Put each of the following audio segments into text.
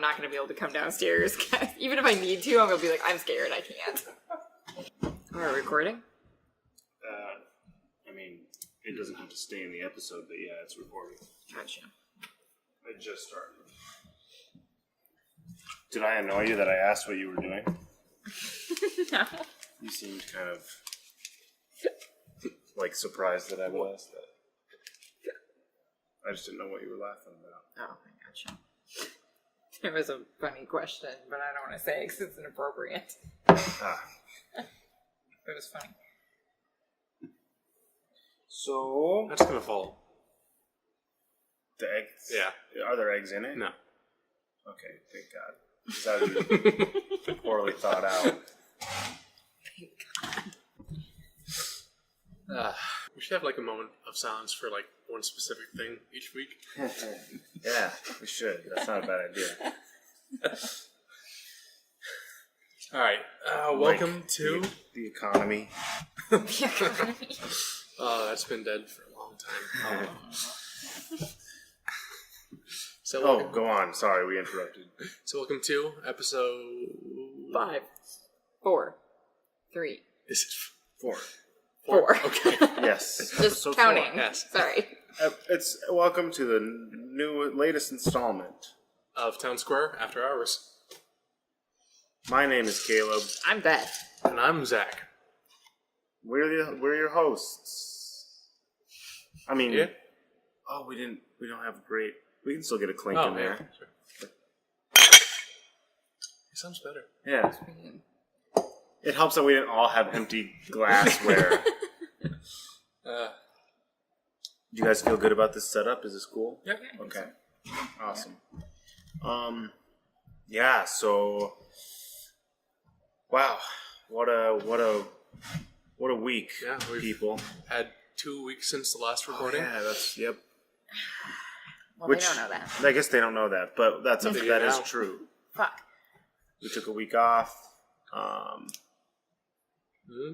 not going to be able to come downstairs. Even if I need to, I'm going to be like, I'm scared. I can't. We're recording? I mean, it doesn't have to stay in the episode, but yeah, it's recording. Gotcha. It just started. Did I annoy you that I asked what you were doing? No. You seemed kind of like surprised that I would ask that. I just didn't know what you were laughing about. Oh, I gotcha. It was a funny question, but I don't want to say it because it's inappropriate. It was funny. So... That's going to fall. The eggs? Yeah. Are there eggs in it? No. Okay, thank God. That would be poorly thought out. Thank God. We should have like a moment of silence for like one specific thing each week. Yeah, we should. That's not a bad idea. All right. Welcome to... The economy. The economy. That's been dead for a long time. So go on. Sorry, we interrupted. So welcome to episode... 5, 4, 3. Is it 4? 4. Okay. Yes. Just episode counting. 4. Yes. Sorry. It's welcome to the latest installment Of Town Square After Hours. My name is Caleb. I'm Beth. And I'm Zach. We're your hosts. I mean, Yeah. Oh, we don't have a great. We can still get a clink in there. Yeah, sure. It sounds better. Yeah. It helps that we didn't all have empty glassware. Do you guys feel good about this setup? Is this cool? Yeah. Okay. Awesome. Yeah, so wow. What a week, Yeah, we've people. had 2 weeks since the last recording. Yeah, yep. Well, they don't know that. I guess they don't know that, but that is now. true. Fuck. We took a week off. Mm-hmm.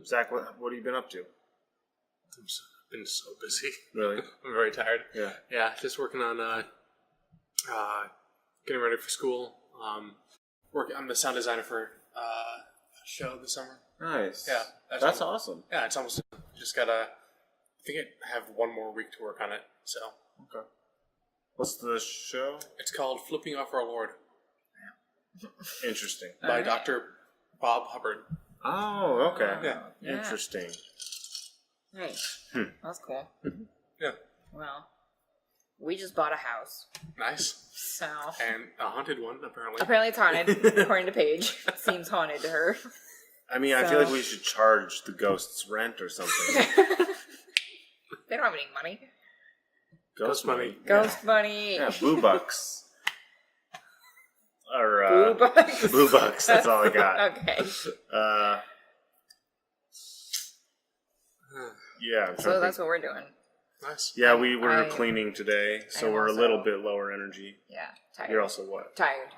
Zach, what have you been up to? I've been so busy. Really? I'm very tired. Yeah. Yeah, just working on getting ready for school. I'm the sound designer for a show this summer. Nice. Yeah, that's awesome. Yeah, it's almost just gotta. I think I have one more week to work on it. So Okay. What's the show? it's called "Flipping Off Our Lord" Interesting. by Alright. Dr. Bob Hubbard. Oh, okay. Yeah. Interesting. Nice. That's cool. Yeah, Well, we just bought a house. nice So. and a haunted one apparently. Apparently it's haunted, according to Paige. It seems haunted to her. I mean, I feel like we should charge the ghosts rent or something. They don't have any money. Ghost money. Ghost money. Yeah, boo bucks. Or Boo bucks. boo bucks. That's all I got. Okay. Yeah. I'm trying So to that's think. what we're doing. Nice. Yeah, we were I- cleaning today, so I'm we're a also- little bit lower energy. Yeah. Tired. You're also what? tired.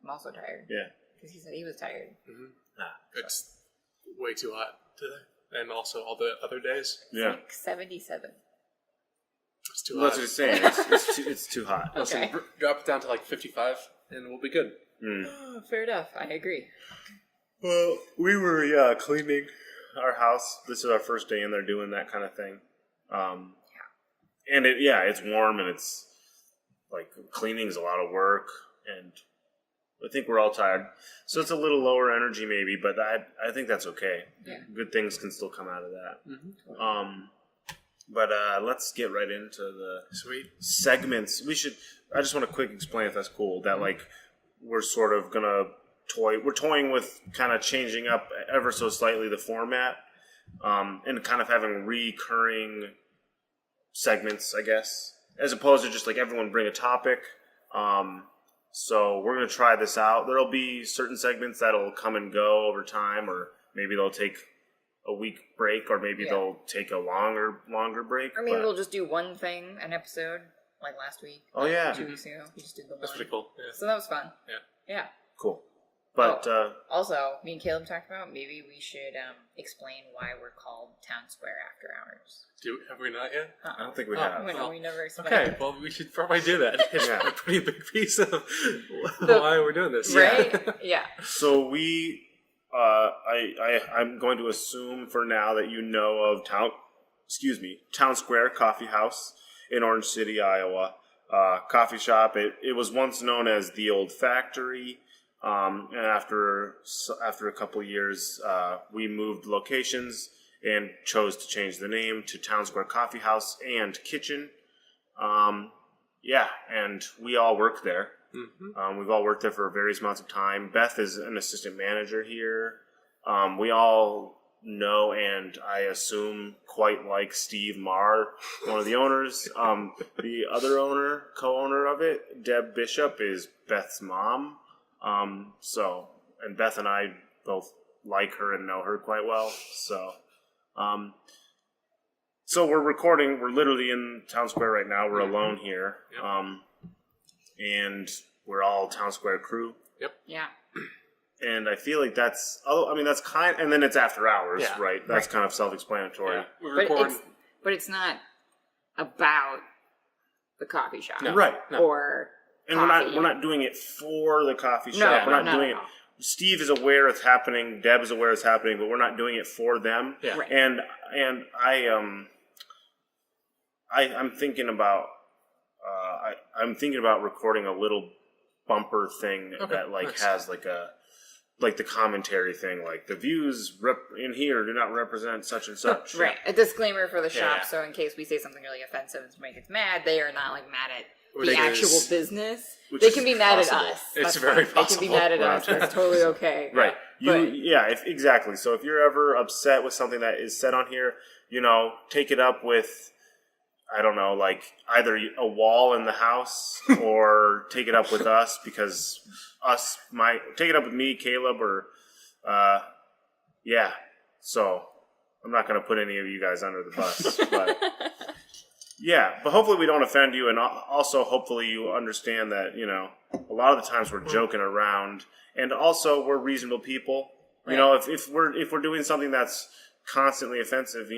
I'm also tired. Yeah. Because he said he was tired. It's way too hot today, and also all the other days. Yeah. Like 77. It's too Well, hot. that's what it's saying. It's too hot. Listen, Okay. drop it down to like 55, and we'll be good. Oh, fair enough. I agree. Well, we were cleaning our house. This is our first day in there doing that kind of thing. And it's warm and it's like cleaning's a lot of work, and I think we're all tired, so it's a little lower energy maybe, but I think that's okay. Yeah. Good things can still come out of that. Mm-hmm. But let's get right into the Sweet. segments. I just want to quick explain if that's cool. That like we're sort of gonna we're toying with kind of changing up ever so slightly the format, and kind of having recurring segments, I guess, as opposed to just like everyone bring a topic. So we're gonna try this out. There'll be certain segments that'll come and go over time, or maybe they'll take a week break, or maybe they'll take a longer break. Or maybe we'll just do one thing, an episode, like last week. Oh, yeah. 2 weeks ago. We just did the That's one. pretty cool. Yeah. So that was fun. Yeah. Yeah. Cool. But Also, me and Caleb talked about maybe we should explain why we're called Town Square After Hours. Have we not yet? I don't think we have. We never explained. Okay, well, we should probably do that. It's Yeah. a pretty big piece of why we're doing this. Right? Yeah. So I'm going to assume for now that you know of Town Square Coffee House in Orange City, Iowa. Coffee shop. It was once known as the Old Factory. And after a couple of years, we moved locations and chose to change the name to Town Square Coffee House and Kitchen. And we all work there. Mm-hmm. We've all worked there for various amounts of time. Beth is an assistant manager here. We all know and I assume quite like Steve Marr, one of the owners. The other co-owner of it, Deb Bishop, is Beth's mom. And Beth and I both like her and know her quite well. So we're recording. We're literally in Town Square right now. We're alone here. Yep. And we're all Town Square crew. Yep. Yeah. And I feel like that's kind, and then it's after hours, right? That's kind of self-explanatory. Yeah. We record. But it's not about the coffee shop. No. Right. No. Or and coffee. we're not doing it for the coffee shop. We're not doing it. No. Steve is aware it's happening. Deb is aware it's happening, but we're not doing it for them. Yeah. Right. And I'm thinking about recording a little bumper thing that has like the commentary thing, like the views in here do not represent such and such. Right. A disclaimer for the shop, Yeah. so in case we say something really offensive and somebody gets mad, they are not like mad at Which the is- actual business. which They is can be mad possible. at us. It's That's very fine. possible. They can be mad at us. Right. That's totally okay. Right. But- Exactly. So if you're ever upset with something that is said on here, take it up with, I don't know, like either a wall in the house or take it up with us, because take it up with me, Caleb, or So I'm not going to put any of you guys under the bus, but but hopefully we don't offend you, and also hopefully you understand that a lot of the times we're joking around, and also we're reasonable people. Right. If we're doing something that's constantly offensive,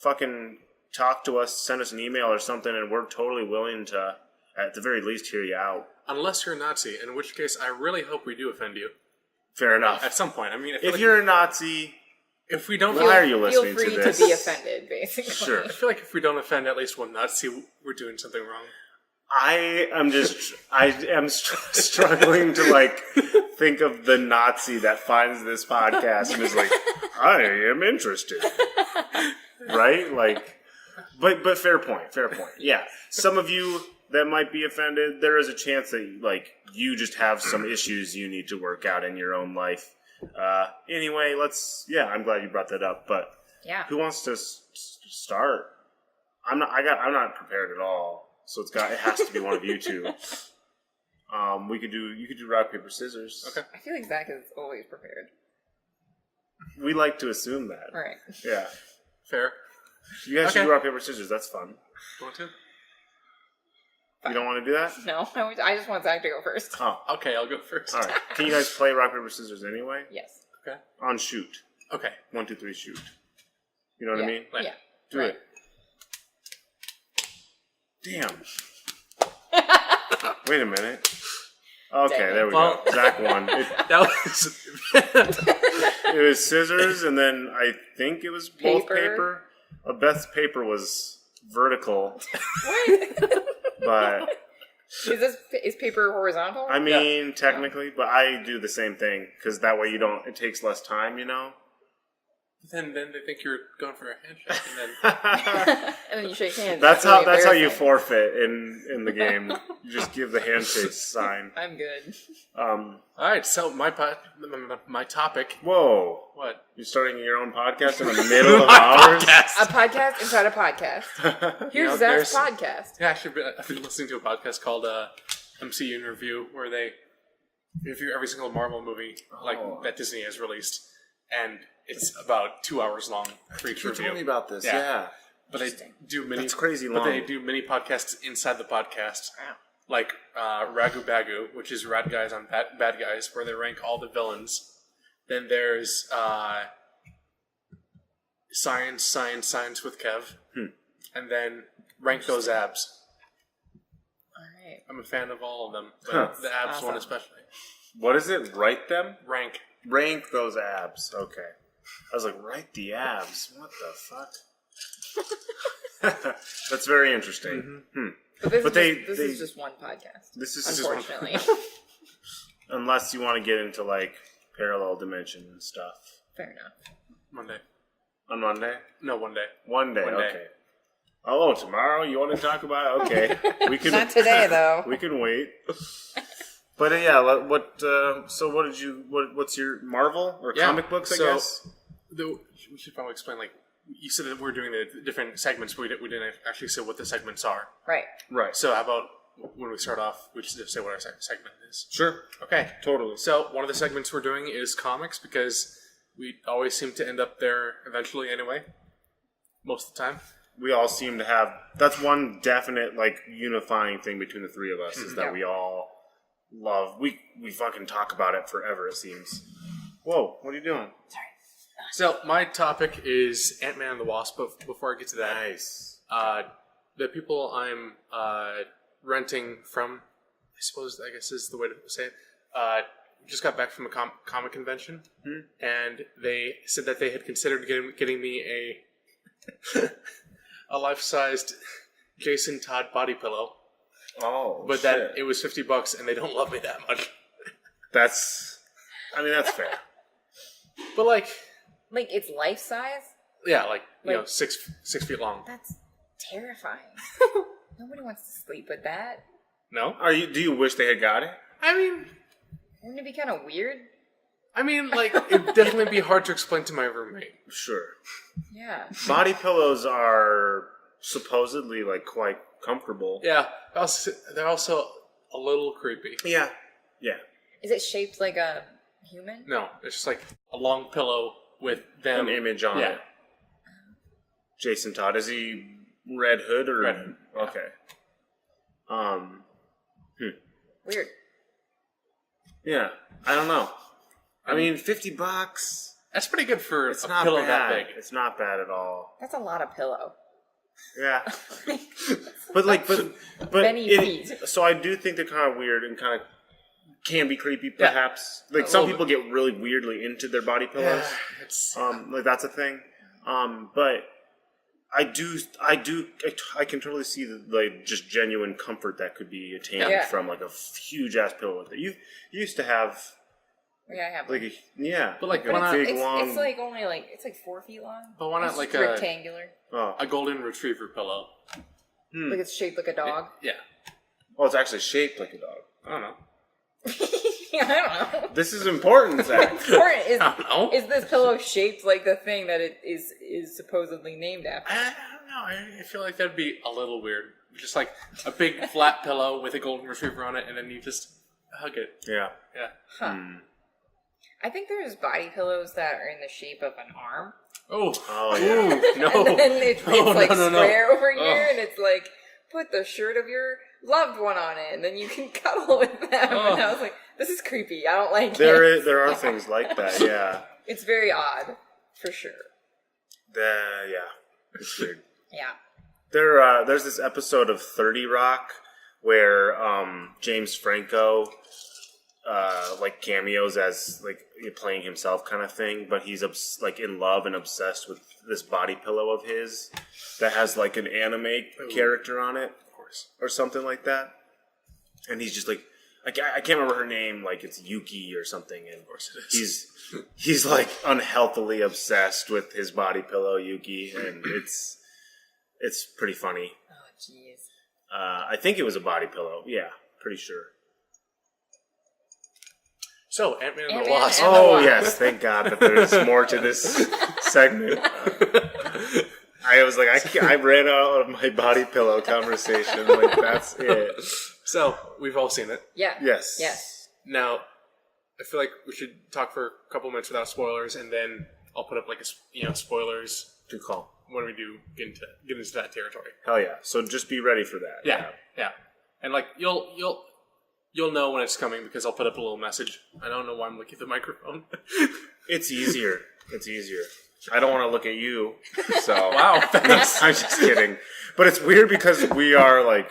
fucking talk to us, send us an email or something, and we're totally willing to, at the very least, hear you out. Unless you're a Nazi, in which case I really hope we do offend you. Fair enough. At some point. I mean, if you're a Nazi, if we don't, why are you listening feel to free this? to be offended, basically. Sure. I feel like if we don't offend at least one Nazi, we're doing something wrong. I am struggling to think of the Nazi that finds this podcast and is like, I am interested, right? But fair point. Yeah, some of you that might be offended, there is a chance that you just have some issues you need to work out in your own life. Anyway, I'm glad you brought that up. But who wants to start? I'm not prepared at all. So it has to be one of you two. You could do rock, paper, scissors. Okay. I feel like Zach is always prepared. We like to assume that. All right. Yeah. Fair. You guys should Okay. do rock, paper, scissors. That's fun. Want to? You don't want to do that? No, I just want Zach to go first. Oh, Okay, I'll go first. all right. Can you guys play rock, paper, scissors anyway? Yes. Okay. On shoot. Okay. 1, 2, 3, shoot. You know what I mean? Right. Yeah. Do Right. it. Damn. Wait a minute. Okay, Dang. there we Well- go. Zach won. That was... It was scissors, and then I think it was both Paper. paper. Beth's paper was vertical, What? but is paper horizontal? I mean, technically, but I do the same thing, because that way it takes less time, Then they think you're going for a handshake, and then... And then you shake hands. That's really how you embarrassing. forfeit in the game. You just give the handshake sign. I'm good. All right, so my topic... Whoa. What? You're starting your own podcast in the middle of hours? A podcast inside a podcast. Here's Zach's podcast. Yeah, I've been listening to a podcast called MCU in Review, where they review every single Marvel movie that Disney has released, and it's about 2 hours long for each You review. told me about this, Yeah. yeah. But they do mini. That's crazy But long. they do mini podcasts inside the podcast. like Ragu Bagu, which is Rad Guys on Bad Guys, where they rank all the villains. Then there's Science with Kev. And then Rank Those Abs. Alright. I'm a fan of all of them, but the abs one especially. What is it? Write them? Rank. Rank those abs. Okay. I was like, write the abs. What the fuck? That's very interesting. But this is just one podcast. This is unfortunately. Unless you want to get into like parallel dimension and stuff. Fair enough. Monday. On Monday? No, one day. One day. One day. Okay. Oh, tomorrow you want to talk about it? Okay, we can. Not today though. We can wait. But yeah, what? So what did you? What's your Marvel or comic books? I guess. We should probably explain. Like you said that we're doing the different segments, but we didn't actually say what the segments are. Right. Right. So how about when we start off, we should just say what our segment is. Sure. Okay. Totally. So one of the segments we're doing is comics because we always seem to end up there eventually anyway. Most of the time. We all seem to have. That's one definite like unifying thing between the three of us is that we all love. We fucking talk about it forever. It seems. Whoa! What are you doing? Sorry. So my topic is Ant-Man and the Wasp. But before I get to that, Nice. The people I'm renting from, I guess is the way to say it, just got back from a comic convention, and they said that they had considered getting me a life-sized Jason Todd body pillow, Oh, that it was $50 and they don't love me that much. That's fair. But like it's life size? yeah, you know, 6 feet long. That's terrifying. Nobody wants to sleep with that. No, Do you wish they had got it? I mean, Wouldn't it be kind of weird? like it'd definitely be hard to explain to my roommate. Sure. Yeah. Body pillows are supposedly like quite comfortable. Yeah, they're also a little creepy. Yeah. Yeah. Is it shaped like a human? No, it's just like a long pillow with them. An image on it. Jason Todd, is he Red Hood or Red Hood, yeah. Okay. Weird. Yeah. I don't know. I mean, $50. That's pretty good for It's a not pillow bad. that big. It's not bad at all. That's a lot of pillow. Yeah. but Many feet. So I do think they're kind of weird and kind of can be creepy, perhaps. Like some people get really weirdly into their body pillows. Yeah, it's Like that's a thing. But I can totally see the like just genuine comfort that could be attained from like a huge ass pillow like that. You used to have Yeah, I have like one. But like a why not? big It's long. like only it's like 4 feet long. But why not It's like rectangular? a golden retriever pillow? Like it's shaped like a dog. Yeah. Oh, it's actually shaped like a dog. I don't know. Yeah, I don't know. This is important, Zach. Important. I don't know. Is this pillow shaped like the thing that it is supposedly named after? I don't know. I feel like that'd be a little weird. Just like a big flat pillow with a golden retriever on it, and then you just hug it. Yeah. Yeah. Huh. I think there's body pillows that are in the shape of an arm. Oh yeah. Ooh, no. And then it's No, like no, no, no. square over here, and it's like, put the shirt of your loved one on it, and then you can cuddle with them. Oh. And I was like, this is creepy. I don't like it. There are things like that. Yeah. It's very odd, for sure. Yeah. It's weird. Yeah. There's this episode of 30 Rock where James Franco like cameos as like playing himself kind of thing, but he's like in love and obsessed with this body pillow of his that has like an anime character on it, Of course. or something like that. And he's just like, I can't remember her name, like it's Yuki or something. And of course it is. He's like unhealthily obsessed with his body pillow, Yuki, and it's pretty funny. Oh, jeez. I think it was a body pillow. Yeah, pretty sure. So, Ant-Man and the Ant-Man Wasp. and- Oh Wasp. yes, thank God that there's more to this segment. I was like, I ran out of my body pillow conversation. Like that's it. So, we've all seen it. Yeah. Yes. Yes. Now, I feel like we should talk for a couple minutes without spoilers, and then I'll put up like spoilers Good call. when we do get into that territory. Hell yeah. So just be ready for that. Yeah. and like you'll know when it's coming because I'll put up a little message. I don't know why I'm looking at the microphone. It's easier. It's easier. I don't want to look at you. So Wow, thanks. I'm just kidding. But it's weird because we are like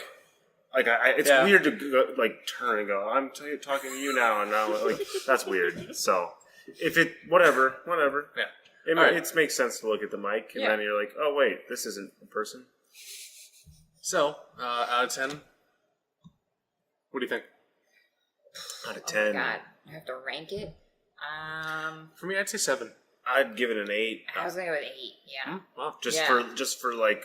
it's weird to go, like turn and go. I'm talking to you now, and now like that's weird. So if it whatever. Yeah. It makes sense to look at the mic, and Yeah. then you're like, oh wait, this isn't a person. So out of 10, what do you think? Out of Oh 10, my god, I have to rank it. For me, I'd say 7. I'd give it an 8. I was gonna go with 8. Yeah. Wow. Just for like.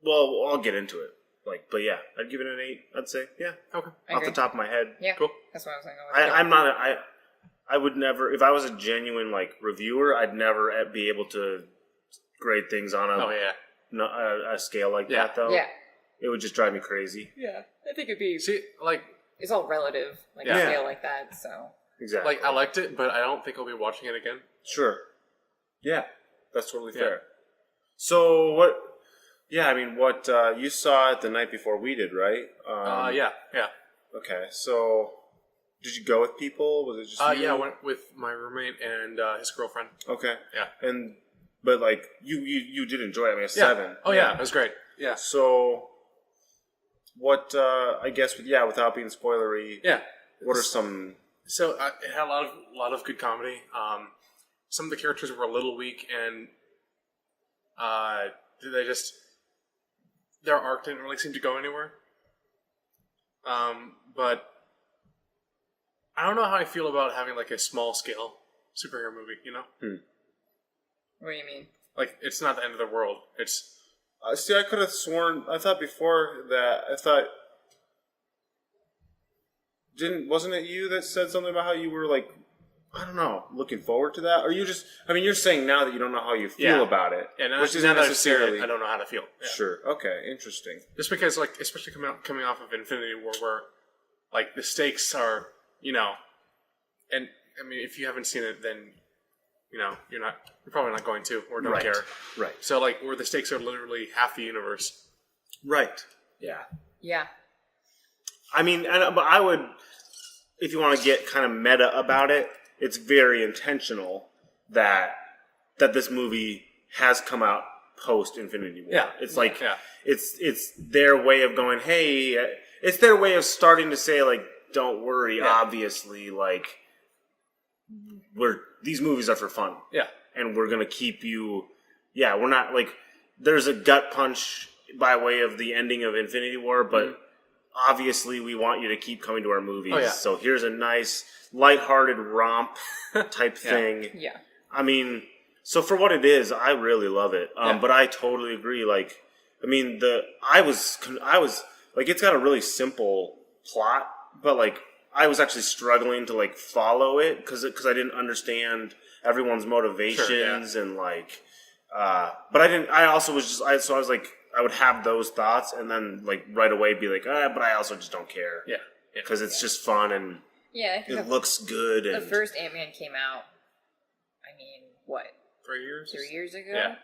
Well, I'll get into it. But yeah, I'd give it an 8. I'd say, yeah, Okay. I off the agree. top of my head. Yeah. Cool. That's what I was gonna go with. I'm not. I would never. If I was a genuine like reviewer, I'd never be able to grade things on Oh yeah. a scale like Yeah. that. Though, Yeah. it would just drive me crazy. Yeah. I think it'd be. See, like It's all relative, like Yeah. a scale like that. So. Exactly. I liked it, but I don't think I'll be watching it again. Sure. Yeah, that's totally Yeah. fair. So what? Yeah, I mean, what you saw it the night before we did, right? Yeah. Okay, so did you go with people? Was it just you? Yeah, I went with my roommate and his girlfriend. Okay. Yeah. But like you did enjoy it. I mean, a 7. Oh yeah, it was great. Yeah. So, what? I guess without being spoilery. Yeah. What are some? So it had a lot of good comedy. Some of the characters were a little weak, and their arc didn't really seem to go anywhere. But I don't know how I feel about having like a small scale superhero movie. You know, What do you mean? like it's not the end of the world. It's See, I could have sworn. I thought before that. Wasn't it you that said something about how you were like, I don't know, looking forward to that? Or you just, I mean, you're saying now that you don't know how you feel Yeah. about it. yeah. Now, which now isn't that I've seen necessarily. it, I don't know how to feel. Yeah. Sure. Okay. Interesting. Just because, like, especially coming off of Infinity War, where like the stakes are, you know, and I mean, if you haven't seen it, then you know you're probably not going to or don't Right. care. Right. So, like, where the stakes are literally half the universe. Right. Yeah. Yeah. I mean, but I would, if you want to get kind of meta about it, it's very intentional that this movie has come out post Infinity War. Yeah. It's like Yeah. it's their way of going, hey, it's their way of starting to say like, don't worry, Yeah. obviously, like these movies are for fun. Yeah. And we're gonna keep you. Yeah, we're not like there's a gut punch by way of the ending of Infinity War, but obviously we want you to keep coming to our movies. Oh, yeah. So here's a nice lighthearted romp type Yeah. thing. Yeah. I mean, so for what it is, I really love it. Yeah. But I totally agree. Like, I mean, I was like, it's got a really simple plot, but like, I was actually struggling to like follow it because I didn't understand everyone's motivations and like, but I didn't. I also was just so I was like, I would have those thoughts and then like right away be like, but I also just don't care. Yeah. Because it's just fun and Yeah. I think it looks good. the And first Ant-Man came out. I mean, what? 3 years. 3 years ago. Yeah,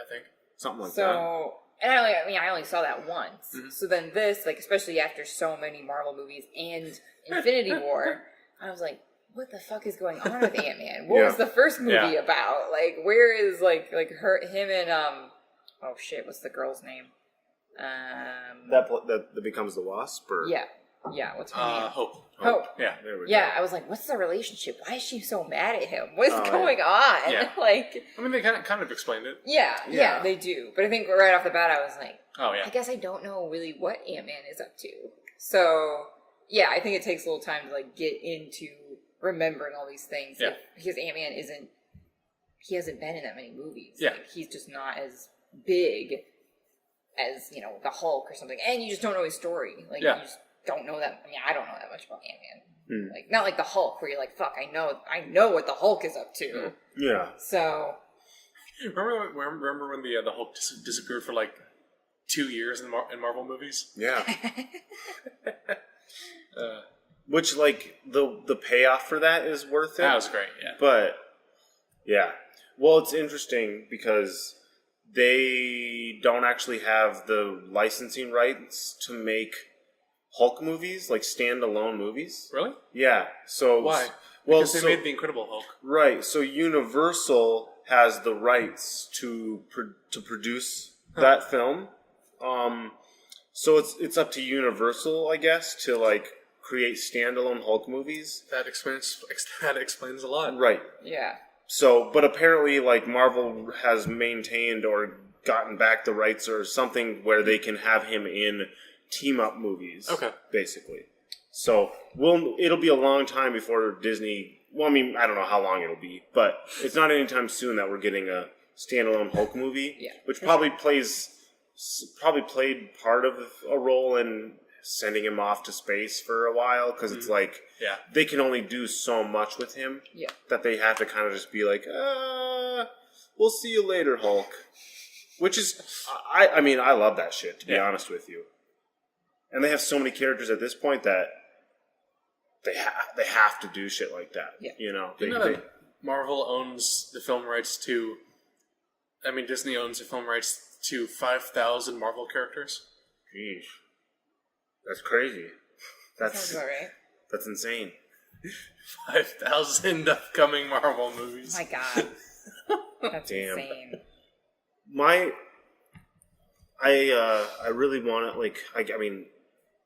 I think. something like that. So, and I only saw that once. Mhm. So then this, like, especially after so many Marvel movies and Infinity War, I was like, what the fuck is going on with Ant-Man? What Yeah. was the first movie Yeah. about? Like, where is him and oh shit, what's the girl's name? That becomes the Wasp, or Yeah, what's her name? Hope. Hope. Yeah. There we Yeah, go. I was like, what's the relationship? Why is she so mad at him? What's Oh, going on? Yeah. Like, I mean, they kind of explained it. yeah, Yeah. they do. But I think right off the bat, I was like, Oh I yeah. guess I don't know really what Ant-Man is up to. So, yeah, I think it takes a little time to, like, get into remembering all these things. Yeah. Like, because Ant-Man he hasn't been in that many movies. Yeah. Like, he's just not as big as, you know, the Hulk or something. And you just don't know his story. Like, Yeah. you just don't know that. I mean, I don't know that much about Ant-Man. Hmm. Like, not like the Hulk, where you're like, fuck, I know what the Hulk is up to. Yeah. So, Remember when the Hulk disappeared for like 2 years in Marvel movies? Yeah. Which, like, the payoff for that is worth it. That was great. Yeah. But, yeah. Well, it's interesting because they don't actually have the licensing rights to make Hulk movies, like standalone movies. Really? Yeah. So Why? Well, Because they made the Incredible Hulk. Right. So Universal has the rights to produce that film. So it's up to Universal, I guess, to like create standalone Hulk movies. That explains a lot. Right. Yeah. So, but apparently, like Marvel has maintained or gotten back the rights or something where they can have him in team up movies. Okay. Basically. So it'll be a long time before Disney. Well, I mean, I don't know how long it'll be, but it's not anytime soon that we're getting a standalone Hulk movie. Yeah, which probably played part of a role in sending him off to space for a while, because it's like they can only do so much with him that they have to kind of just be like, we'll see you later, Hulk. Which is, I mean, I love that shit, to be honest with you. And they have so many characters at this point that they have to do shit like that. Yeah. You know? That Marvel owns the film rights to... I mean, Disney owns the film rights to 5,000 Marvel characters. Jeez. That's crazy. Sounds about right. That's insane. 5,000 upcoming Marvel movies. Oh my god. That's Damn. insane. I really want to, like, I mean,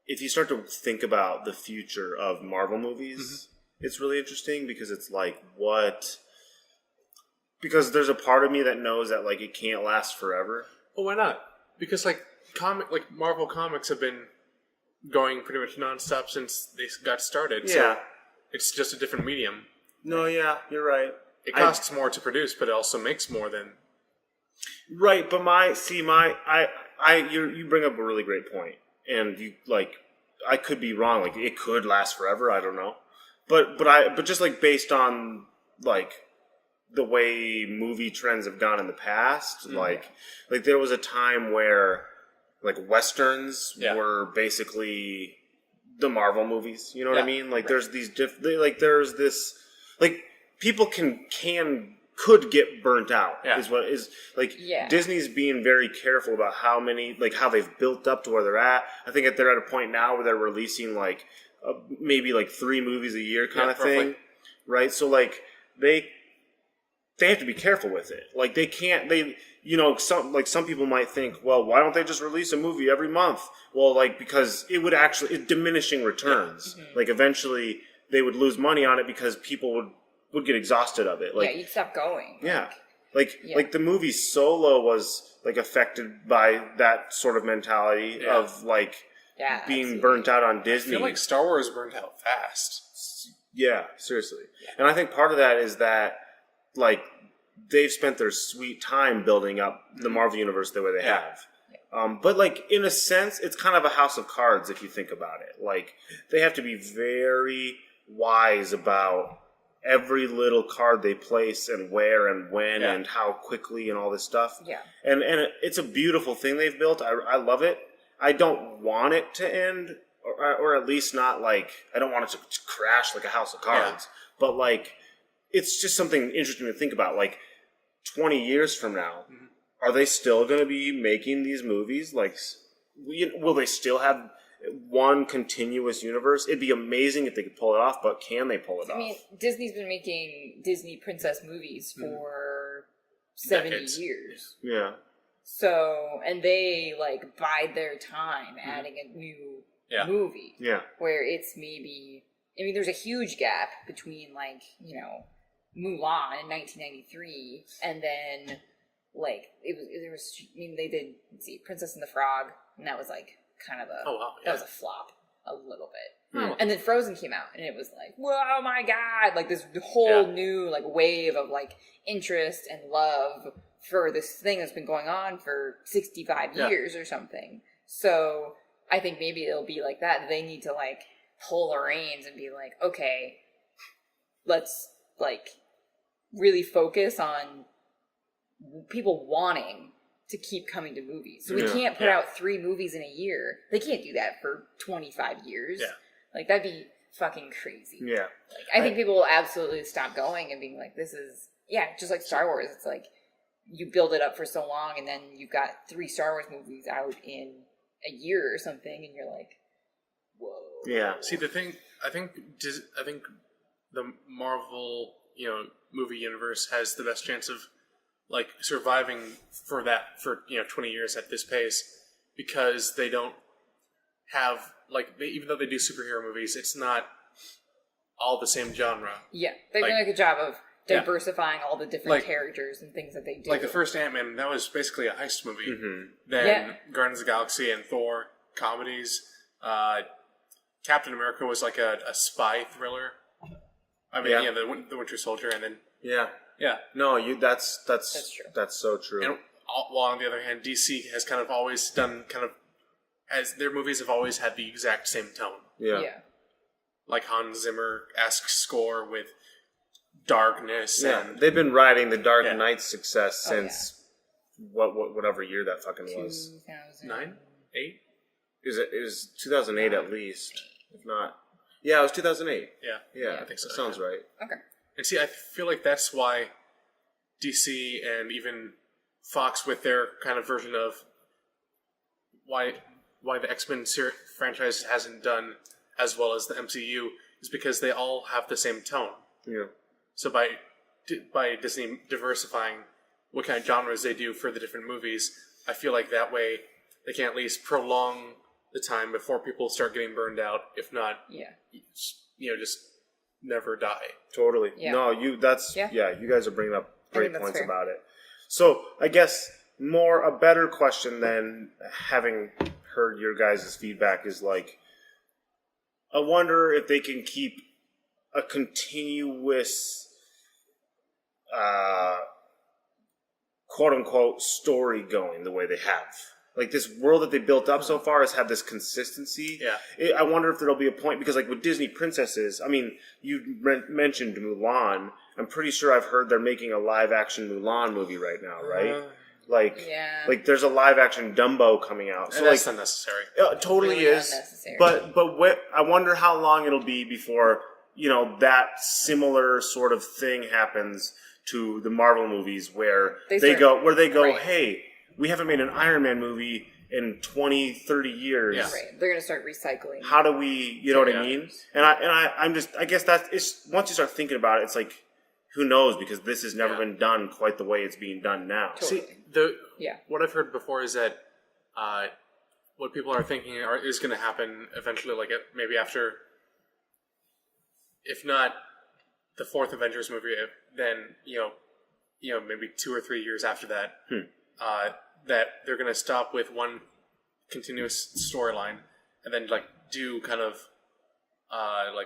if you start to think about the future of Marvel movies, it's really interesting because it's like, what... Because there's a part of me that knows that, like, it can't last forever. Well, why not? Because, like, Marvel comics have been going pretty much nonstop since they got started. Yeah. So it's just a different medium. No, yeah, you're right. It costs more to produce, but it also makes more than... Right, but you bring up a really great point, and you like, I could be wrong. Like, it could last forever. I don't know, but just like based on like the way movie trends have gone in the past, like there was a time where like westerns were basically the Marvel movies. You know what I mean? Like, there's these there's this like people could get burnt out is what is like Disney's being very careful about how they've built up to where they're at. I think they're at a point now where they're releasing like maybe like 3 movies a year kind of thing. Right? So like they have to be careful with it. Like some people might think, well, why don't they just release a movie every month? Well, like, because it's diminishing returns. Yeah. Like, eventually they would lose money on it because people would get exhausted of it. Like, you'd stop going. Yeah. Like the movie Solo was like affected by that sort of mentality of like being burnt out on Disney. I feel like Star Wars burned out fast. Yeah, seriously. Yeah. And I think part of that is that like they've spent their sweet time building up the Marvel universe the way they have. But like in a sense, it's kind of a house of cards if you think about it. Like they have to be very wise about every little card they place and where and when and how quickly and all this stuff. Yeah. And it's a beautiful thing they've built. I love it. I don't want it to end, or at least not like, I don't want it to crash like a house of cards. Yeah. But like, it's just something interesting to think about. Like 20 years from now, are they still going to be making these movies? Like, will they still have one continuous universe? It'd be amazing if they could pull it off, but can they pull it off? I mean, Disney's been making Disney princess movies for 70 years. Yeah. So, and they like bide their time adding a new movie. Yeah. Where it's maybe, I mean, there's a huge gap between like, you know, Mulan in 1993 and then like they did, let's see, Princess and the Frog, and that was like kind of that was a flop a little bit. And then Frozen came out and it was like, whoa, oh my god, like this whole new like wave of like interest and love for this thing that's been going on for 65 years or something. So I think maybe it'll be like that. They need to like pull the reins and be like, okay, let's like really focus on people wanting to keep coming to movies. So we can't put out 3 movies in a year. They can't do that for 25 years. Yeah. Like, that'd be fucking crazy. Yeah. Like, I think people will absolutely stop going and being like, this is, just like Star Wars. It's like, you build it up for so long, and then you've got 3 Star Wars movies out in a year or something, and you're like, whoa. Yeah. See, the thing, I think the Marvel, movie universe has the best chance of like surviving for 20 years at this pace, because they don't have even though they do superhero movies, it's not all the same genre. Yeah, they've done a good job of diversifying all the different characters and things that they do. Like the first Ant-Man, that was basically a heist movie. Mm-hmm. Then Guardians of the Galaxy and Thor, comedies. Captain America was like a spy thriller. I mean, the Winter Soldier, and then no, that's true. That's so true. And while on the other hand, DC has kind of always done as their movies have always had the exact same tone. Yeah. Like Hans Zimmer-esque score with darkness. Yeah, and they've been riding the Dark Knight's success since whatever year that fucking was. 2009? 8? It was 2008 at least, if not. Yeah, it was 2008. Yeah, I think so. That sounds right. Okay. And see, I feel like that's why DC and even Fox, with their kind of version of why the X-Men franchise hasn't done as well as the MCU, is because they all have the same tone. Yeah. So by Disney diversifying what kind of genres they do for the different movies, I feel like that way they can at least prolong the time before people start getting burned out. If not, just never die. Totally. Yeah. No, you guys are bringing up great points fair. about it. So I guess a better question than having heard your guys' feedback is like, I wonder if they can keep a continuous quote unquote story going the way they have. Like this world that they built up so far has had this consistency. Yeah. I wonder if there'll be a point, because like with Disney princesses, I mean, you mentioned Mulan. I'm pretty sure I've heard they're making a live action Mulan movie right now, right? Like there's a live action Dumbo coming out. So that's unnecessary. It totally really is. Unnecessary. But I wonder how long it'll be before that similar sort of thing happens to the Marvel movies where they go, right. Hey, we haven't made an Iron Man movie in 20, 30 years. Yeah. Right. They're going to start recycling. How do we, you know what I mean? And I guess it's once you start thinking about it, it's like, who knows? Because this has never been done quite the way it's being done now. Totally. See, what I've heard before is that what people are thinking is going to happen eventually, like maybe after, if not the 4th Avengers movie, then maybe 2 or 3 years after that, that they're going to stop with one continuous storyline and then do kind of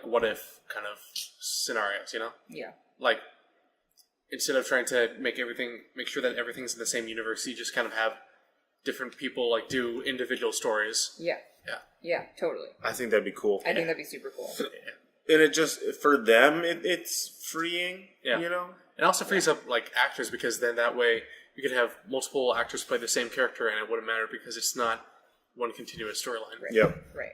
what if kind of scenarios, Yeah. Like, instead of trying to make sure that everything's in the same universe, you just kind of have different people do individual stories. Yeah. Yeah. Yeah, totally. I think that'd be cool. I think that'd be super cool. And it just, for them, it's freeing, It also frees up actors, because then that way you could have multiple actors play the same character and it wouldn't matter because it's not one continuous storyline. Right. Yep. Right.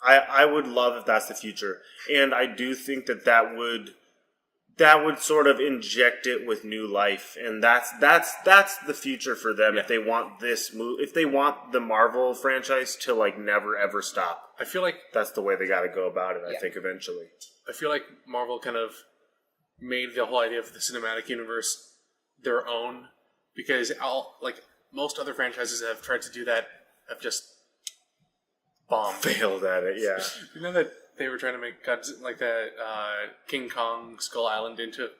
I would love if that's the future. And I do think that would sort of inject it with new life, and that's the future for them. Yeah. If they want if they want the Marvel franchise to never ever stop, I feel like that's the way they got to go about it. I think eventually, I feel like Marvel kind of made the whole idea of the cinematic universe their own, because most other franchises that have tried to do that have just bombed, failed at it. Yeah, you know that. They were trying to make King Kong Skull Island into.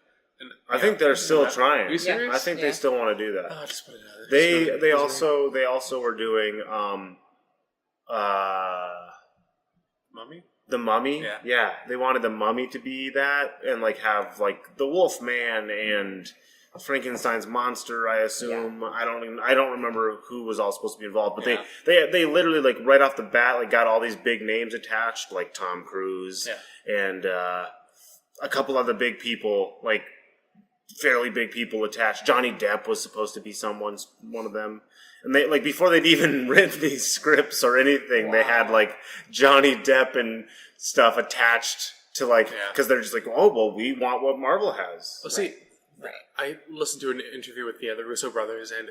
I think they're still trying. Are you serious? I think they still want to do that. Oh, just put it out. They also were doing Mummy. The Mummy. Yeah. They wanted the Mummy to be that, and have the Wolf Man and Frankenstein's monster, I assume. Yeah. I don't remember who was all supposed to be involved, but they literally right off the bat got all these big names attached, like Tom Cruise and a couple other big people, fairly big people attached. Johnny Depp was supposed to be one of them. And they before they'd even written these scripts or anything, they had Johnny Depp and stuff attached to because they're just oh well, we want what Marvel has. Well, see, Right. I listened to an interview with the Russo brothers, and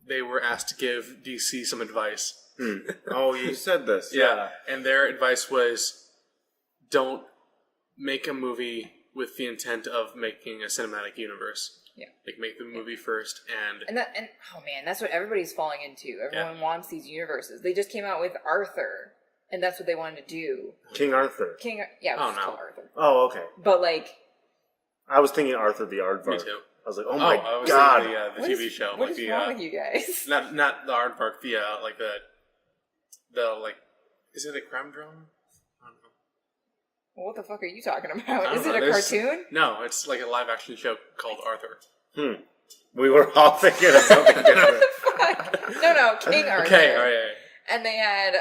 they were asked to give DC some advice. Oh, you said this. Yeah. And their advice was, don't make a movie with the intent of making a cinematic universe. Yeah. Like, make the movie first, and oh man, that's what everybody's falling into. Everyone wants these universes. They just came out with Arthur, and that's what they wanted to do. King Arthur. Yeah, called Arthur. Oh, okay. But like, I was thinking Arthur the Aardvark. Me too. I was like, oh my god, the TV show. What is wrong with you guys? Not the Aardvark, the is it a crime drama? I don't know. Well, what the fuck are you talking about? Is it a cartoon? No, it's like a live action show called Arthur. We were all thinking of something different. No, King Arthur. Okay, all right. And they had,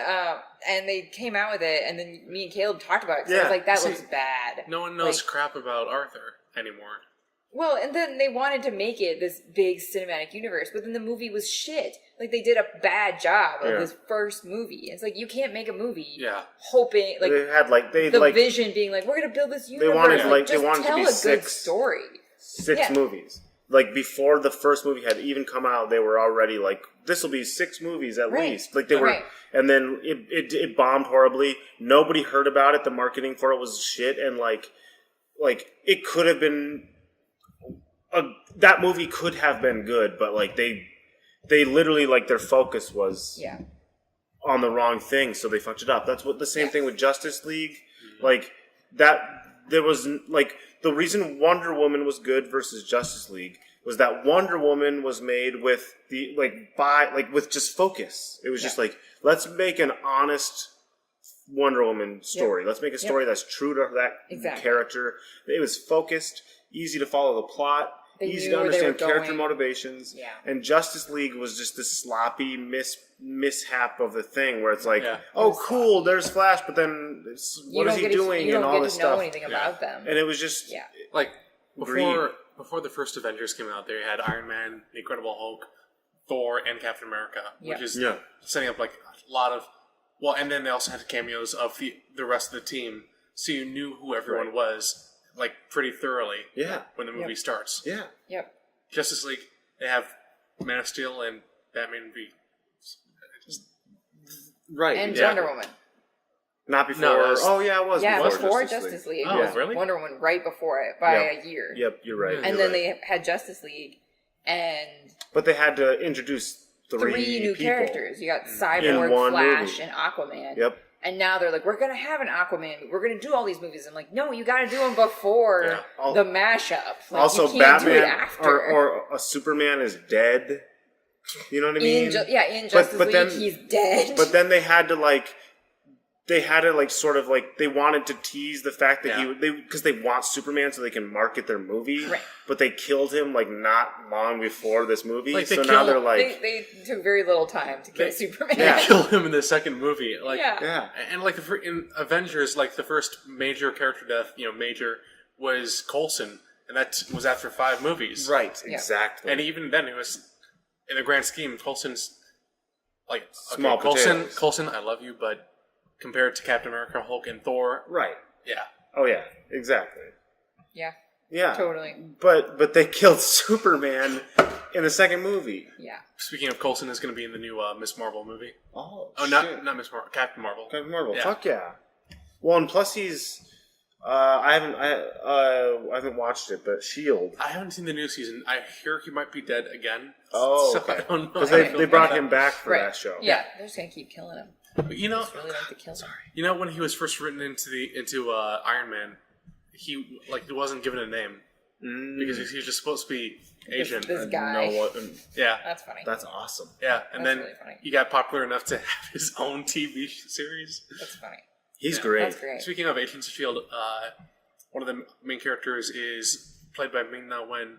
and they came out with it, and then me and Caleb talked about it. So I was like, that looks bad. No one knows crap about Arthur anymore. Well, and then they wanted to make it this big cinematic universe, but then the movie was shit. Like, they did a bad job of this first movie. It's like, you can't make a movie hoping, like, they had, like, vision being like, we're going to build this universe. They wanted, just they wanted tell to be a good story. Six movies. Like, before the first movie had even come out, they were already like, this will be 6 movies at least. Like, they were, and then it bombed horribly. Nobody heard about it. The marketing for it was shit, and like it could have been, that movie could have been good, but like they literally, like, their focus was on the wrong thing, so they fucked it up. That's what the same thing with Justice League, like that. There was, like, the reason Wonder Woman was good versus Justice League was that Wonder Woman was made with with just focus. It was just like, let's make an honest Wonder Woman story. Let's make a story that's true to that character. It was focused, easy to follow the plot, easy to understand character motivations. Yeah. And Justice League was just this sloppy mishap of the thing where it's like, oh, cool, there's Flash, but then what is he doing and all this stuff? You don't get to know anything about them. And it was just like before the first Avengers came out, they had Iron Man, the Incredible Hulk, Thor, and Captain America, which is setting up like a lot of and then they also had cameos of the rest of the team, so you knew who everyone was, like, pretty thoroughly when the movie starts. Yeah. Yep. Justice League, they have Man of Steel and Batman v. Right. And Wonder Woman. Not before. It was. Yeah, before Justice League. Oh, really? Wonder Woman right before it by a year. Yep, you're right. And then they had Justice League, but they had to introduce three new people. characters. You got Cyborg, Flash, and Aquaman. Yep. And now they're like, we're going to have an Aquaman. We're going to do all these movies. I'm like, no, you got to do them before the mashup. Like, also, you can't Batman do it after. Or a Superman is dead. You know what I mean? In Justice League, he's dead. But then they had to sort of like, they wanted to tease the fact that because they want Superman so they can market their movie. Right. But they killed him like not long before this movie. Now they're like, they took very little time to kill Superman. They killed him in the second movie. Like, yeah. And like in Avengers, like the first major character death, major, was Coulson, and that was after 5 movies. Right. Exactly. And even then, it was, in the grand scheme, Coulson's like, small potatoes. Coulson, I love you, but compared to Captain America, Hulk, and Thor, right? Yeah. Oh yeah, exactly. Yeah. Yeah. Totally. But they killed Superman in the second movie. Yeah. Speaking of, Coulson is going to be in the new Miss Marvel movie. Oh, not Miss Marvel, Captain Marvel. Captain Marvel. Yeah. Fuck yeah. Well, and plus he's. I haven't watched it, but S.H.I.E.L.D. I haven't seen the new season. I hear he might be dead again. Oh, so I don't know. Because they brought him back for that show. Yeah, they're just gonna keep killing him. But really like to kill him. When he was first written into Iron Man, he wasn't given a name because he was just supposed to be Asian. This guy. Yeah, that's funny. That's awesome. Yeah, and that's then really funny. He got popular enough to have his own TV series. That's funny. He's great. That's great. Speaking of Agents of S.H.I.E.L.D., one of the main characters is played by Ming-Na Wen,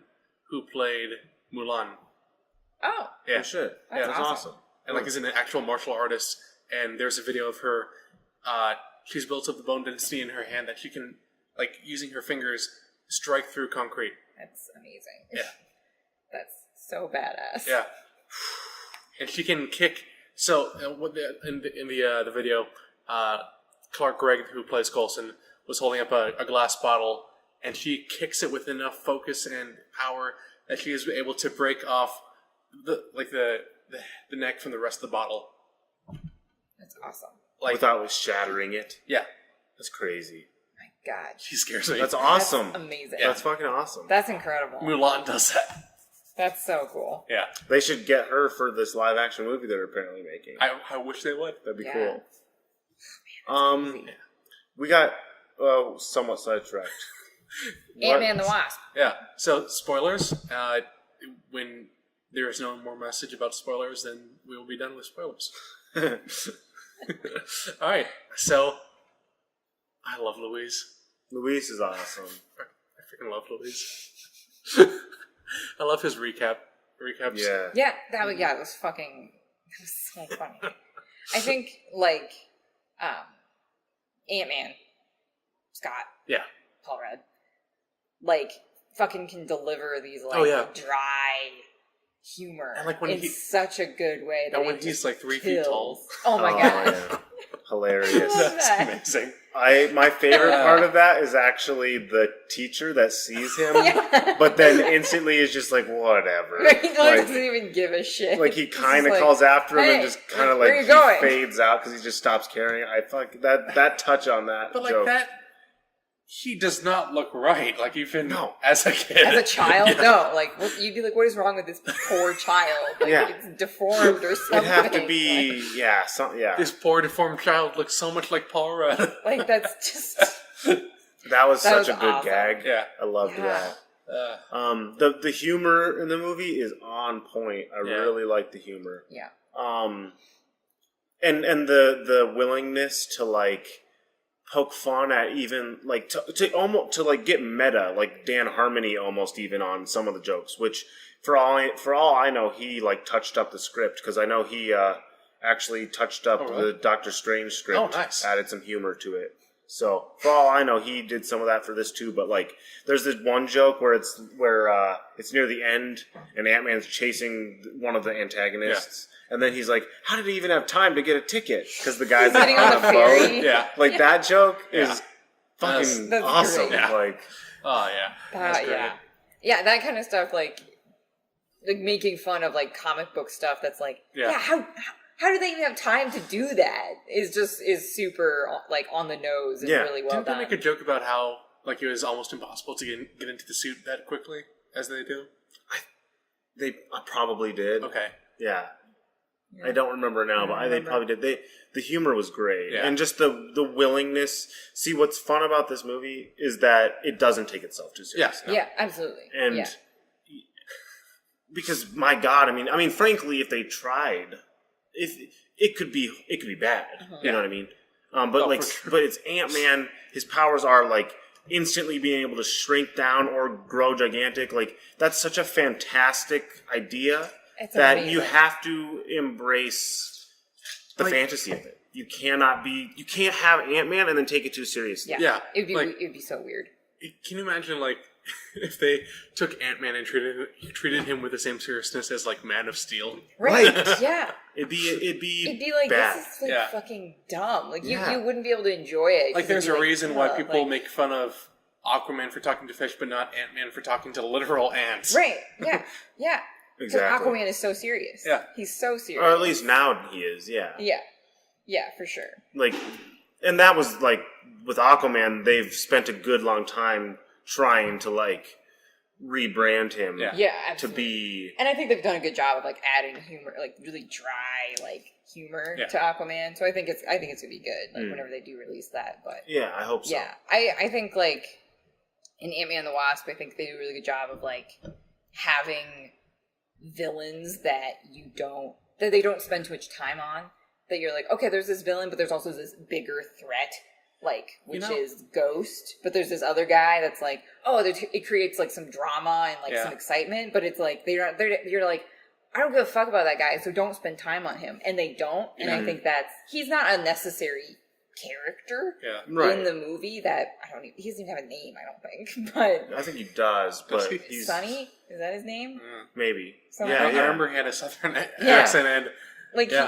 who played Mulan. Oh. Yeah. Oh, shit. That's awesome. And is an actual martial artist. And there's a video of her. She's built up the bone density in her hand that she can, using her fingers, strike through concrete. That's amazing. Yeah. That's so badass. Yeah. And she can kick. So in the video, Clark Gregg, who plays Coulson, was holding up a glass bottle, and she kicks it with enough focus and power that she is able to break off the neck from the rest of the bottle. That's awesome. Without shattering it. Yeah. That's crazy. My God. She scares me. That's awesome. That's amazing. Yeah. That's fucking awesome. That's incredible. Mulan does that. That's so cool. Yeah. They should get her for this live action movie they're apparently making. I wish they would. That'd be Yeah. cool. Man, We got somewhat sidetracked. Ant-Man and the Wasp. Yeah. So, spoilers. When there is no more message about spoilers, then we will be done with spoilers. All right. So, I love Louise. Louise is awesome. I freaking love Louise. I love his recaps. Yeah. Yeah, that was so funny. I think like Ant-Man, Scott, Paul Rudd, like fucking can deliver these like dry humor and like when in such a good way that and when he's like 3 feet tall. Oh my God. Yeah. Hilarious. That's amazing. My favorite part of that is actually the teacher that sees him, but then instantly is just like, whatever. He doesn't even give a shit. Like he kind of calls after him and just kind of like he fades out because he just stops caring. I fuck that touch on that. But like joke. that, he does not look right. Like even as a kid, as a child, no. Like you'd be like, what is wrong with this poor child? Like it's deformed or something. It'd have to be This poor deformed child looks so much like Paul Rudd. Like that's just. That was such a good awesome. Gag. Yeah, I loved that. The humor in the movie is on point. I really like the humor. Yeah. And the willingness to like poke fun at even like to almost to like get meta, like Dan Harmony almost even on some of the jokes, which for all I know he like touched up the script because I know he actually touched up the Doctor Strange script. Oh, nice. Added some humor to it. So for all I know, he did some of that for this too. But like, there's this one joke where it's near the end, and Ant-Man's chasing one of the antagonists, and then he's like, "How did he even have time to get a ticket?" Because the guy's sitting on a the ferry. boat. That joke is fucking that's awesome. great. Yeah. Like, that kind of stuff, like making fun of like comic book stuff. That's like, how do they even have time to do that? Is super like on the nose and really well Didn't done. they make a joke about how like it was almost impossible to get into the suit that quickly as they do? They probably did. Okay. Yeah. I don't remember now, but they probably did. The humor was great, and just the willingness. See, what's fun about this movie is that it doesn't take itself too seriously. Yeah, absolutely. And because my God, I mean, frankly, if they tried, it could be bad. You know what I mean? But it's Ant-Man. His powers are like instantly being able to shrink down or grow gigantic. Like that's such a fantastic idea. It's that amazing. you have to embrace the fantasy of it. You can't have Ant-Man and then take it too seriously. Yeah. It'd be so weird. Can you imagine like if they took Ant-Man and treated him with the same seriousness as like Man of Steel? Right. Yeah. It'd be like bad. This is like fucking dumb. Like you wouldn't be able to enjoy it. Like there's a reason why people make fun of Aquaman for talking to fish, but not Ant-Man for talking to literal ants. Right. Yeah. Yeah. Exactly. Aquaman is so serious. Yeah. He's so serious. Or at least now he is, yeah. Yeah. Yeah, for sure. Like, and that was like, with Aquaman, they've spent a good long time trying to like, rebrand him. Yeah, absolutely. To be... And I think they've done a good job of like adding humor, like really dry, like humor to Aquaman. So I think it's gonna be good, like whenever they do release that. But yeah, I hope so. Yeah. I think like, in Ant-Man and the Wasp, I think they do a really good job of like, having villains that they don't spend too much time on, that you're like, okay, there's this villain, but there's also this bigger threat, like, which is Ghost, but there's this other guy that's like, it creates like some drama and like some excitement, but it's like you're like, I don't give a fuck about that guy, so don't spend time on him, and they don't, and I think he's not a necessary character in the movie that he doesn't even have a name, I don't think, but I think he does, but he's Sonny, is that his name? Maybe. I remember he had a southern accent, and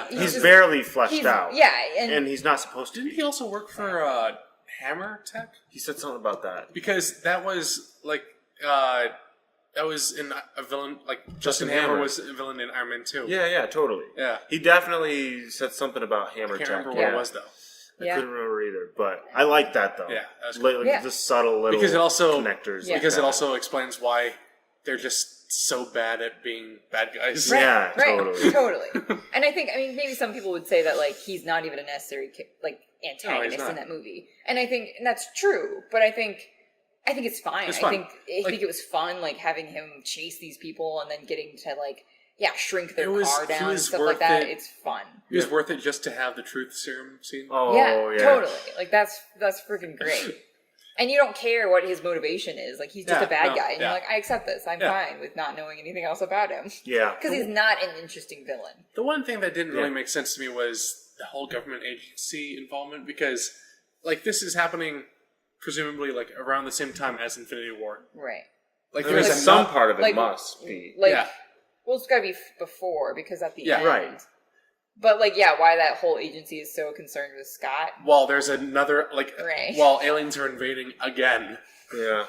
he's barely fleshed out. Yeah, and he's not supposed to. Didn't he also work for Hammer Tech? He said something about that. Because that was like that was in a villain, like Justin Hammer was a villain in Iron Man 2. Yeah, totally. Yeah. He definitely said something about Hammer Tech. I can't remember what it was, though. I couldn't remember either, but I like that, though. Yeah, that was cool. Like the subtle little because it also, connectors. Yeah. Because it also explains why they're just so bad at being bad guys. Right, yeah, totally. And I think, maybe some people would say that, like, he's not even a necessary, like, antagonist in that movie. And I think, and that's true, but I think it's fine. It's fun. I think it was fun, like, having him chase these people and then getting to, like, shrink their car down and stuff like that. It's fun. It was worth it just to have the truth serum scene. Oh, yeah. Totally. Like, that's freaking great. And you don't care what his motivation is. Like, he's just a bad guy. And you're like, I accept this. I'm fine with not knowing anything else about him. Yeah. Because he's not an interesting villain. The one thing that didn't really make sense to me was the whole government agency involvement. Because, like, this is happening presumably, like, around the same time as Infinity War. Right. Like, there's some part of it must be. Like, well, it's got to be before, because at the end. Right. But, like, why that whole agency is so concerned with Scott. While there's another, like, while aliens are invading again. Yeah.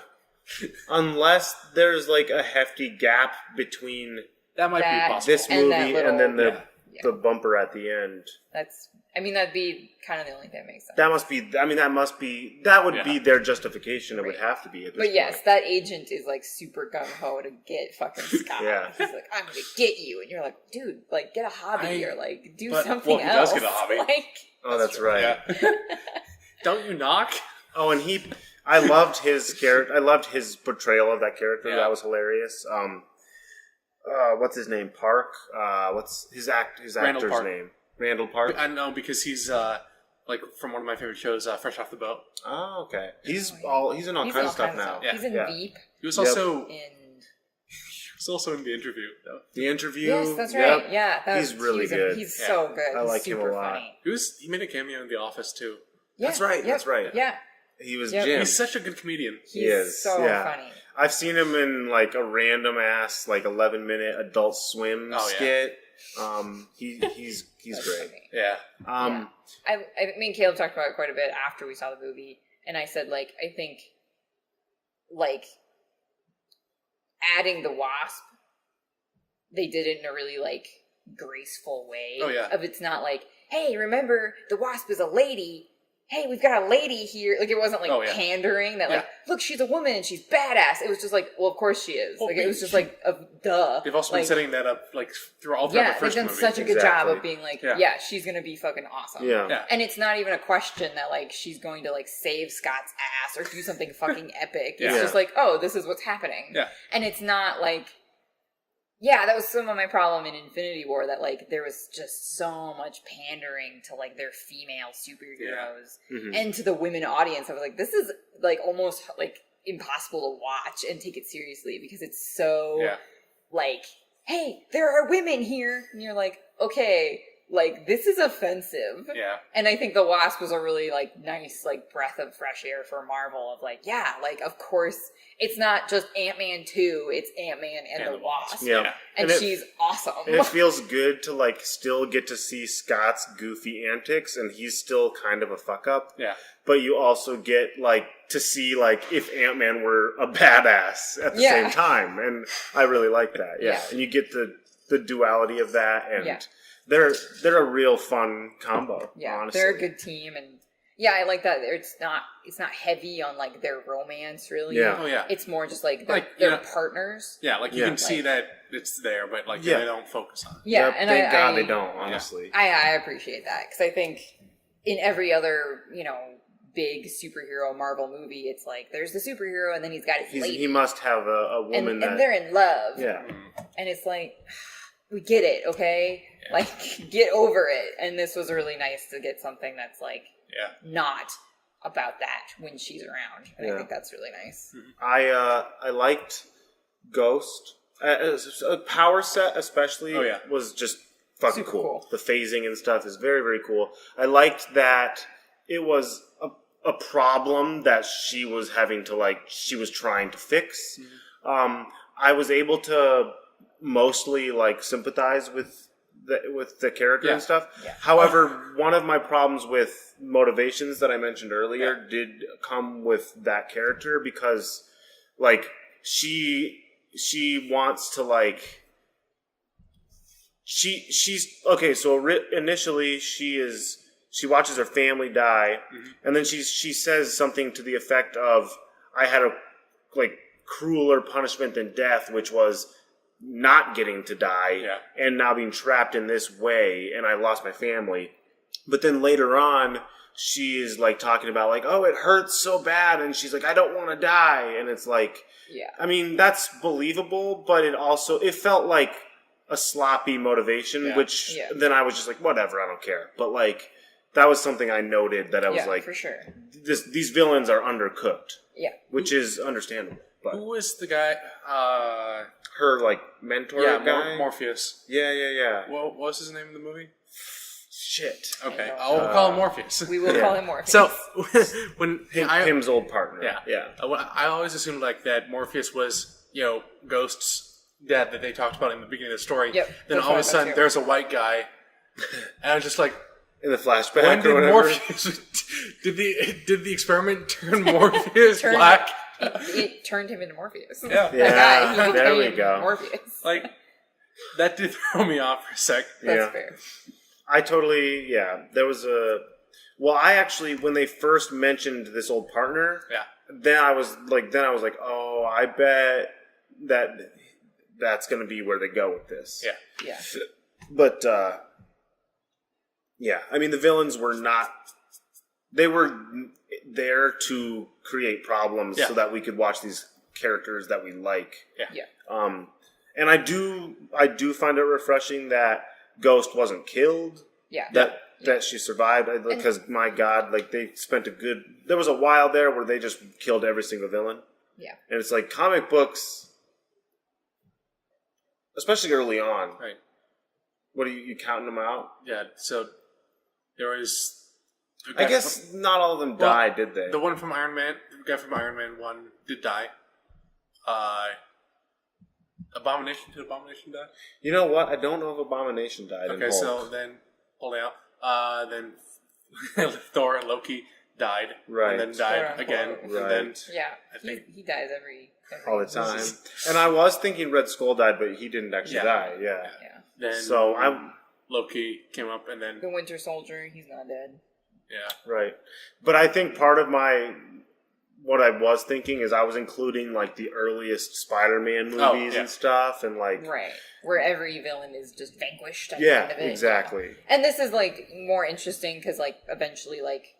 Unless there's, like, a hefty gap between that might be possible. This movie and then the bumper at the end. That'd be kind of the only thing that makes sense. That would be their justification. It would have to be at this point. Yes, that agent is, like, super gung-ho to get fucking Scott. He's like, I'm gonna get you. And you're like, dude, like, get a hobby or, like, do something else. He does get a hobby. That's right. Yeah. Don't you knock? Oh, and I loved his character. I loved his portrayal of that character. That was hilarious. What's his name? Park? What's his actor's name? Randall Park? I know, because he's like from one of my favorite shows, Fresh Off the Boat. Oh, okay. He's in all kinds of stuff now. Yeah. He's in Veep. He was also in The Interview, though. The Interview? Yes, that's right. Yeah. He's really good. He's so good. I like him a lot. Funny. He made a cameo in The Office, too. Yeah. That's right. That's right. Yeah. He was Jim. He's such a good comedian. He is so funny. I've seen him in, like, a random ass, like, 11-minute Adult Swim skit. He's great. Yeah. Me and Caleb talked about it quite a bit after we saw the movie, and I said, like, I think, like, adding the Wasp, they did it in a really, like, graceful way. Oh, yeah. It's not like, hey, remember, the Wasp is a lady. Hey, we've got a lady here. Like, it wasn't, like, pandering that, like, look, she's a woman and she's badass. It was just like, well, of course she is. Like, it was just like, duh. They've also been setting that up, like, throughout the first movie. They've done such a good job of being like, she's going to be fucking awesome. Yeah. And it's not even a question that, like, she's going to, like, save Scott's ass or do something fucking epic. It's just like, oh, this is what's happening. Yeah. And it's not, like, that was some of my problem in Infinity War, that, like, there was just so much pandering to, like, their female superheroes and to the women audience. I was like, this is, like, almost, like, impossible to watch and take it seriously, because it's so, like, hey, there are women here. And you're like, okay, like, this is offensive. Yeah. And I think the Wasp was a really, like, nice, like, breath of fresh air for Marvel of, like, like, of course, it's not just Ant-Man 2, it's Ant-Man and the Wasp. Yeah. And she's awesome. And it feels good to, like, still get to see Scott's goofy antics, and he's still kind of a fuck-up. Yeah. But you also get, like, to see, like, if Ant-Man were a badass at the same time. And I really like that, And you get the duality of that, and they're a real fun combo, honestly. They're a good team, and I like that it's not heavy on, like, their romance, really. Yeah. Oh, yeah. It's more just, like, they're partners. Yeah, like, you can see that it's there, but, like, they don't focus on it. Yeah, and thank God they don't, honestly. I appreciate that, because I think in every other, big superhero Marvel movie, it's like, there's the superhero, and then he's got his lady. He must have a woman and they're in love. Yeah. And it's like, we get it, okay? Yeah. Like, get over it. And this was really nice to get something that's, like, not about that when she's around. And I think that's really nice. I liked Ghost. Power Set especially was just fucking cool. The phasing and stuff is very, very cool. I liked that it was a problem that she was having to, like, she was trying to fix. I was able to mostly, like, sympathize with with the character and stuff. Yeah. However, one of my problems with motivations that I mentioned earlier did come with that character because, like, she wants to, like, she's okay. So initially, she watches her family die, and then she says something to the effect of, "I had a crueler punishment than death, which was not getting to die and now being trapped in this way, and I lost my family." But then later on, she is like talking about like, "Oh, it hurts so bad," and she's like, "I don't want to die," and it's like, I mean, that's believable, but it felt like a sloppy motivation, which then I was just like, whatever, I don't care. But like, that was something I noted that I was like, for sure, these villains are undercooked, which is understandable. But who was the guy? Her like mentor guy, Morpheus. Yeah. What was his name in the movie? Shit. Okay, we'll call him Morpheus. We will call him Morpheus. So when Pym's old partner, I always assumed like that Morpheus was Ghost's dad that they talked about in the beginning of the story. Yep. Then all of a sudden there's a white guy, and I was just like, in the flashback, when did Morpheus did the experiment turn Morpheus black? It turned him into Morpheus. Yeah. That guy, he there we became go. Morpheus. Like, that did throw me off for a sec. That's fair. I totally, there was I actually, when they first mentioned this old partner, then I was like, oh, I bet that's going to be where they go with this. Yeah. But, I mean, the villains were not, they were there to create problems so that we could watch these characters that we like. Yeah. And I do find it refreshing that Ghost wasn't killed. Yeah. That she survived, because my God, like they spent there was a while there where they just killed every single villain. Yeah. And it's like comic books, especially early on. Right. What are you counting them out? Yeah. So there was. I guess not all of them died, did they? The one from Iron Man, the guy from Iron Man 1 did die. Abomination? Did Abomination die? You know what? I don't know if Abomination died. Okay, so then, holding out. Then Thor and Loki died. Right. And then died again. Right. And then, I think he dies every all the time. And I was thinking Red Skull died, but he didn't actually die. Yeah. Then Loki came up, and then the Winter Soldier, he's not dead. Yeah. Right. But I think part of what I was thinking is I was including like the earliest Spider-Man movies and stuff, and like where every villain is just vanquished at the end of it. Exactly. And this is like more interesting because like eventually like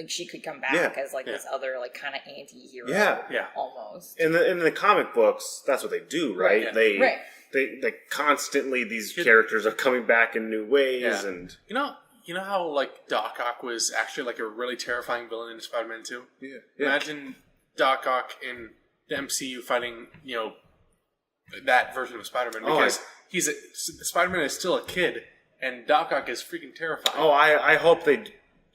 she could come back as like this other like kind of anti-hero. Yeah. Almost. In the comic books, that's what they do, right? Yeah. They constantly, these characters are coming back in new ways, and you know how like Doc Ock was actually like a really terrifying villain in Spider-Man 2? Yeah. Imagine Doc Ock in the MCU fighting, that version of Spider-Man, because Spider-Man is still a kid, and Doc Ock is freaking terrifying. Oh, I hope they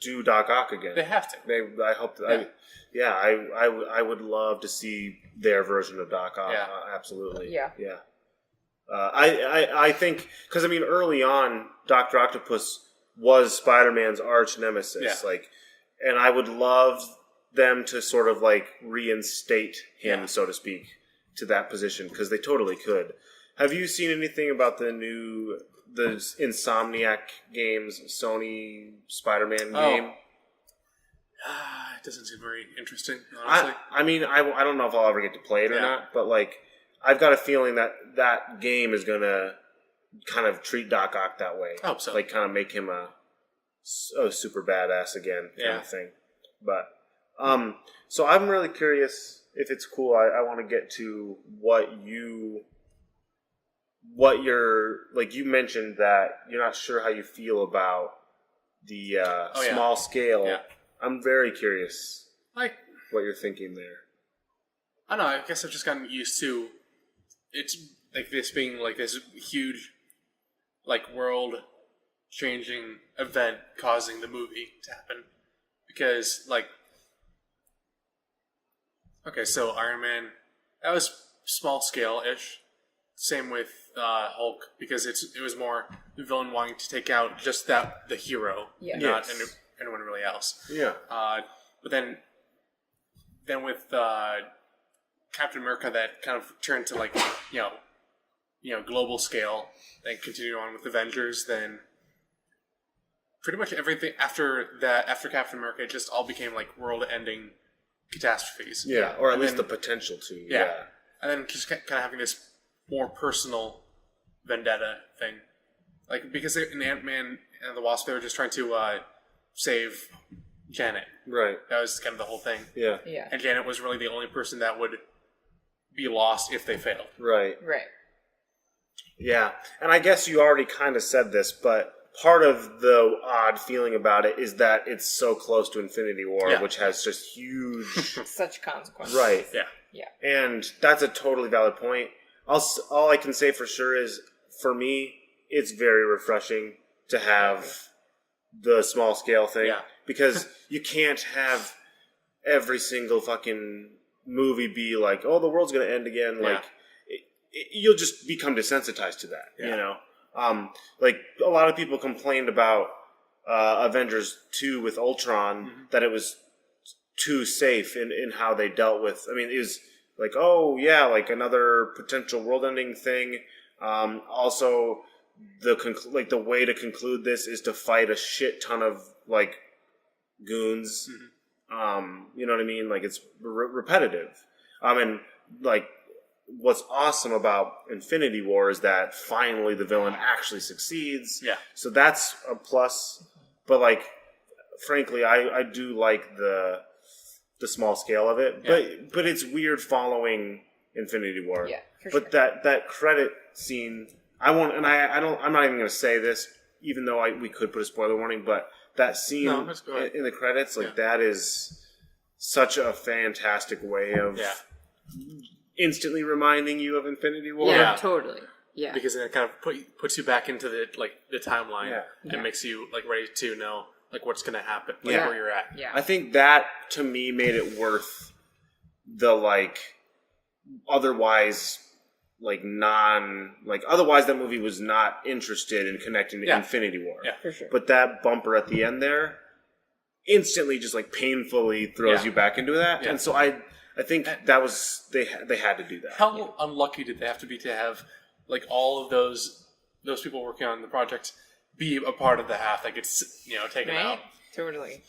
do Doc Ock again. They have to. I hope. I would love to see their version of Doc Ock. Absolutely. Yeah. I think because I mean early on, Dr. Octopus was Spider-Man's arch nemesis, and I would love them to sort of like reinstate him, so to speak, to that position, because they totally could. Have you seen anything about the Insomniac Games Sony Spider-Man game? It doesn't seem very interesting, honestly. I mean, I don't know if I'll ever get to play it or not, but like I've got a feeling that game is gonna kind of treat Doc Ock that way. I hope so. Like, kind of make him a super badass again kind of thing. But, so I'm really curious if it's cool. I want to get to what you're, like you mentioned that you're not sure how you feel about the small scale. Yeah. I'm very curious like what you're thinking there. I don't know, I guess I've just gotten used to it's like this being like this huge like world-changing event causing the movie to happen. Because, like... Okay, so Iron Man, that was small-scale-ish. Same with Hulk, because it was more the villain wanting to take out just the hero, not anyone really else. Yeah. But then with Captain America, that kind of turned to like global scale. Then continued on with Avengers. Then pretty much everything after Captain America, it just all became like world-ending catastrophes. Yeah, or at least the potential to. Yeah. And then just kind of having this more personal vendetta thing. Like, because in Ant-Man and the Wasp, they were just trying to save Janet. Right. That was kind of the whole thing. Yeah. Yeah. And Janet was really the only person that would be lost if they failed. Right. Right. Yeah. And I guess you already kind of said this, but part of the odd feeling about it is that it's so close to Infinity War, which has just huge... Such consequences. Right. Yeah. Yeah. And that's a totally valid point. All I can say for sure is, for me, it's very refreshing to have the small scale thing. Yeah. Because you can't have every single fucking movie be like, oh, the world's going to end again. Like, you'll just become desensitized to that, you know? Like, a lot of people complained about Avengers 2 with Ultron, that it was too safe in how they dealt with... I mean, it was... Like, oh, yeah, like another potential world-ending thing. Also, the way to conclude this is to fight a shit ton of, like, goons. You know what I mean? Like, it's repetitive. And, like, what's awesome about Infinity War is that finally the villain actually succeeds. Yeah. So that's a plus. But, like, frankly, I do like the small scale of it, but it's weird following Infinity War. Yeah, for but sure. that credit scene, I'm not even going to say this, even though we could put a spoiler warning. But that scene in the credits, like that is such a fantastic way of instantly reminding you of Infinity War. Yeah, totally. Yeah, because it kind of puts you back into the timeline and makes you like ready to know like what's going to happen, like where you're at. Yeah, I think that to me made it worth the otherwise that movie was not interested in connecting to Infinity War. Yeah, for sure. But that bumper at the end there instantly just like painfully throws you back into that. Yeah. And so I think that was they had to do that. How unlucky did they have to be to have like all of those people working on the project be a part of the half that gets taken out? Totally,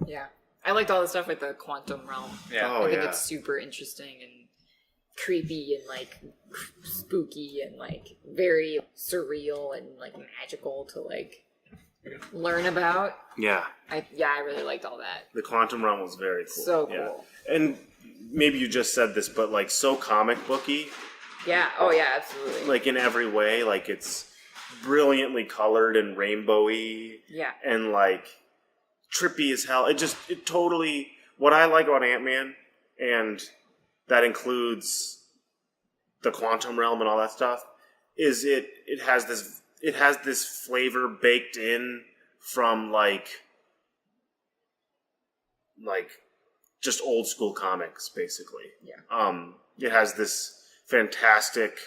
yeah. I liked all the stuff with the quantum realm. Yeah, I think it's super interesting and creepy and like spooky and like very surreal and like magical to like learn about. Yeah, I really liked all that. The quantum realm was very cool. So cool. And maybe you just said this, but like so comic booky. Yeah. Oh yeah, absolutely. Like in every way, like it's brilliantly colored and rainbowy. Yeah. And like trippy as hell. It totally, what I like about Ant-Man, and that includes the quantum realm and all that stuff, is it has this flavor baked in from like just old school comics, basically. Yeah. It has this fantastic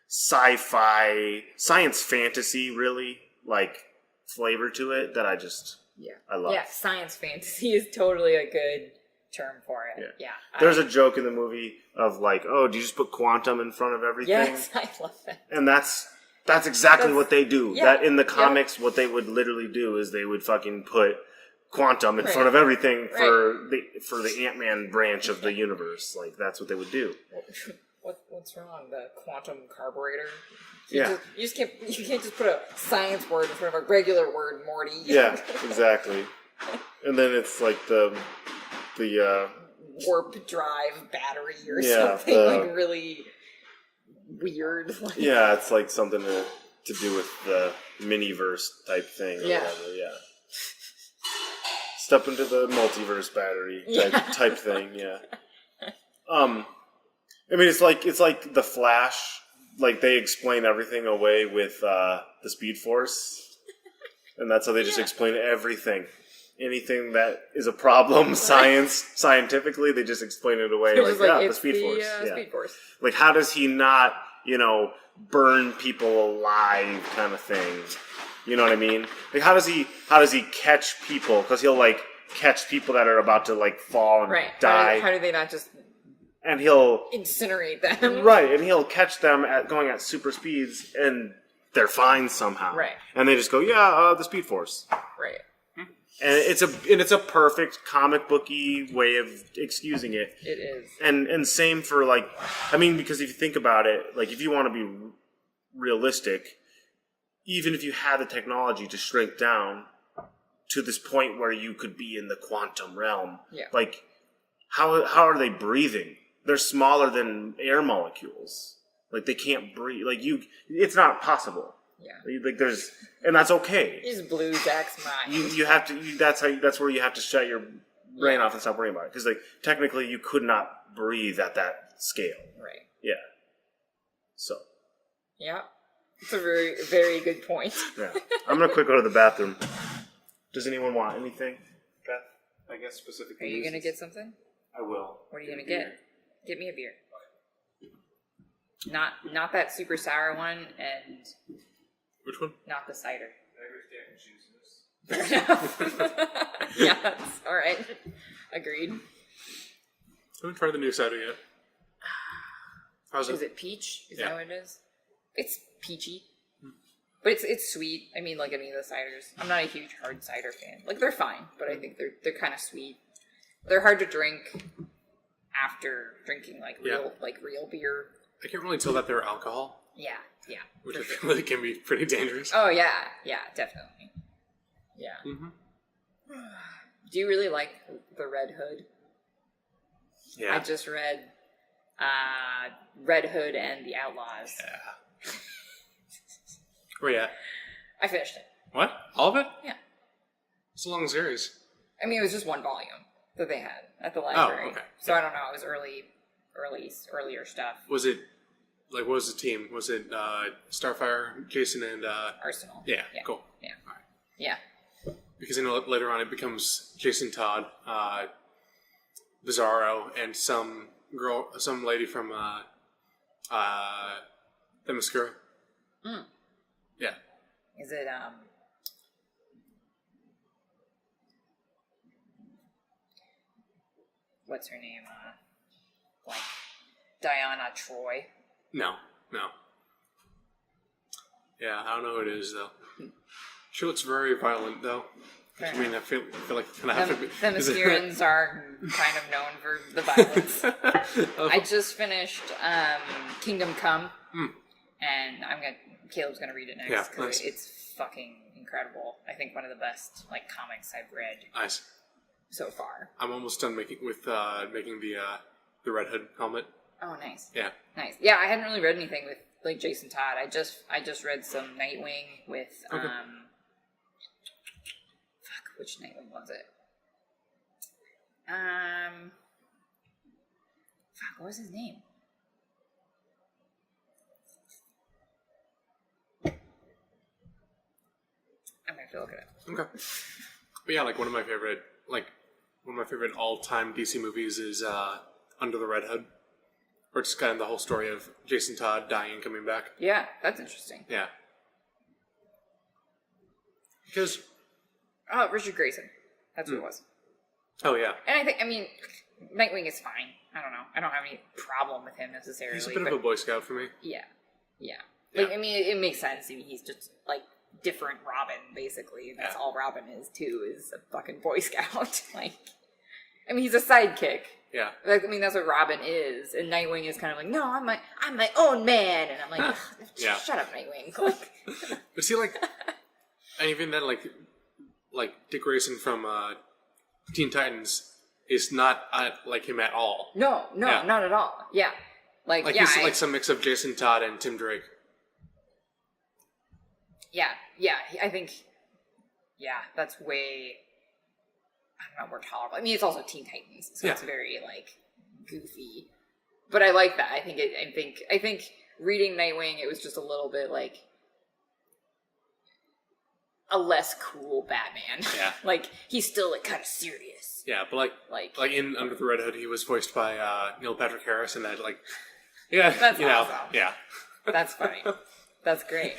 sci-fi, science fantasy, really, like, flavor to it that I love. Yeah, science fantasy is totally a good term for it. Yeah. There's a joke in the movie of like, oh, do you just put quantum in front of everything? Yes, I love that. And that's exactly what they do. Yeah, that in the comics, what they would literally do is they would fucking put quantum in front of everything for the Ant-Man branch of the universe. Like, that's what they would do. What's wrong? The quantum carburetor? You can't just put a science word in front of a regular word, Morty. Yeah, exactly. And then it's like the warp drive battery or something like really weird. Yeah, it's like something to do with the miniverse type thing or whatever. Yeah. Step into the multiverse battery type thing. Yeah. I mean, it's like the Flash. Like, they explain everything away with the Speed Force, and that's how they just explain everything. anything that is a problem scientifically, they just explain it away the Speed Force. Speed Force. Like, how does he not, burn people alive kind of thing? You know what I mean? Like, how does he catch people? Because he'll, catch people that are about to, fall and die. How do they not just... And he'll... incinerate them. Right, and he'll catch them going at super speeds, and they're fine somehow. Right. And they just go, the Speed Force. Right. And it's a perfect comic booky way of excusing it. It is. And same for because if you think about it, if you want to be realistic, even if you had the technology to shrink down to this point where you could be in the quantum realm, how are they breathing? They're smaller than air molecules. They can't breathe. It's not possible. Yeah. And that's okay. He's blew Jack's mind. You have to. That's where you have to shut your brain off and stop worrying about it. Because technically, you could not breathe at that scale. Right. Yeah. So. Yeah, it's a very, very good point. Yeah, I'm gonna quick go to the bathroom. Does anyone want anything, Beth? I guess specifically. Are you gonna get something? I will. What are you gonna get? Get me a beer. Not that super sour one, and which one? Not the cider. Fair enough. Yeah, all right. Agreed. I haven't tried the new cider yet. How's it? Is it peach? Is that what it is? It's peachy. But it's sweet. I mean, the ciders. I'm not a huge hard cider fan. They're fine, but I think they're kind of sweet. They're hard to drink after drinking real beer. I can't really tell that they're alcohol. Yeah. Which I feel like can be pretty dangerous. Oh yeah, definitely. Yeah. Mm-hmm. Do you really like the Red Hood? Yeah. I just read Red Hood and the Outlaws. Yeah. Where you at? I finished it. What? All of it? Yeah. It's a long series. I mean, it was just one volume that they had at the library. Oh, okay. So I don't know. It was earlier stuff. Was it, what was the team? Was it Starfire, Jason, and... Arsenal. Yeah, cool. Yeah. All right. Yeah. Because later on it becomes Jason Todd, Bizarro, and some lady from Themyscira. Mm. Yeah. Is it, what's her name? Diana Troy? No. Yeah, I don't know who it is, though. She looks very violent, though. I mean, I feel like it's going to have to be... The Themyscirans are kind of known for the violence. I just finished Kingdom Come, and Caleb's going to read it next, because nice. It's fucking incredible. I think one of the best comics I've read so far. I'm almost done making the Red Hood helmet. Oh, nice. Yeah. Nice. Yeah, I hadn't really read anything with Jason Todd. I just read some Nightwing with which Nightwing was it? What was his name? I'm gonna have to look it up. Okay. But yeah, one of my favorite all-time DC movies is Under the Red Hood. Or just kind of the whole story of Jason Todd dying and coming back. Yeah, that's interesting. Yeah. Because... Oh, Richard Grayson. That's who it was. Oh, yeah. And I mean, Nightwing is fine. I don't know. I don't have any problem with him necessarily. He's a bit of a Boy Scout for me. Yeah. I mean, it makes sense. I mean, he's just, different Robin, basically. That's all Robin is, too, is a fucking Boy Scout. I mean, he's a sidekick. Yeah. I mean, that's what Robin is. And Nightwing is kind of no, I'm my own man. And I'm shut up, Nightwing. But see, and even then, Dick Grayson from Teen Titans is not like him at all. No, not at all. Yeah. He's some mix of Jason Todd and Tim Drake. Yeah, I think, that's way, I don't know, more tolerable. I mean, it's also Teen Titans, so it's very, goofy. But I like that. I think reading Nightwing, it was just a little bit, a less cool Batman. Yeah. Like, he's still, like, kind of serious. Yeah, but, like in Under the Red Hood, he was voiced by Neil Patrick Harris, and that, like... Yeah, That's awesome. Yeah. That's funny. That's great.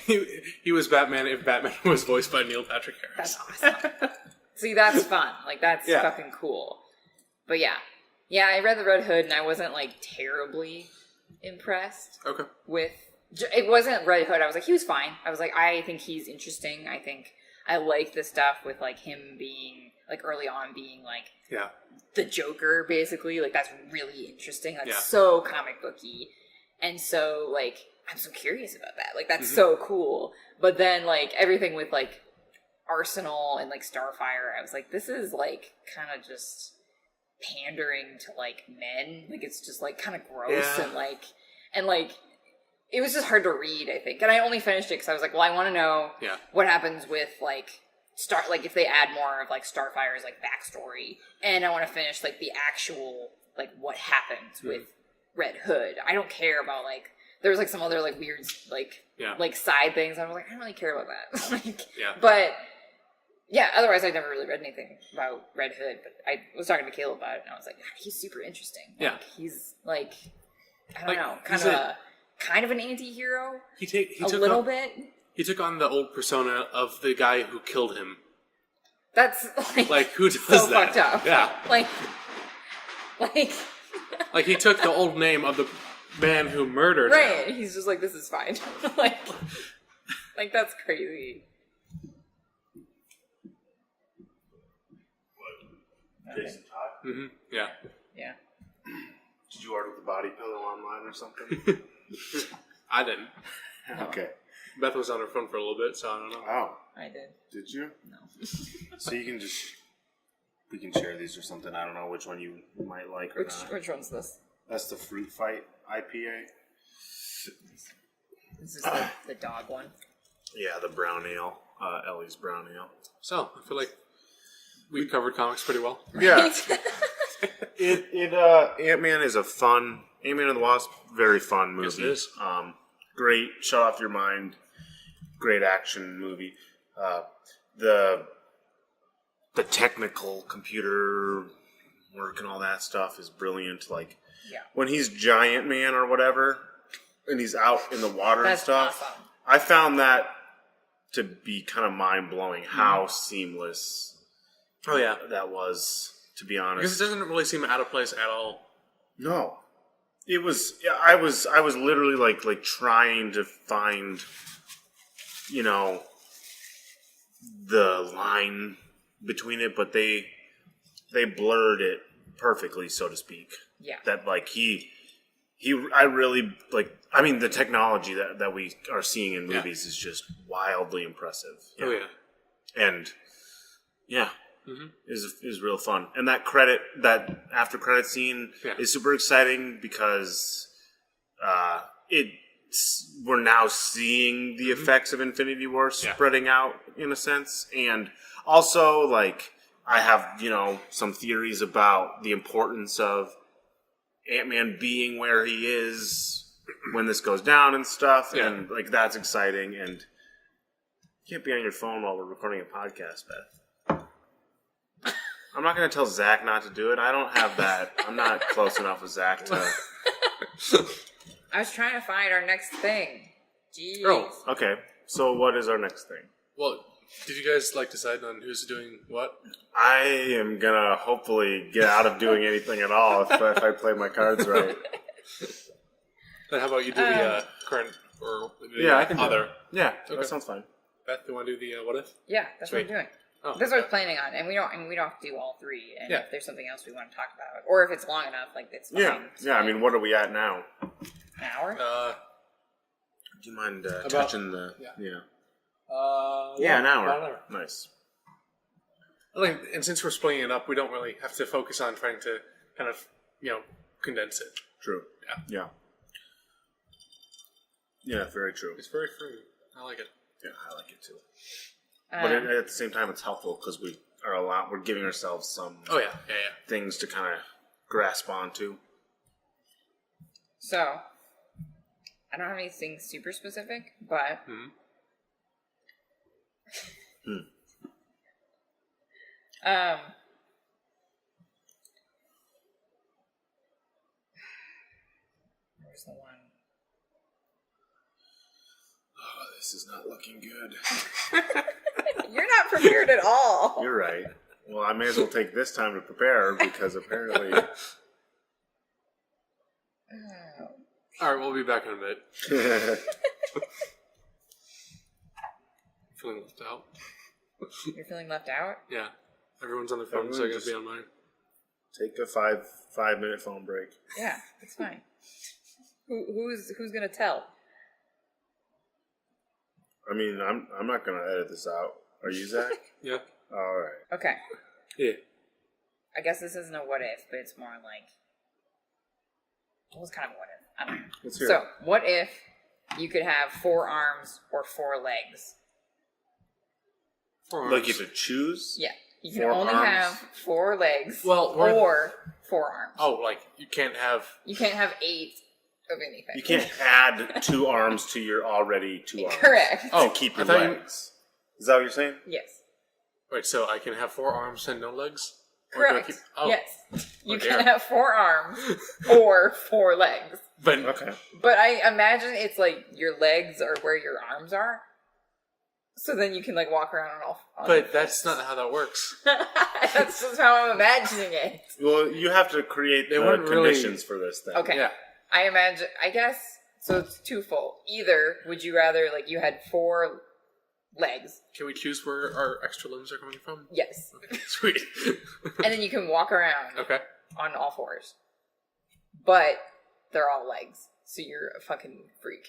He was Batman if Batman was voiced by Neil Patrick Harris. That's awesome. See, that's fun. Like, that's fucking cool. But yeah. Yeah, I read The Red Hood, and I wasn't, like, terribly impressed with... It wasn't Red Hood. I was like, he was fine. I was like, I think he's interesting. I think I like the stuff with, like, him being, like, early on being, like, the Joker, basically. Like, that's really interesting. Like, so comic booky. And so, like, I'm so curious about that. Like, that's so cool. But then, like, everything with, like, Arsenal and, like, Starfire, I was like, this is, like, kind of just pandering to, like, men. Like, it's just, like, kind of gross and, like, it was just hard to read, I think. And I only finished it because I was like, well, I want to know what happens with, like, if they add more of, like, Starfire's, like, backstory. And I want to finish, like, the actual, like, what happens with Red Hood. I don't care about, like, there was, like, some other, like, weird, like, like, side things. I was like, I don't really care about that. Like, but, yeah, otherwise I'd never really read anything about Red Hood. But I was talking to Caleb about it, and I was like, he's super interesting. Like, he's, like, I don't know, kind of an anti-hero. He took a little bit. He took on the old persona of the guy who killed him. That's, like who does so that? Fucked up. Yeah. Like he took the old name of the man who murdered him. Right. He's just like, this is fine. like that's crazy. What? Jason Todd? Mm-hmm. Yeah. Yeah. Did you order the body pillow online or something? I didn't. Okay. Beth was on her phone for a little bit, so I don't know. Oh. I did. Did you? No. So you can we can share these or something. I don't know which one you might like or not. Which one's this? That's the Fruit Fight IPA. This is the dog one. Yeah, the brown ale. Ellie's brown ale. So, I feel like we covered comics pretty well. Yeah. Ant-Man is a fun... Ant-Man and the Wasp, very fun movie. Yes, it is. Great, shut off your mind. Great action movie. The technical computer work and all that stuff is brilliant. Like, when he's Giant Man or whatever, and he's out in the water and stuff, awesome. I found that to be kind of mind-blowing, how seamless that was, to be honest. Because it doesn't really seem out of place at all. No. It was. I was literally like trying to find, the line between it, but they blurred it perfectly, so to speak. Yeah. That I really like. I mean, the technology that we are seeing in movies is just wildly impressive. Yeah. Oh yeah. And is real fun. And that after credit scene is super exciting because we're now seeing the effects of Infinity War spreading out in a sense. And also, like, I have, some theories about the importance of Ant-Man being where he is when this goes down and stuff. Yeah. And, like, that's exciting. And you can't be on your phone while we're recording a podcast, Beth. I'm not going to tell Zach not to do it. I don't have that. I'm not close enough with Zach to... I was trying to find our next thing. Jeez. Oh, okay. So what is our next thing? Well, did you guys decide on who's doing what? I am going to hopefully get out of doing anything at all if I play my cards right. Then how about you do the current or I can other? Yeah, that sounds fine. Beth, you want to do the what if? Yeah, that's what I'm doing. Oh, that's what I was planning on, and we don't have to do all three. And if there's something else we want to talk about, or if it's long enough, it's fine. Yeah. I mean, what are we at now? An hour? Do you mind touching the? Yeah. An hour. About an hour. Nice. And since we're splitting it up, we don't really have to focus on trying to kind of condense it. True. Yeah. Yeah, very true. It's very free. I like it. Yeah, I like it too. But at the same time, it's helpful because we're giving ourselves some things to kind of grasp onto. So, I don't have anything super specific, but Where's the one? Oh, this is not looking good. You're not prepared at all. You're right. Well, I may as well take this time to prepare because apparently... All right, we'll be back in a bit. Feeling left out. You're feeling left out? Yeah. Everyone's on their phone, so I gotta be on mine. Take a 5-minute phone break. Yeah, it's fine. Who's gonna tell? I mean, I'm not gonna edit this out. Are you, Zach? Yeah. All right. Okay. Yeah. I guess this isn't a what if, but it's more like... Well, it's kind of a what if. I don't know. Let's hear So, it. what if you could have 4 arms or 4 legs? 4 arms. Like you could choose? Yeah. You can 4 only arms. have 4 legs Well, or 4 arms. Oh, like you can't have... You can't have 8 of anything. You can't add 2 arms to your already 2 arms. Correct. Oh, keep your legs. Is that what you're saying? Yes. Wait, so I can have 4 arms and no legs? Correct. Oh. Yes. You Oh, can dear. have 4 arms or 4 legs. But Okay. But I imagine it's like your legs are where your arms are. So then you can like walk around on all. But that's not how that works. That's just how I'm imagining it. Well, you have to create the wouldn't really- conditions for this thing. Okay. Yeah. I guess, so it's twofold. Either would you rather like you had 4 legs? Can we choose where our extra limbs are coming from? Yes. Okay, sweet. And then you can walk around Okay. on all 4s. But they're all legs. So you're a fucking freak.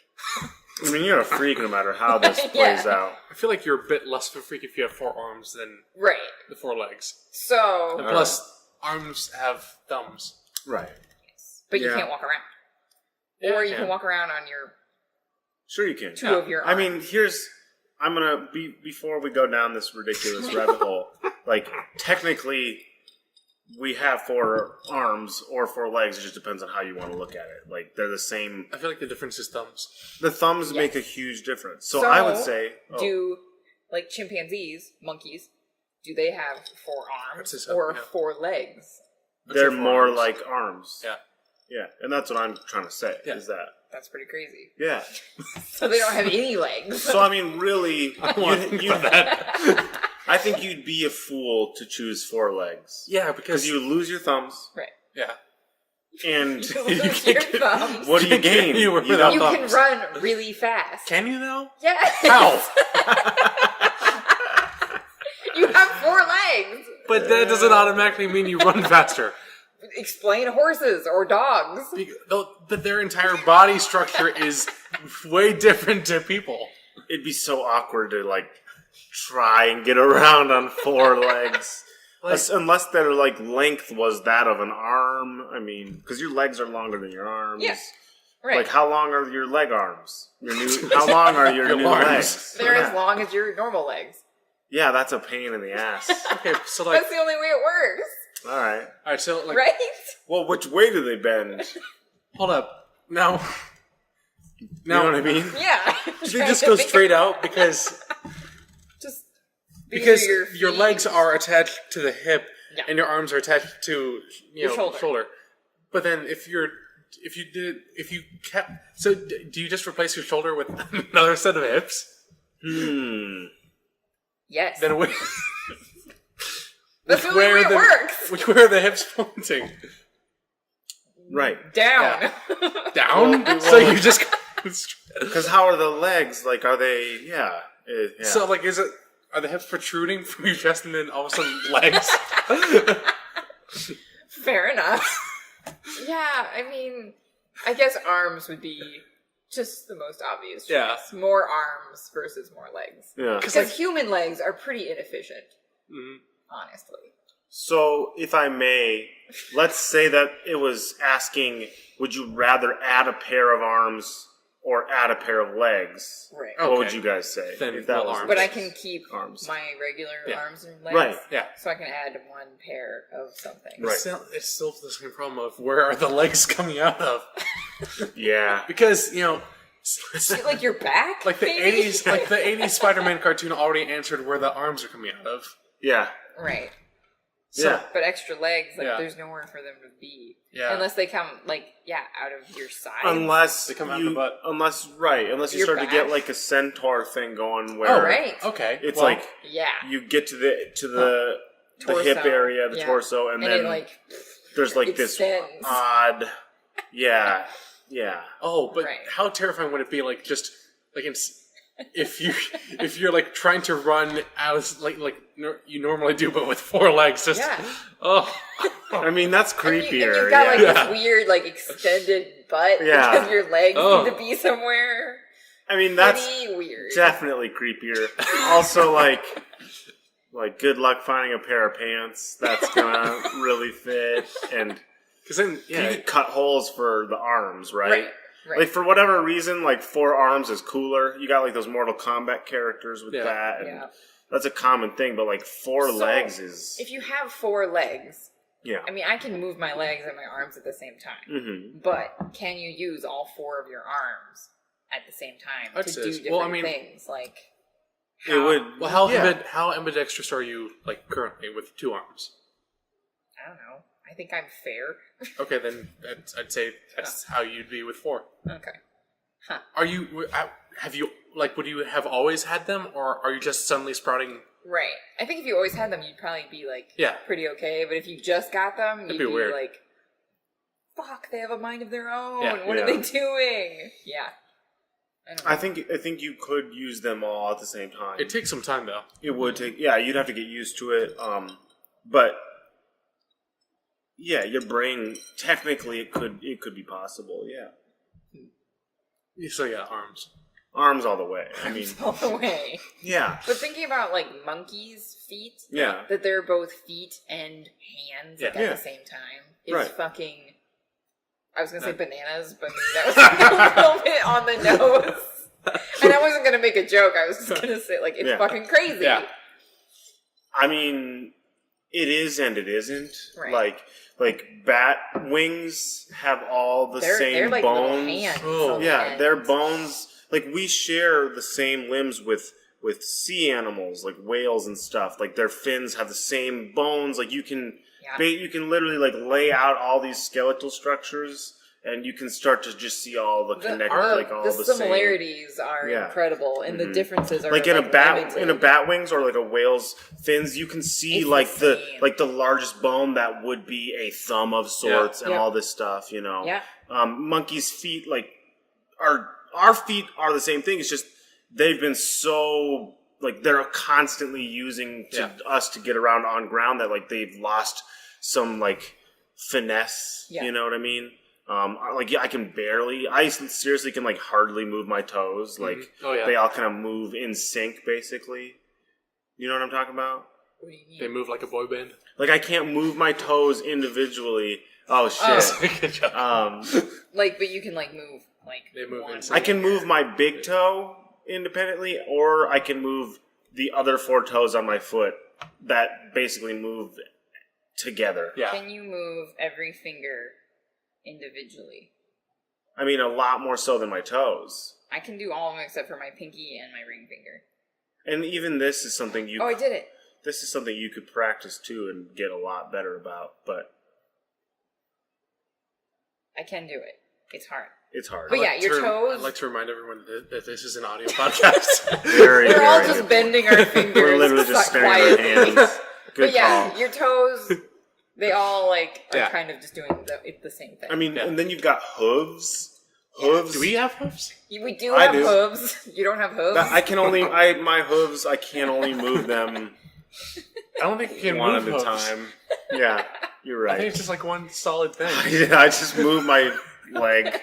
I mean, you're a freak no matter how this plays out. I feel like you're a bit less of a freak if you have 4 arms than Right. the 4 legs. So... And plus, arms have thumbs. Right. But you Yeah. can't walk around. Yeah, Or I you can can. walk around on your Sure you can. 2 of your I arms. mean, I'm going to, before we go down this ridiculous rabbit hole, like, technically, we have 4 arms or 4 legs. It just depends on how you want to look at it. Like, they're the same. I feel like the difference is thumbs. The thumbs Yes. make a huge difference. So I would say... do, like, chimpanzees, monkeys, do they have 4 arms That's so, or yeah. 4 legs? They're say 4 more arms. like arms. Yeah. Yeah, and that's what I'm trying to say, Yeah. is that. That's pretty crazy. Yeah. So they don't have any legs. So, I mean, really, that. I think you'd be a fool to choose 4 legs. Yeah, Because you lose your thumbs, Right. Yeah. and You lose your thumbs. what do you gain? You were You without You don't- can run really fast. Can you though? Yes. How? You have 4 legs. But that doesn't automatically mean you run faster. Explain horses or dogs. But their entire body structure is way different to people. It'd be so awkward to, like, try and get around on 4 legs. Unless their, like, length was that of an arm. I mean, because your legs are longer than your arms. Yeah. Right. Like, how long are your leg arms? How long are your new arms. legs? They're as long as your normal legs. Yeah, that's a pain in the ass. Okay, so like, That's the only way it works. All right. so like, Right? Well, which way do they bend? hold up. Now, You know what I mean? Yeah. do they just go straight out because Just your legs are attached to the hip Yeah. and your arms are attached to Your shoulder. But then so do you just replace your shoulder with another set of hips? Yes. Then That's the only way it works. Which way are the hips pointing? Right. Down. Down? Well, so you just Because how are the legs? Like, are they... Yeah. So like are the hips protruding from your chest and then all of a sudden legs? Fair enough. Yeah, I mean, I guess arms would be just the most obvious choice. Yeah. More arms versus more legs. Yeah. Because human legs are pretty inefficient, honestly. So, if I may, let's say that it was asking, would you rather add a pair of arms or add a pair of legs? Right. What would Okay. you guys say? Then, if that well, was arms. But I can keep Arms. my regular Yeah. arms and legs. Right. Yeah. So I can add 1 pair of something. Right. It's still the same problem of where are the legs coming out of? Yeah. Because, Like your back? Like the maybe? 80s, like the 80s Spider-Man cartoon already answered where the arms are coming out of. Yeah. Right. So, yeah. But extra legs, there's nowhere for them to be. Yeah. Unless they come, out of your side. Unless they come out of the butt. Unless you start to get like a centaur thing going where... Oh, right. Okay. It's you get to the hip area, the torso, and then it, there's like extends. This odd... Yeah. Yeah. Oh, but how terrifying would it be, like, just, like, if you're, like, trying to run as, like you normally do, but with 4 legs, just... Yeah. Oh. I mean, that's creepier. And you've got, this weird, extended butt because your legs need to be somewhere. I mean, that's weird. Definitely creepier. Also, like, good luck finding a pair of pants that's gonna really fit, and... Because then, you could cut holes for the arms, right? Right. Like, for whatever reason, 4 arms is cooler. You got, those Mortal Kombat characters with that. And that's a common thing, but, 4 legs is... If you have 4 legs... Yeah. I mean, I can move my legs and my arms at the same time. Mm-hmm. But can you use all 4 of your arms at the same time to do different things? How? It would... Well, how ambidextrous are you, currently, with 2 arms? I don't know. I think I'm fair. Okay, then I'd say that's how you'd be with 4. Okay. Huh. Are you... Have you... would you have always had them, or are you just suddenly sprouting... Right. I think if you always had them, you'd probably be, pretty okay. But if you just got them, you'd be weird. Fuck, they have a mind of their own. Yeah. What are they doing? Yeah. I think you could use them all at the same time. It takes some time, though. It would take... Yeah, you'd have to get used to it. But... Yeah, your brain, technically, it could be possible, yeah. So, yeah, arms. Arms all the way. I mean... all the way. Yeah. But thinking about, monkeys' feet, that they're both feet and hands at the same time, is fucking... I was going to say bananas, but that was a little bit on the nose. And I wasn't going to make a joke. I was just going to say, it's fucking crazy. Yeah. I mean, it is and it isn't. Right. Like bat wings have all the same they're like bones. Hands their bones. We share the same limbs with sea animals, like whales and stuff. Their fins have the same bones. You can literally lay out all these skeletal structures, and you can start to just see all the the similarities are incredible, and the differences are in a bat wings or a whale's fins. You can see the largest bone that would be a thumb of sorts, and all this stuff. Monkeys' feet our feet are the same thing. It's just they've been so they're constantly using us to get around on ground that they've lost some finesse. You know what I mean? I can barely. I seriously can hardly move my toes. They all kind of move in sync, basically. You know what I'm talking about? What do you mean? They move like a boy band. I can't move my toes individually. Oh shit! Good job. But you can move they move in sync. I can move my big toe independently, or I can move the other 4 toes on my foot that basically move together. Yeah. Can you move every finger individually? I mean, a lot more so than my toes. I can do all of them except for my pinky and my ring finger. And even this is something you... Oh, I did it. This is something you could practice too and get a lot better about, but... I can do it. It's hard. It's hard. But your toes... I'd like to remind everyone that this is an audio podcast. We're all just bending our fingers. We're literally just staring at our hands. Good call. Your toes... They all are kind of just doing the same thing. I mean, and then you've got hooves. Hooves. Do we have hooves? We do have hooves. You don't have hooves? I can only my hooves. I can only move them. I don't think you can one move at a time. Yeah, you're right. I think it's just one solid thing. I just move my leg.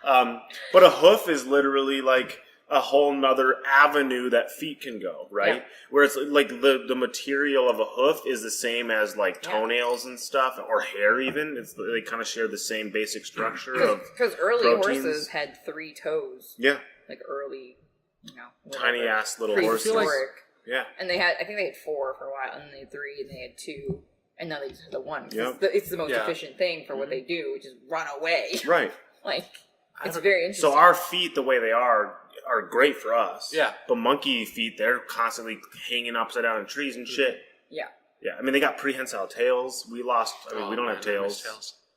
But a hoof is literally a whole nother avenue that feet can go, right? Yeah. Whereas the material of a hoof is the same as toenails and stuff, or hair even. They kind of share the same basic structure because early proteins. Horses had 3 toes. Yeah. Early, tiny ass little horses. Yeah. And I think they had 4 for a while, and then they had 3, and they had 2, and now they just have the 1. Yep. It's the most efficient thing for what they do, which is run away. Right. It's very interesting. So our feet, the way they are great for us. Yeah. But monkey feet, they're constantly hanging upside down in trees and shit. Yeah. Yeah. I mean, they got prehensile tails. We lost. I mean, we don't have tails.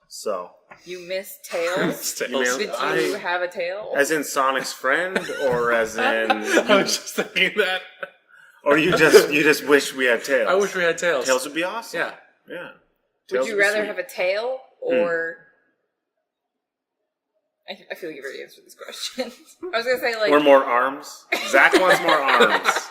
So. You miss tails? Did you have a tail? As in Sonic's friend, or as in? I was just thinking that. Or you just wish we had tails. I wish we had tails. Tails would be awesome. Yeah. Yeah. Would you rather have a tail or? I feel like you've already answered this question. I was gonna say like. Or more arms. Zach wants more arms.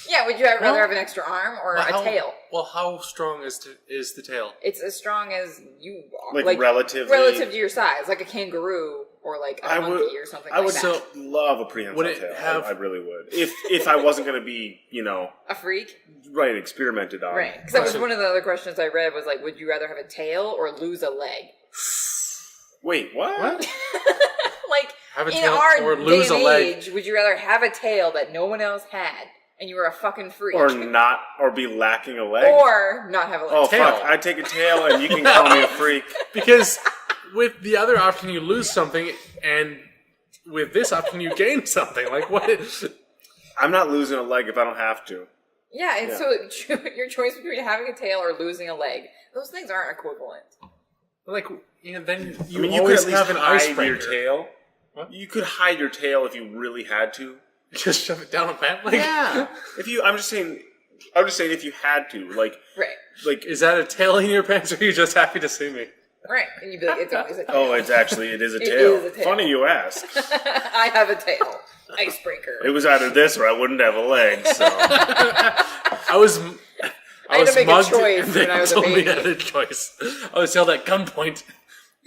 Yeah, would you rather have an extra arm or a tail? Well, how strong is the tail? It's as strong as you are. Like relative to your size, like a kangaroo or like a monkey or something. I would love a prehensile tail. I really would. If I wasn't going to be, a freak, right? Experimented on, right? Because that was one of the other questions I read. Was like, would you rather have a tail or lose a leg? Wait, what? Like have a in tail our or lose day and a leg? age, would you rather have a tail that no one else had? And you were a fucking freak. Or be lacking a leg? Or not have a leg. Oh, fuck. I'd take a tail and you can call me a freak. Because with the other option, you lose something, and with this option, you gain something. Like, what? I'm not losing a leg if I don't have to. Yeah, and so your choice between having a tail or losing a leg, those things aren't equivalent. Like, then you always could have an icebreaker. Your tail. What? You could hide your tail if you really had to. Just shove it down a pant leg? Yeah. I'm just saying if you had to, like, right. Like, is that a tail in your pants, or are you just happy to see me? Right, and you'd be like, it's always a tail. Oh, it is a tail. It is a tail. Funny you ask. I have a tail. Icebreaker. It was either this or I wouldn't have a leg. So I was had to make a choice when I was a baby. I had a choice. I was held at gunpoint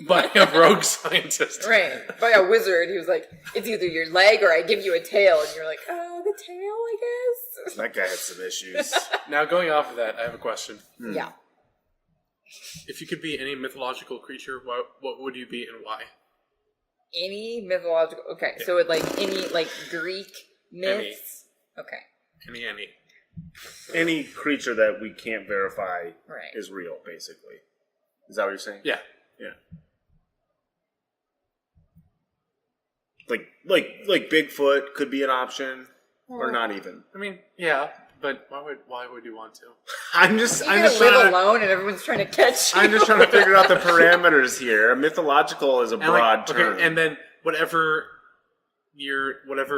by a rogue scientist. Right. By a wizard who was like, it's either your leg or I give you a tail. And you're like, oh, the tail, I guess. That guy had some issues. Now, going off of that, I have a question. Yeah. If you could be any mythological creature, what would you be and why? Any mythological... Okay, yeah. So like any like Greek myths? Any. Okay. Any creature that we can't verify is real, basically. Is that what you're saying? Yeah. Yeah. Like Bigfoot could be an option, or not even. I mean, yeah, but why would you want to? I'm just trying to live alone, and everyone's trying to catch you. I'm just trying to figure out the parameters here. Mythological is a broad term. Okay, and then whatever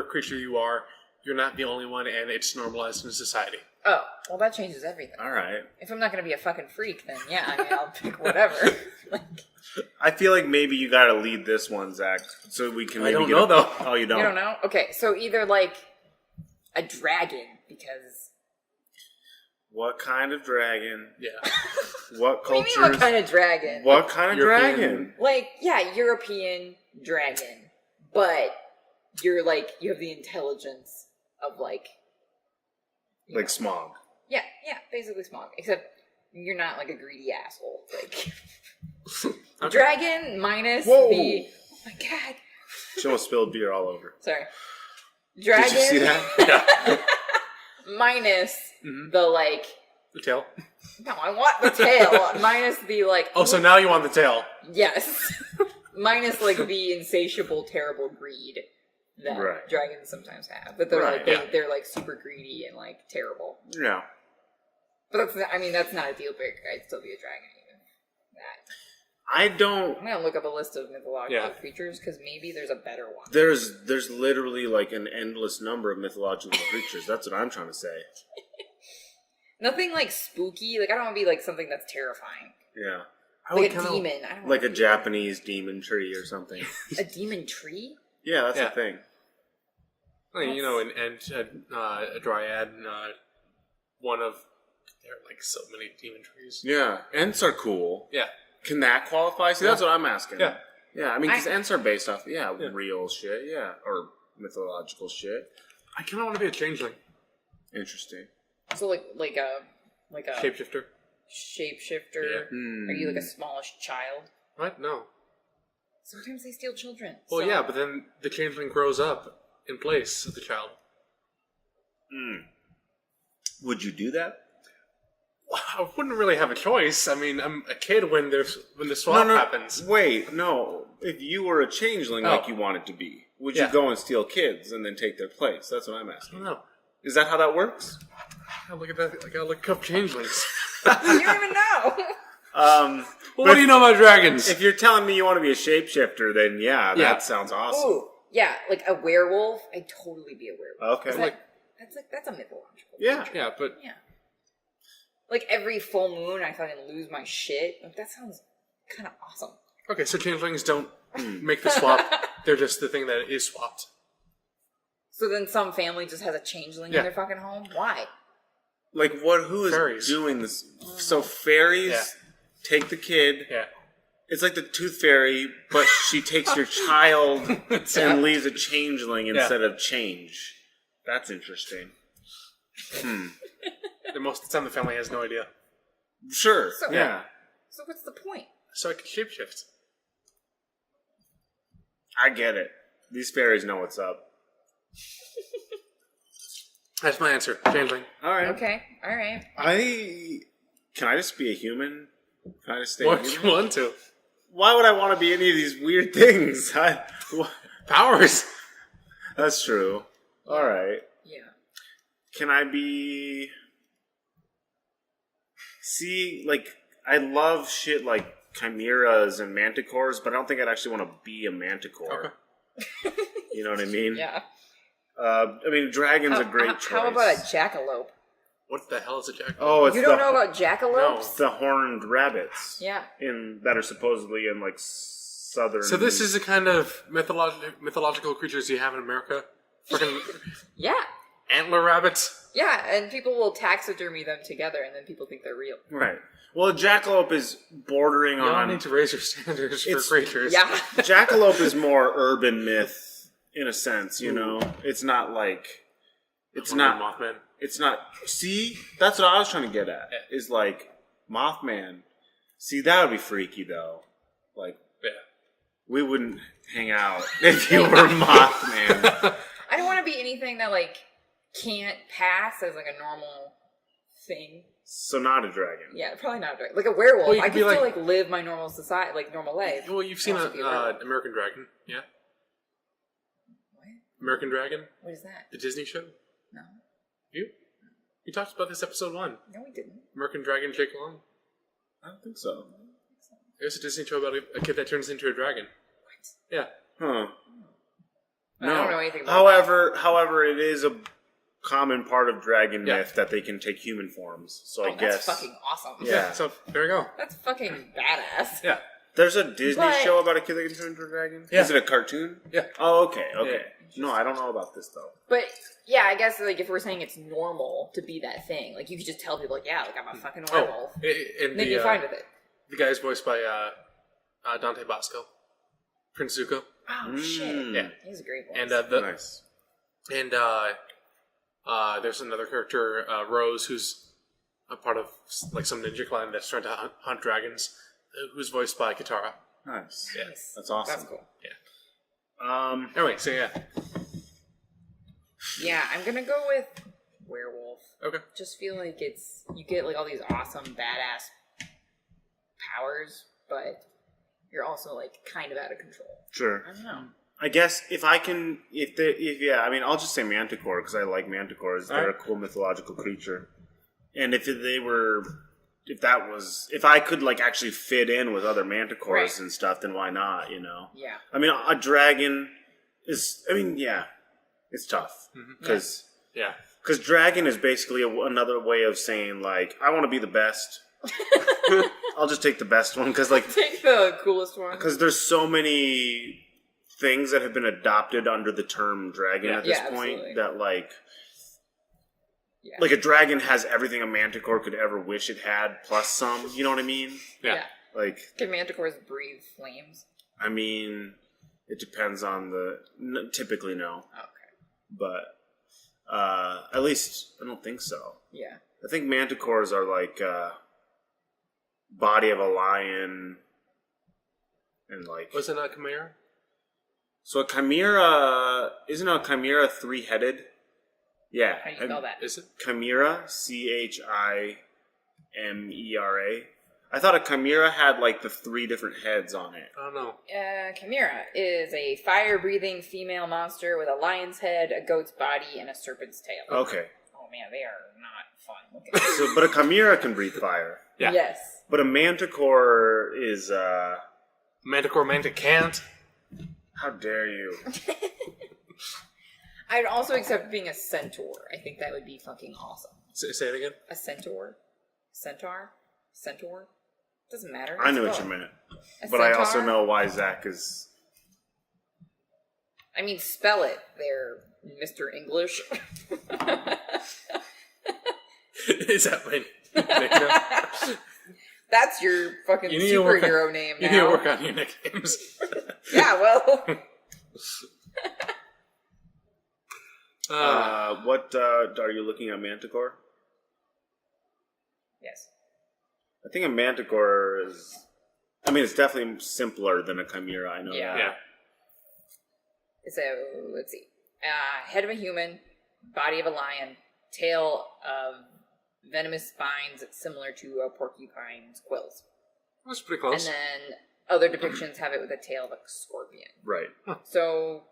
creature you are, you're not the only one, and it's normalized in society. Oh, well, that changes everything. All right. If I'm not going to be a fucking freak, then yeah, I'll pick whatever. I feel like maybe you got to lead this one, Zach, so we can. Maybe I don't know though. Oh, you don't. You don't know? Okay, so either like a dragon, because. What kind of dragon? Yeah. What culture? What do you mean, what kind of dragon? What kind of dragon? Like, yeah, European dragon, but you're like you have the intelligence of like Smaug. Yeah, basically Smaug. Except you're not like a greedy asshole. Like okay. Dragon minus the. Oh my god! She almost spilled beer all over. Sorry. Dragon. Did you see that? Yeah. Minus the the tail. No, I want the tail. Minus the Oh, so now you want the tail? Yes. Minus the insatiable, terrible greed that dragons sometimes have. But they're they're like super greedy and like terrible. Yeah. But that's not a deal breaker. I'd still be a dragon even. I don't. I'm gonna look up a list of mythological creatures because maybe there's a better one. There's literally like an endless number of mythological creatures. That's what I'm trying to say. Nothing like spooky. Like I don't want to be like something that's terrifying. Yeah. Like a demon. I don't like a Japanese demon tree or something. A demon tree? Yeah, that's a thing. I mean, a dryad, one of there are like so many demon trees. Yeah, Ents are cool. Yeah. Can that qualify? See, that's what I'm asking. Yeah. Yeah, I mean, because Ents are based off, real shit, or mythological shit. I kind of want to be a changeling. Interesting. So like a shapeshifter. Shapeshifter. Yeah. Are you like a smallish child? What? No. Sometimes they steal children. Well, yeah, but then the changeling grows up in place of the child. Would you do that? I wouldn't really have a choice. I mean, I'm a kid when the swap happens. Wait, no. if you were a changeling like you wanted to be, would you go and steal kids and then take their place? That's what I'm asking. I don't know. Is that how that works? Look at that. I gotta look up changelings. You don't even know. Well, what do you know about dragons? If you're telling me you want to be a shapeshifter, then that sounds awesome. Ooh, yeah, like a werewolf. I'd totally be a werewolf. Okay. That's a mythological. Yeah. Yeah, but like every full moon, I fucking lose my shit. Like that sounds kind of awesome. okay. So changelings don't make the swap. They're just the thing that is swapped. So then some family just has a changeling in their fucking home. Why? Like what? Who is Fairies. doing this? So fairies take the kid. Yeah. It's like the Tooth Fairy, but she takes your child and leaves a changeling instead of change. That's interesting. Most of the time, the family has no idea. Sure. So, yeah. So what's the point? So I can shapeshift. I get it. These fairies know what's up. That's my answer. Changeling. All right. Okay. All right. Can I just be a human? Can I just stay a What human? you want to? Why would I want to be any of these weird things? Powers. That's true. All right. Yeah. Can I be... See, like, I love shit like chimeras and manticores, but I don't think I'd actually want to be a manticore. Okay. You know what I mean? Yeah. I mean, dragon's a great choice. How about a jackalope? What the hell is a jackalope? Oh, it's You don't know about jackalopes? the horned rabbits. Yeah. That are supposedly in like southern. So this is the kind of mythological creatures you have in America? Freaking Yeah. antler rabbits? Yeah, and people will taxidermy them together, and then people think they're real. right. Well, a jackalope is bordering Y'all on. need to raise your standards for creatures. Yeah. Jackalope is more urban myth in a sense, you know. It's not like. It's not Mothman. It's not. See, that's what I was trying to get at. Is like Mothman. See, that would be freaky though. Like, we wouldn't hang out if you were Mothman. I don't want to be anything that like can't pass as like a normal thing. So not a dragon. Yeah, probably not a dragon. Like a werewolf. Well, I can still like live my normal society, like normal life. Well, you've seen American Dragon, yeah? What? American Dragon, What is that? the Disney show. No. You? You talked about this episode 1. No, we didn't. American Dragon, Jake Long. I don't think so. There's a Disney show about a kid that turns into a dragon. What? Yeah. Huh. I don't know anything about However, it is a common part of dragon myth that they can take human forms. So I guess that's fucking awesome. Yeah. So there we go. That's fucking badass. Yeah. There's a Disney But- show about a kid that can turn into a dragon? Yeah. Is it a cartoon? Yeah. Oh, okay. Yeah. No, I don't know about this, though. But yeah, I guess like if we're saying it's normal to be that thing, like you could just tell people like, yeah, like I'm a fucking werewolf. And And then you're fine with it. The guy's voiced by Dante Bosco. Prince Zuko. Oh shit. Yeah. He's a great voice. And Nice. And there's another character, Rose, who's a part of like some ninja clan that's trying to hunt dragons, who's voiced by Katara. Nice. Yeah. That's awesome. That's cool. Anyway, so yeah. Yeah, I'm gonna go with werewolf. Okay. Just feel like you get like all these awesome badass powers, but you're also like kind of out of control. Sure. I don't know. I guess I mean, I'll just say Manticore because I like Manticores. They're a cool mythological creature. And if I could like actually fit in with other Manticores and stuff, then why not, you know? Yeah. I mean, a dragon it's tough. Because dragon is basically another way of saying, like, I want to be the best. I'll just take the best one because, like... Take the coolest one. Because there's so many things that have been adopted under the term dragon at this point absolutely. that, like... Yeah. Like, a dragon has everything a manticore could ever wish it had, plus some. You know what I mean? Yeah. Like... Can manticores breathe flames? I mean, it depends on typically, no. Okay. But... at least, I don't think so. Yeah. I think manticores are like body of a lion and like... Was it not Chimera? So a chimera... Isn't a chimera 3-headed? Yeah. How do you spell that? Is it? Chimera, Chimera. I thought a chimera had like the 3 different heads on it. I don't know. Chimera is a fire-breathing female monster with a lion's head, a goat's body, and a serpent's tail. Okay. Oh man, they are not fun looking. So, but a chimera can breathe fire. Yeah. Yes. But a manticore is, Manticore can't. How dare you? I'd also accept being a centaur. I think that would be fucking awesome. Say it again. A centaur? Centaur? Centaur? Doesn't matter. I know what you meant. A But I centaur? also know why Zach is... I mean, spell it there, Mr. English. Is that my nickname? That's your fucking superhero name now. You need to work on your nicknames. Yeah, well... What are you looking at, Manticore? Yes. I think a Manticore is... I mean, it's definitely simpler than a Chimera, I know that. Yeah. So, let's see. Head of a human, body of a lion, tail of venomous spines similar to a porcupine's quills. That's pretty close. And then other depictions have it with a tail of a scorpion. Right. So,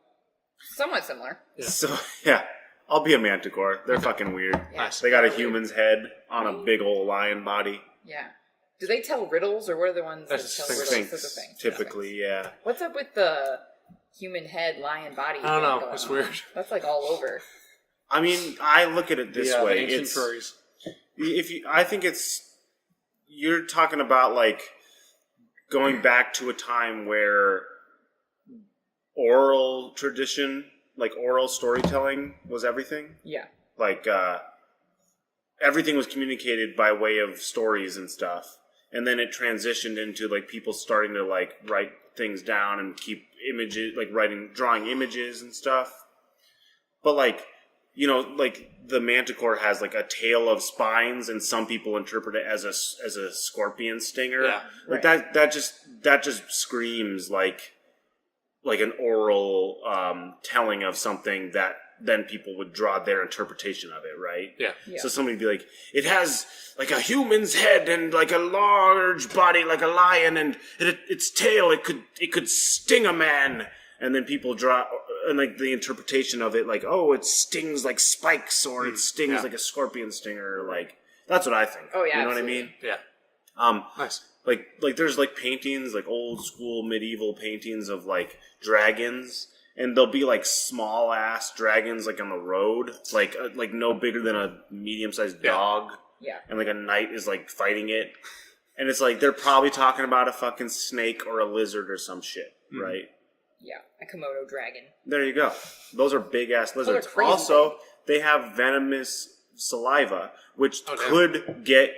somewhat similar. Yeah. So, yeah. I'll be a Manticore. They're fucking weird. Yeah. They got a human's head on a big old lion body. Yeah. Do they tell riddles, or what are the ones that That's tell just riddles? Sphinx, That's a thing. typically, yeah. What's up with the human head, lion body? I don't know. going It's on? weird. That's like all over. I mean, I look at it this The way. ancient It's furries. I think it's you're talking about like going back to a time where oral tradition, like oral storytelling, was everything. Yeah. Like everything was communicated by way of stories and stuff, and then it transitioned into like people starting to like write things down and keep images, like drawing images and stuff. But like, you know, like the Manticore has like a tail of spines, and some people interpret it as a scorpion stinger. Yeah, like right. that just screams like an oral telling of something that then people would draw their interpretation of it, right? Yeah. So somebody'd be like, it has like a human's head and like a large body like a lion, and its tail it could sting a man. And then people draw, and like the interpretation of it, like, oh, it stings like spikes, or it stings like a scorpion stinger. Like, that's what I think. Oh, yeah, you know absolutely. what I mean? Yeah. Nice. Like there's like paintings, like old school medieval paintings of like dragons, and they'll be like small ass dragons, like on the road, like no bigger than a medium sized dog. Yeah. And like a knight is like fighting it, and it's like they're probably talking about a fucking snake or a lizard or some shit, right? Yeah. A Komodo dragon. There you go. Those are big ass lizards. crazy Also, big. they have venomous saliva, which damn. could get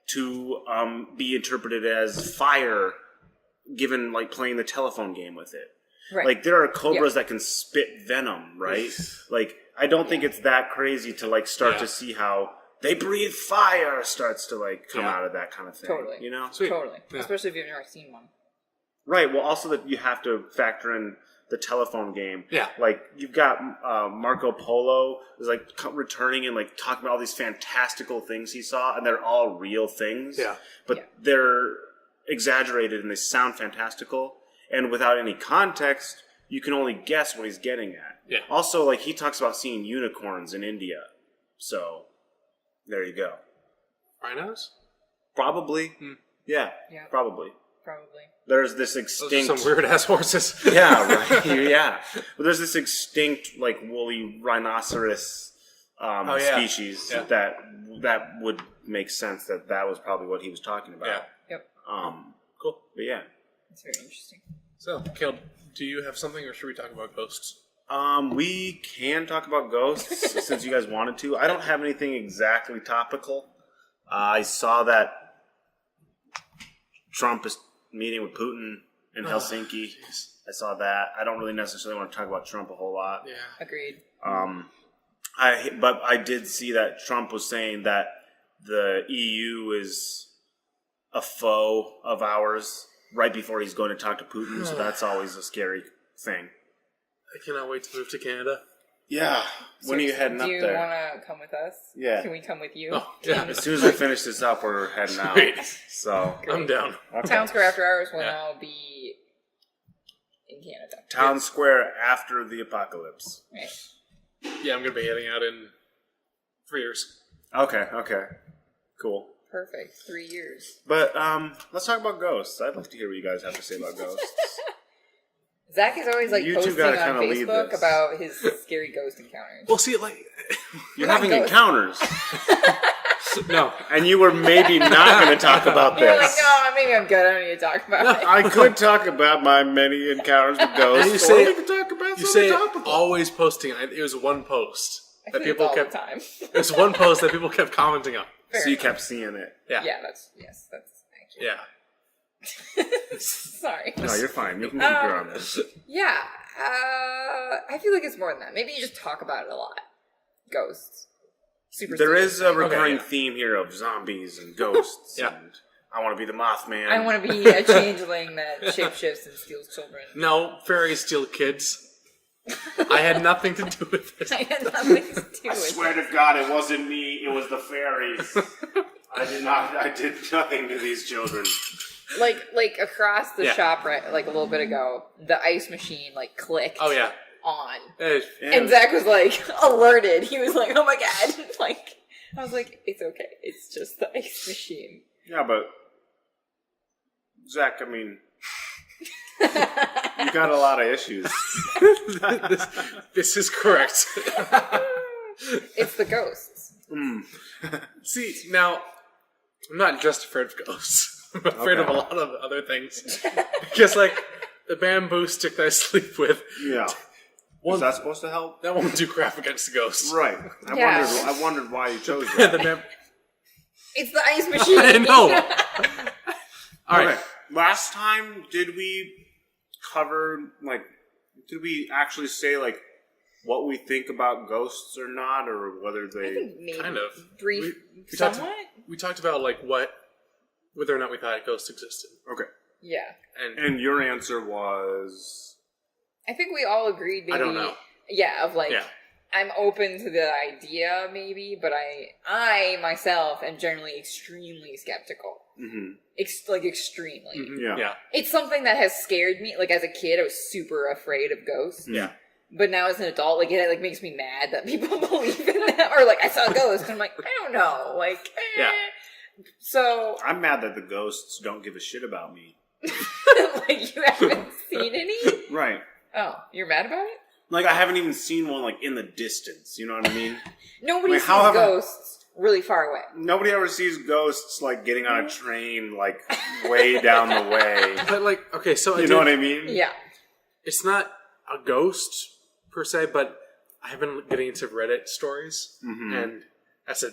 to be interpreted as fire, given like playing the telephone game with it. Right. Like there are cobras that can spit venom, right? Like I don't think it's that crazy to like start to see how they breathe fire starts to like come out of that kind of thing. Totally. You know? Sweet. Totally. Yeah. Especially if you've never seen one. Right. Well, also that you have to factor in the telephone game. Yeah. Like you've got Marco Polo is like returning and like talking about all these fantastical things he saw, and they're all real things. Yeah. But they're exaggerated and they sound fantastical, and without any context, you can only guess what he's getting at. Yeah. Also, like he talks about seeing unicorns in India, so there you go. Rhinos? Probably. Yeah. Yeah. Probably. Probably. There's this Those extinct. are some weird ass horses. Yeah, right. Yeah, but there's this extinct, like woolly rhinoceros species that would make sense that was probably what he was talking about. Yeah. Yep. Cool. But yeah. It's very interesting. So, Caleb, do you have something, or should we talk about ghosts? We can talk about ghosts since you guys wanted to. I don't have anything exactly topical. I saw that Trump is meeting with Putin in Helsinki. I saw that. I don't really necessarily want to talk about Trump a whole lot. Yeah. Agreed. But I did see that Trump was saying that the EU is a foe of ours right before he's going to talk to Putin. So that's always a scary thing. I cannot wait to move to Canada. Yeah. When are you heading up there? Do you want to come with us? Yeah. Can we come with you? Oh, yeah. As soon as we finish this up, we're heading out. So I'm down. Okay. Town Square After Hours will now be in Canada. Town Square after the apocalypse. Right. Yeah, I'm going to be heading out in 3 years. Okay. Cool. Perfect. 3 years. But let's talk about ghosts. I'd like to hear what you guys have to say about ghosts. Zach is always You two posting gotta on kinda lead Facebook this. about his scary ghost encounters. Well, see, You're having encounters. no. And you were maybe not going to talk about You're this. like, no, maybe I'm good. I don't need to talk about it. I could talk about my many encounters with ghosts. And you say, or we could talk about you something say topical. always posting. It was one post I that say people it's all kept. the time. It was one post that people kept commenting on. Fair So you enough. kept seeing it. Yeah. Yeah, that's actually. Yeah. Sorry. No, you're fine. You can keep your on this. Yeah, I feel like it's more than that. Maybe you just talk about it a lot. Ghosts. There is a recurring Okay. theme here of zombies and ghosts. Yeah. And I want to be the Mothman. I want to be a changeling that shapeshifts and steals children. No, fairies steal kids. I had nothing to do with this. I had nothing to do I with swear it. to God, it wasn't me. It was the fairies. I did nothing to these children. Like across the Yeah. shop, right? Like a little bit ago, the ice machine clicked. Oh, yeah. On. Yeah. And Zach was alerted. He was like, "Oh my god!" I was like, "It's okay. It's just the ice machine." Yeah, but Zach, I mean, you got a lot of issues. this is correct. It's the ghosts. See, now, I'm not just afraid of ghosts. I'm afraid of a lot of other things. Because, the bamboo stick that I sleep with, Yeah. Is that supposed to help? that won't do crap against the ghosts. Right. Yeah. I wondered why you chose Yeah, that. It's the ice machine. I know. All right. Okay. Last time, did we cover, did we actually say, what we think about ghosts or not, or whether I they... think maybe Kind of. brief, We talked- somewhat. We talked about, whether or not we thought ghosts existed. Okay. Yeah, And your answer was... I think we all agreed. Maybe, I don't know. Yeah, Yeah. I'm open to the idea, maybe, but I myself am generally extremely skeptical. Mm-hmm. Extremely. Yeah. Yeah. It's something that has scared me. As a kid, I was super afraid of ghosts. Yeah. But now as an adult, it makes me mad that people believe in that. Or I saw a ghost, and I'm like, I don't know. Yeah. So I'm mad that the ghosts don't give a shit about me. you haven't seen any? Right. Oh, you're mad about it? I haven't even seen one, in the distance. You know what I mean? Nobody sees how have I- ghosts really far away. Nobody ever sees ghosts, getting on a train, way down the way. But, okay, so You know what I mean? Yeah. it's not a ghost, per se, but I have been getting into Reddit stories, and that's a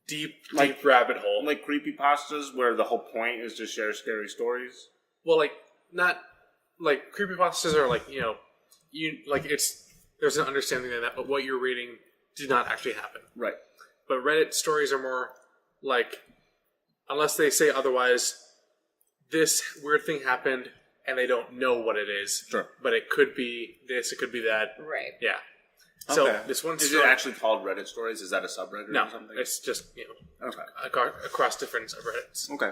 deep rabbit hole. Creepypastas, where the whole point is to share scary stories? Well, not... creepypastas are there's an understanding of that, but what you're reading did not actually happen. Right. But Reddit stories are more unless they say otherwise, this weird thing happened and they don't know what it is. Sure. But it could be this, it could be that. Right. Yeah. So Okay. this one Is story, it actually called Reddit Stories? Is that a subreddit no, or something? it's just Okay. across different subreddits. Okay.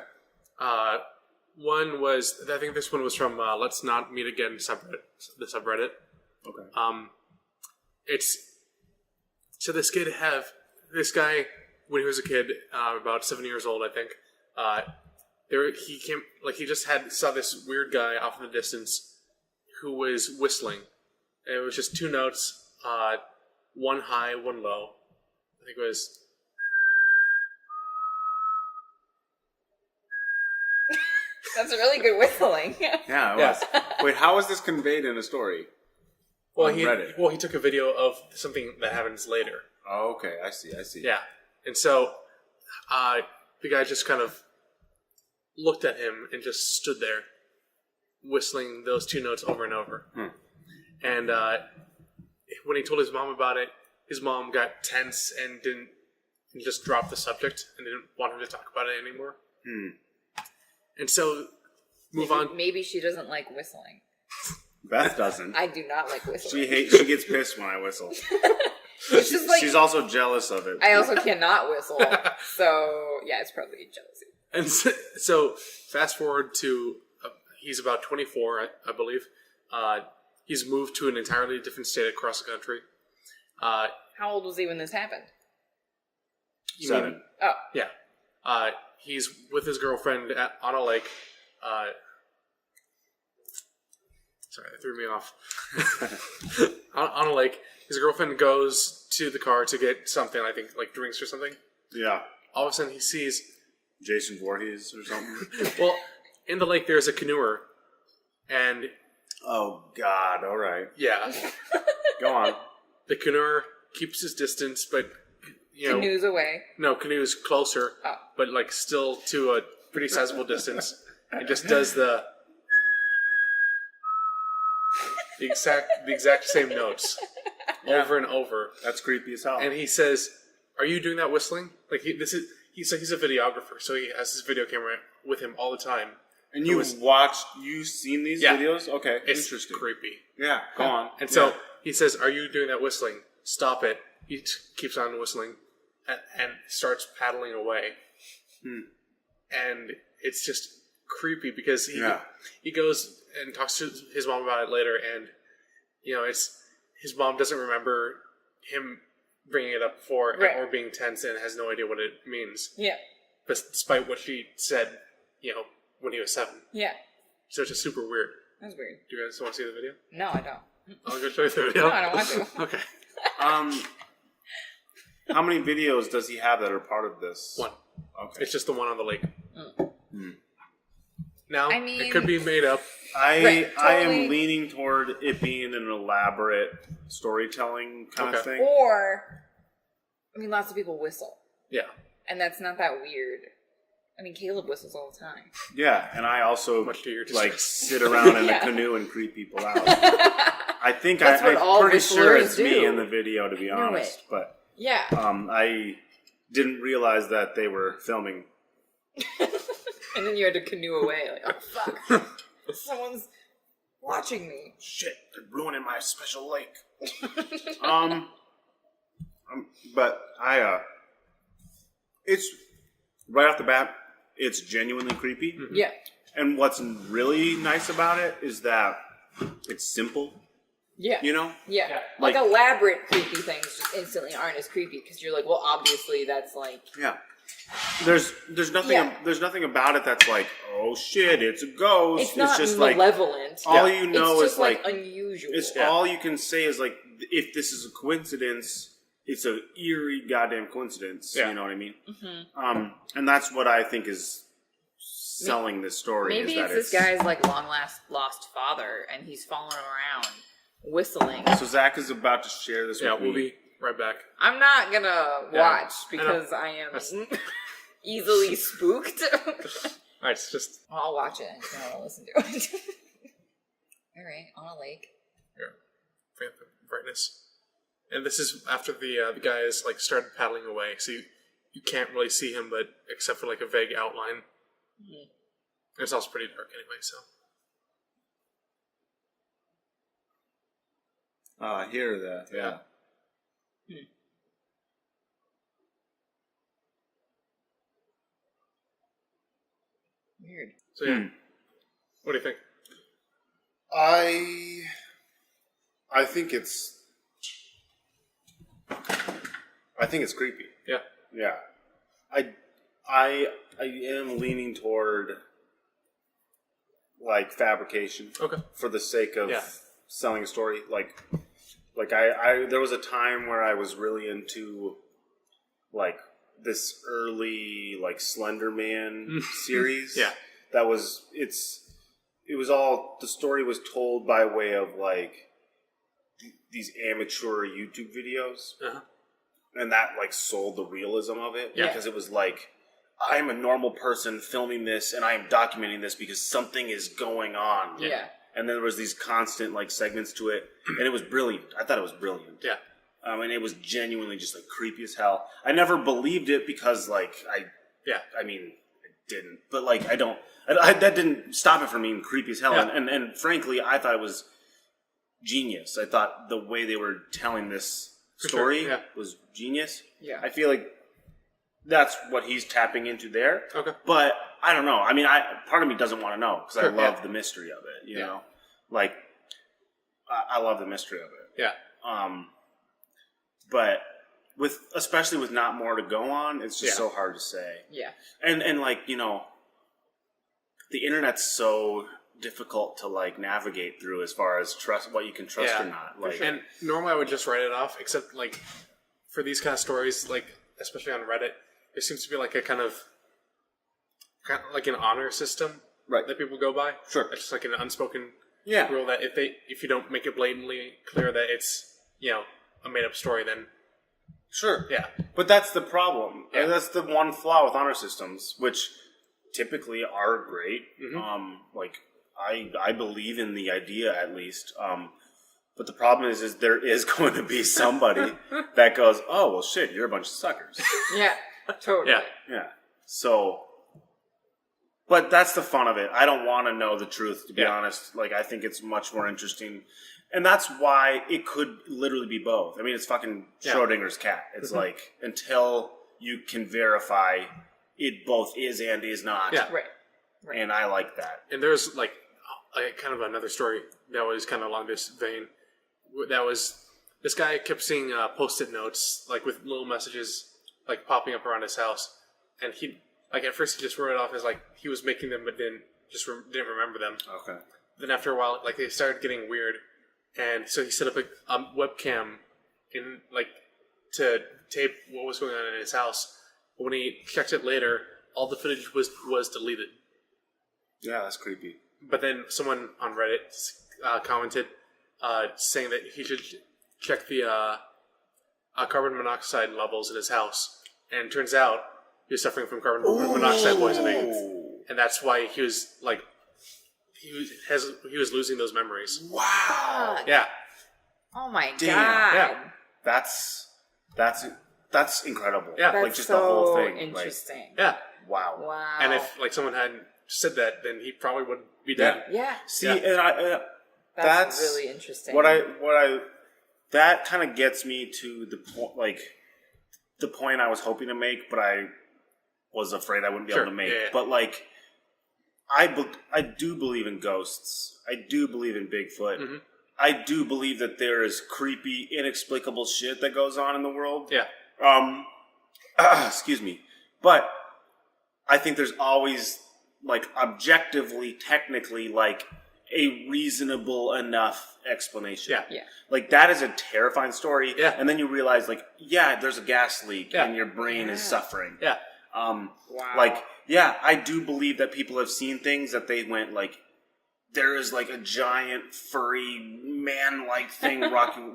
One was, I think this one was from Let's Not Meet Again subreddit, the subreddit. Okay. It's so this guy when he was a kid, about 7 years old, I think. He came he just saw this weird guy off in the distance who was whistling. And it was just two notes, one high, one low. I think it was. That's really good whistling. Yeah, it was. Wait, how was this conveyed in a story? Well, On Reddit? he took a video of something that happens later. Oh, okay. I see. Yeah. And so the guy just kind of looked at him and just stood there whistling those two notes over and over. And when he told his mom about it, his mom got tense and just dropped the subject and didn't want him to talk about it anymore. And so move on. Maybe she doesn't like whistling. Beth doesn't. I do not like whistling. She gets pissed when I whistle. She's also jealous of it. I also cannot whistle. So, yeah, it's probably jealousy. And so fast forward to, he's about 24, I believe. He's moved to an entirely different state across the country. How old was he when this happened? 7. Oh. Yeah. He's with his girlfriend on a lake. Sorry, that threw me off. on a lake. His girlfriend goes to the car to get something, I think, like drinks or something. Yeah. All of a sudden he sees... Jason Voorhees or something. Well, in the lake there's a canoer. And... Oh, God. All right. Yeah. Go on. The canoer keeps his distance, but... Canoe's away. No, canoe's closer, but like still to a pretty sizable distance. It just does the exact same notes over and over. That's creepy as hell. And he says, "Are you doing that whistling?" Like he's a videographer, so he has his video camera with him all the time. And you've seen these videos? Okay, it's interesting. Creepy. Yeah, go on. And so he says, "Are you doing that whistling? Stop it." He keeps on whistling. And starts paddling away. And it's just creepy because he goes and talks to his mom about it later, and it's his mom doesn't remember him bringing it up before or being tense and has no idea what it means. Yeah. But despite what she said, when he was 7. Yeah. So it's just super weird. That's weird. Do you guys want to see the video? No, I don't. I'll go show you the video. No, I don't want to. Okay. How many videos does he have that are part of this? 1. Okay. It's just the one on the lake. Now, it could be made up. I am leaning toward it being an elaborate storytelling kind of thing. Or, lots of people whistle. Yeah. And that's not that weird. Caleb whistles all the time. Yeah, and I also Much to your sit around in a canoe and creep people out. I'm pretty sure it's me in the video, to be honest. But yeah. I didn't realize that they were filming. And then you had to canoe away. Like, oh, fuck. Someone's watching me. Shit, they're ruining my special lake. But it's right off the bat, it's genuinely creepy. Mm-hmm. Yeah. And what's really nice about it is that it's simple. Yeah. Yeah. Like elaborate creepy things just instantly aren't as creepy because you're like, well, obviously that's like... Yeah. There's nothing about it that's like, oh shit, it's a ghost. It's not just malevolent. All you know is like unusual. It's all you can say is like, if this is a coincidence, it's a eerie goddamn coincidence. Yeah. You know what I mean? Mm-hmm. And that's what I think is selling this story. Maybe it's this guy's long lost father, and he's following him around. Whistling. So Zach is about to share this with me. Yeah, we'll be right back. I'm not gonna watch because I am easily spooked. Alright, it's just... I'll watch it. I just don't want to listen to it. Alright, on a lake. Here, bring up the brightness. And this is after the guy has started paddling away, so you can't really see him, but except for a vague outline. Mm-hmm. It's also pretty dark anyway, so... I hear that, yeah. Weird. So, yeah. What do you think? I think it's creepy. Yeah. Yeah. I am leaning toward fabrication. Okay. For the sake of selling a story. There was a time where I was really into this early Slender Man series. Yeah. It was all, the story was told by way of these amateur YouTube videos. Uh-huh. And that sold the realism of it. Yeah. Because it was I'm a normal person filming this and I am documenting this because something is going on. Yeah. And then there was these constant segments to it, and it was brilliant. I thought it was brilliant. Yeah. And it was genuinely just creepy as hell. I never believed it because I didn't, but that didn't stop it from being creepy as hell. Yeah. And frankly, I thought it was genius. I thought the way they were telling this story was genius. Yeah. I feel like that's what he's tapping into there. Okay. But I don't know. I mean, part of me doesn't want to know because I love the mystery of it, you know? Like, I love the mystery of it. Yeah. But especially with not more to go on, it's just so hard to say. Yeah. And like, you know, the internet's so difficult to like navigate through as far as trust what you can trust or not. Like, and normally I would just write it off, except like for these kind of stories, like especially on Reddit, there seems to be like a kind of like an honor system that people go by. Sure. It's just like an unspoken rule that if you don't make it blatantly clear that it's, you know, a made up story, then sure. Yeah. But that's the problem. Yeah. And that's the one flaw with honor systems, which typically are great. Like I believe in the idea at least. But the problem is there is going to be somebody that goes, oh well shit, you're a bunch of suckers. Yeah. Totally. Yeah. So but that's the fun of it. I don't want to know the truth, to be honest. Like, I think it's much more interesting. And that's why it could literally be both. I mean, it's fucking Schrodinger's cat. It's like, until you can verify it both is and is not. Yeah. Right. And I like that. And there's like kind of another story that was kind of along this vein. That was, this guy kept seeing Post-it notes, like with little messages, like popping up around his house. And he, like at first he just wrote it off as like he was making them, but didn't remember them. Okay. Then after a while, like they started getting weird. And so he set up a webcam in like to tape what was going on in his house. But when he checked it later, all the footage was deleted. Yeah, that's creepy. But then someone on Reddit commented saying that he should check the carbon monoxide levels in his house. And it turns out he was suffering from carbon monoxide poisoning, and that's why he was like he was losing those memories. Wow. Yeah. Oh my god. Yeah. That's incredible. Yeah. That's like just so the whole thing. interesting. Like, yeah. Wow. And if like someone hadn't said that, then he probably would be dead. Yeah. See, and that's really interesting. What I that kind of gets me to the point I was hoping to make, but I was afraid I wouldn't be able to make. Yeah. But like, I do believe in ghosts. I do believe in Bigfoot. Mm-hmm. I do believe that there is creepy, inexplicable shit that goes on in the world. Yeah. Excuse me. But I think there's always, like, objectively, technically, like, a reasonable enough explanation. Yeah. Yeah. Like, that is a terrifying story. Yeah. And then you realize, like, there's a gas leak and your brain is suffering. Yeah. Wow. Like, yeah, I do believe that people have seen things that they went, like, there is, like, a giant, furry, man-like thing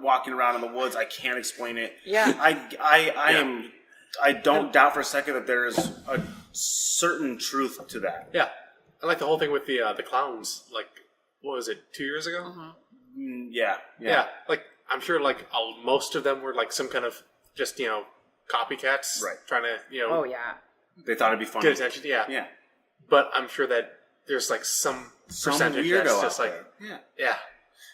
walking around in the woods. I can't explain it. Yeah. I don't doubt for a second that there is a certain truth to that. Yeah. I like the whole thing with the clowns. Like, what was it, 2 years ago? Yeah. Like, I'm sure, like, most of them were, like, some kind of just, you know, copycats. Right. Trying to, you know. Oh, yeah. They thought it'd be funny. Get attention. Yeah. Yeah. But I'm sure that there's, like, some percentage weirdo that's just, out like, there. Yeah.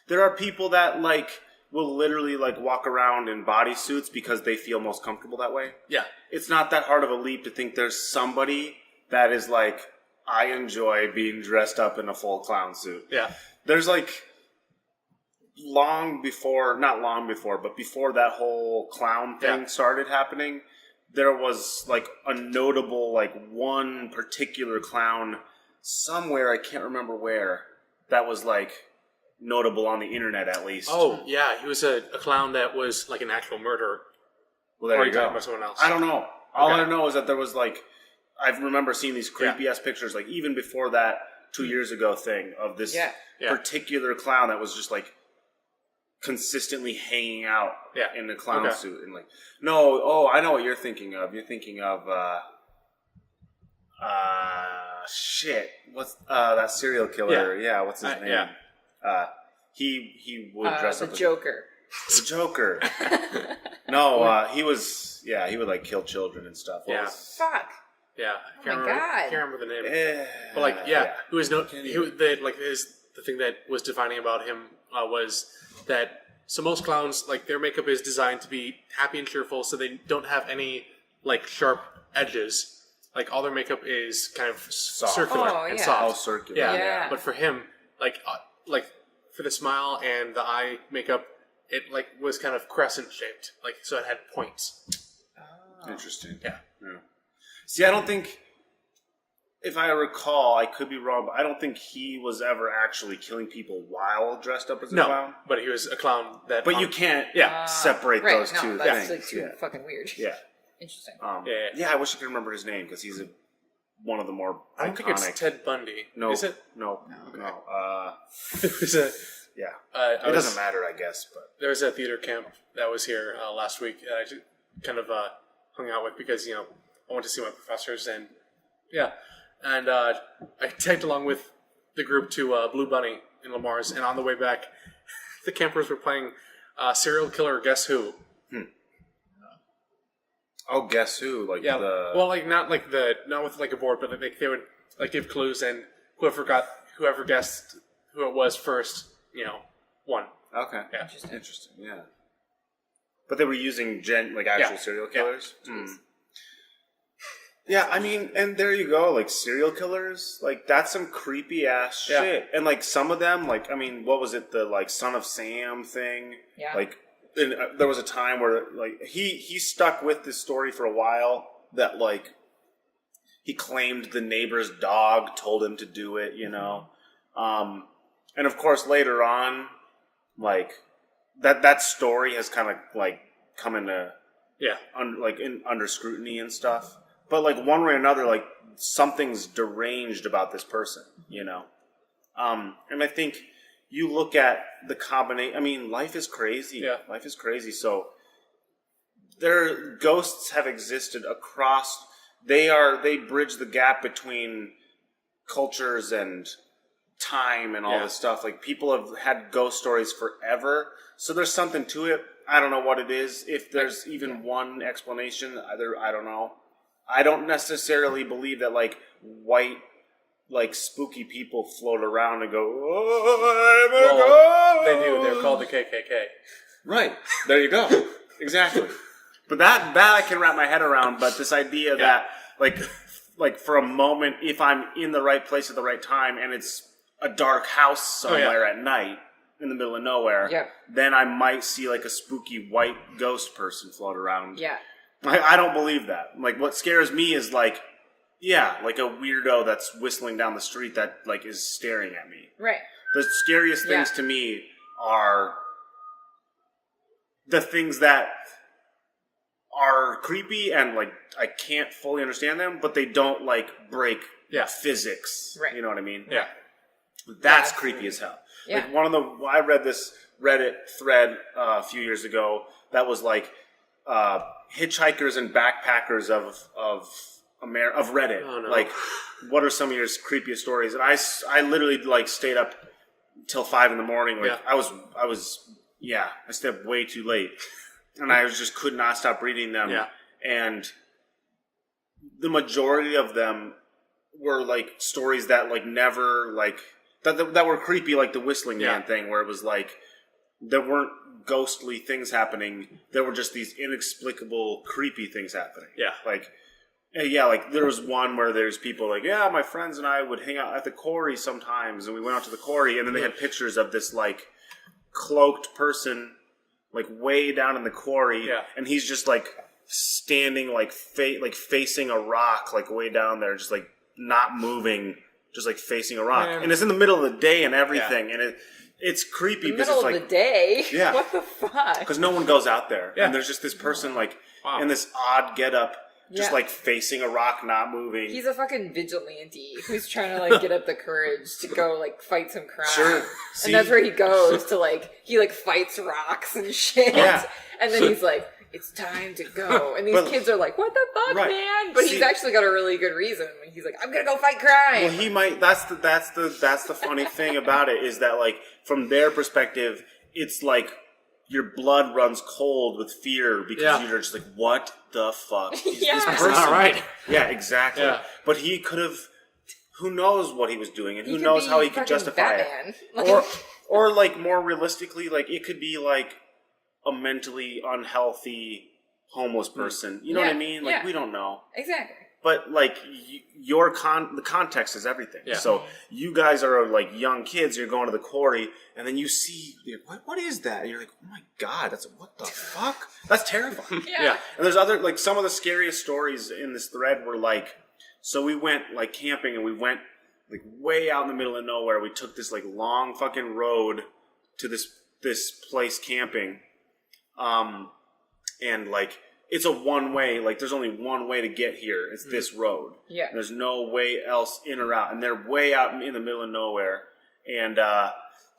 There are people that, like, will literally, like, walk around in bodysuits because they feel most comfortable that way. Yeah. It's not that hard of a leap to think there's somebody that is like, I enjoy being dressed up in a full clown suit. Yeah. There's like, not long before, but before that whole clown thing started happening, there was like a notable, like one particular clown somewhere, I can't remember where, that was like notable on the internet at least. Oh, yeah. He was a clown that was like an actual murderer. Well, there or you go. About someone else. I don't know. All I know is that there was like, I remember seeing these creepy ass pictures, like even before that 2 years ago thing of this particular clown that was just like consistently hanging out in a clown suit and like, I know what you're thinking of. You're thinking of shit. What's that serial killer? Yeah, what's his name? He would dress up the as Joker. The Joker. No, he was. Yeah, he would like kill children and stuff. Fuck. Yeah, Oh my god. I can't remember the name. But like, he was the thing that was defining about him was that so most clowns, like, their makeup is designed to be happy and cheerful, so they don't have any like sharp edges. Like all their makeup is kind of circular and soft. All circular. Yeah. But for him, like for the smile and the eye makeup, it like was kind of crescent shaped, like so it had points. Oh. Interesting. Yeah. See, I don't think, if I recall, I could be wrong, but I don't think he was ever actually killing people while dressed up as a clown. But he was a clown that. But you can't separate those two that's things. Like too fucking weird. Yeah. Interesting. Yeah, I wish I could remember his name because he's one of the more iconic. I don't think it's Ted Bundy. No. Is it? No. Yeah. It doesn't matter, I guess. But there was a theater camp that was here last week that I just kind of hung out with because, I went to see my professors and I tagged along with the group to Blue Bunny in Lamar's, and on the way back, the campers were playing Serial Killer Guess Who. Oh, Guess Who? Like well, like not with like a board, but like they would like give clues, and whoever guessed who it was first, won. Okay. Yeah. Interesting. Yeah. But they were using actual serial killers. Yeah. Yeah, I mean, and there you go, like serial killers, like that's some creepy ass shit. And like some of them, like, I mean, what was it, the like Son of Sam thing? Yeah. Like, there was a time where like he stuck with this story for a while that like he claimed the neighbor's dog told him to do it, and of course later on, like that story has kind of like come into under scrutiny and stuff. But, like, one way or another, like, something's deranged about this person, And I think you look at the combination... I mean, life is crazy. Yeah. Life is crazy. So, ghosts have existed across... They bridge the gap between cultures and time and all this stuff. Like, people have had ghost stories forever. So, there's something to it. I don't know what it is. If there's even one explanation, I don't know. I don't necessarily believe that, like, white, like, spooky people float around and go, oh, I'm a ghost. They do. They're called the KKK. Right. There you go. Exactly. But that I can wrap my head around. But this idea that, like for a moment, if I'm in the right place at the right time and it's a dark house somewhere at night in the middle of nowhere, then I might see, like, a spooky white ghost person float around. Yeah. I don't believe that. Like, what scares me is, like, like a weirdo that's whistling down the street that, like, is staring at me. Right. The scariest things to me are the things that are creepy and, like, I can't fully understand them, but they don't, like, break physics. Right. You know what I mean? Yeah. That's creepy as hell. Yeah. Like, I read this Reddit thread a few years ago that was, like, hitchhikers and backpackers of Reddit. Oh, no. Like, what are some of your creepiest stories? And I literally like stayed up till 5 a.m. Like I stayed up way too late, and I just could not stop reading them. Yeah. And the majority of them were like stories that like never like that were creepy, like the Whistling Man thing, where it was like there weren't ghostly things happening. There were just these inexplicable, creepy things happening. Yeah. Like there was one where there's people like, my friends and I would hang out at the quarry sometimes, and we went out to the quarry, and then they had pictures of this like cloaked person like way down in the quarry, and he's just like standing like facing a rock like way down there, just like not moving, just like facing a rock. And it's in the middle of the day and everything, and it's creepy because it's like middle of the day. Yeah, what the fuck? Because no one goes out there, and there's just this person like in this odd getup, just like facing a rock, not moving. He's a fucking vigilante who's trying to like get up the courage to go like fight some crime. Sure, and that's where he goes to like he like fights rocks and shit. Yeah. And then he's like, it's time to go. And these kids are like, what the fuck, man? But he's actually got a really good reason. He's like, I'm gonna go fight crime. Well, he might. That's the funny thing about it is that like from their perspective, it's like your blood runs cold with fear because you're just like, what the fuck is this person? Not right. Yeah, exactly. Yeah. But he could have. Who knows what he was doing, and who knows how he could justify Batman. it? Or like more realistically, like it could be like a mentally unhealthy homeless person. You know what I mean? Like we don't know exactly. But like the context is everything. Yeah. So you guys are like young kids. You're going to the quarry, and then you see what is that? And you're like, oh my god, what the fuck? That's terrifying. Yeah. And there's other like some of the scariest stories in this thread were like, so we went like camping, and we went like way out in the middle of nowhere. We took this like long fucking road to this place camping, and like. It's a one-way, like, there's only one way to get here. It's this road. Yeah. There's no way else in or out. And they're way out in the middle of nowhere. And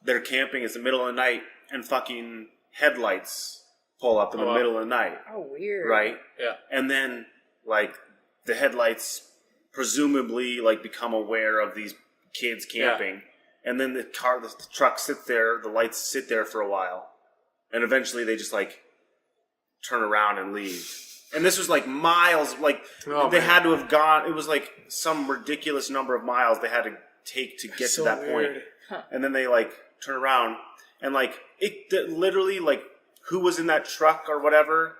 they're camping. It's the middle of the night. And fucking headlights pull up in the middle of the night. Oh, weird. Right? Yeah. And then, like, the headlights presumably, like, become aware of these kids camping. Yeah. And then the truck sits there. The lights sit there for a while. And eventually they just, like... turn around and leave. And this was like miles, like they had to have gone, it was like some ridiculous number of miles they had to take to get to that point. Huh. And then they like turn around and like it literally like who was in that truck or whatever,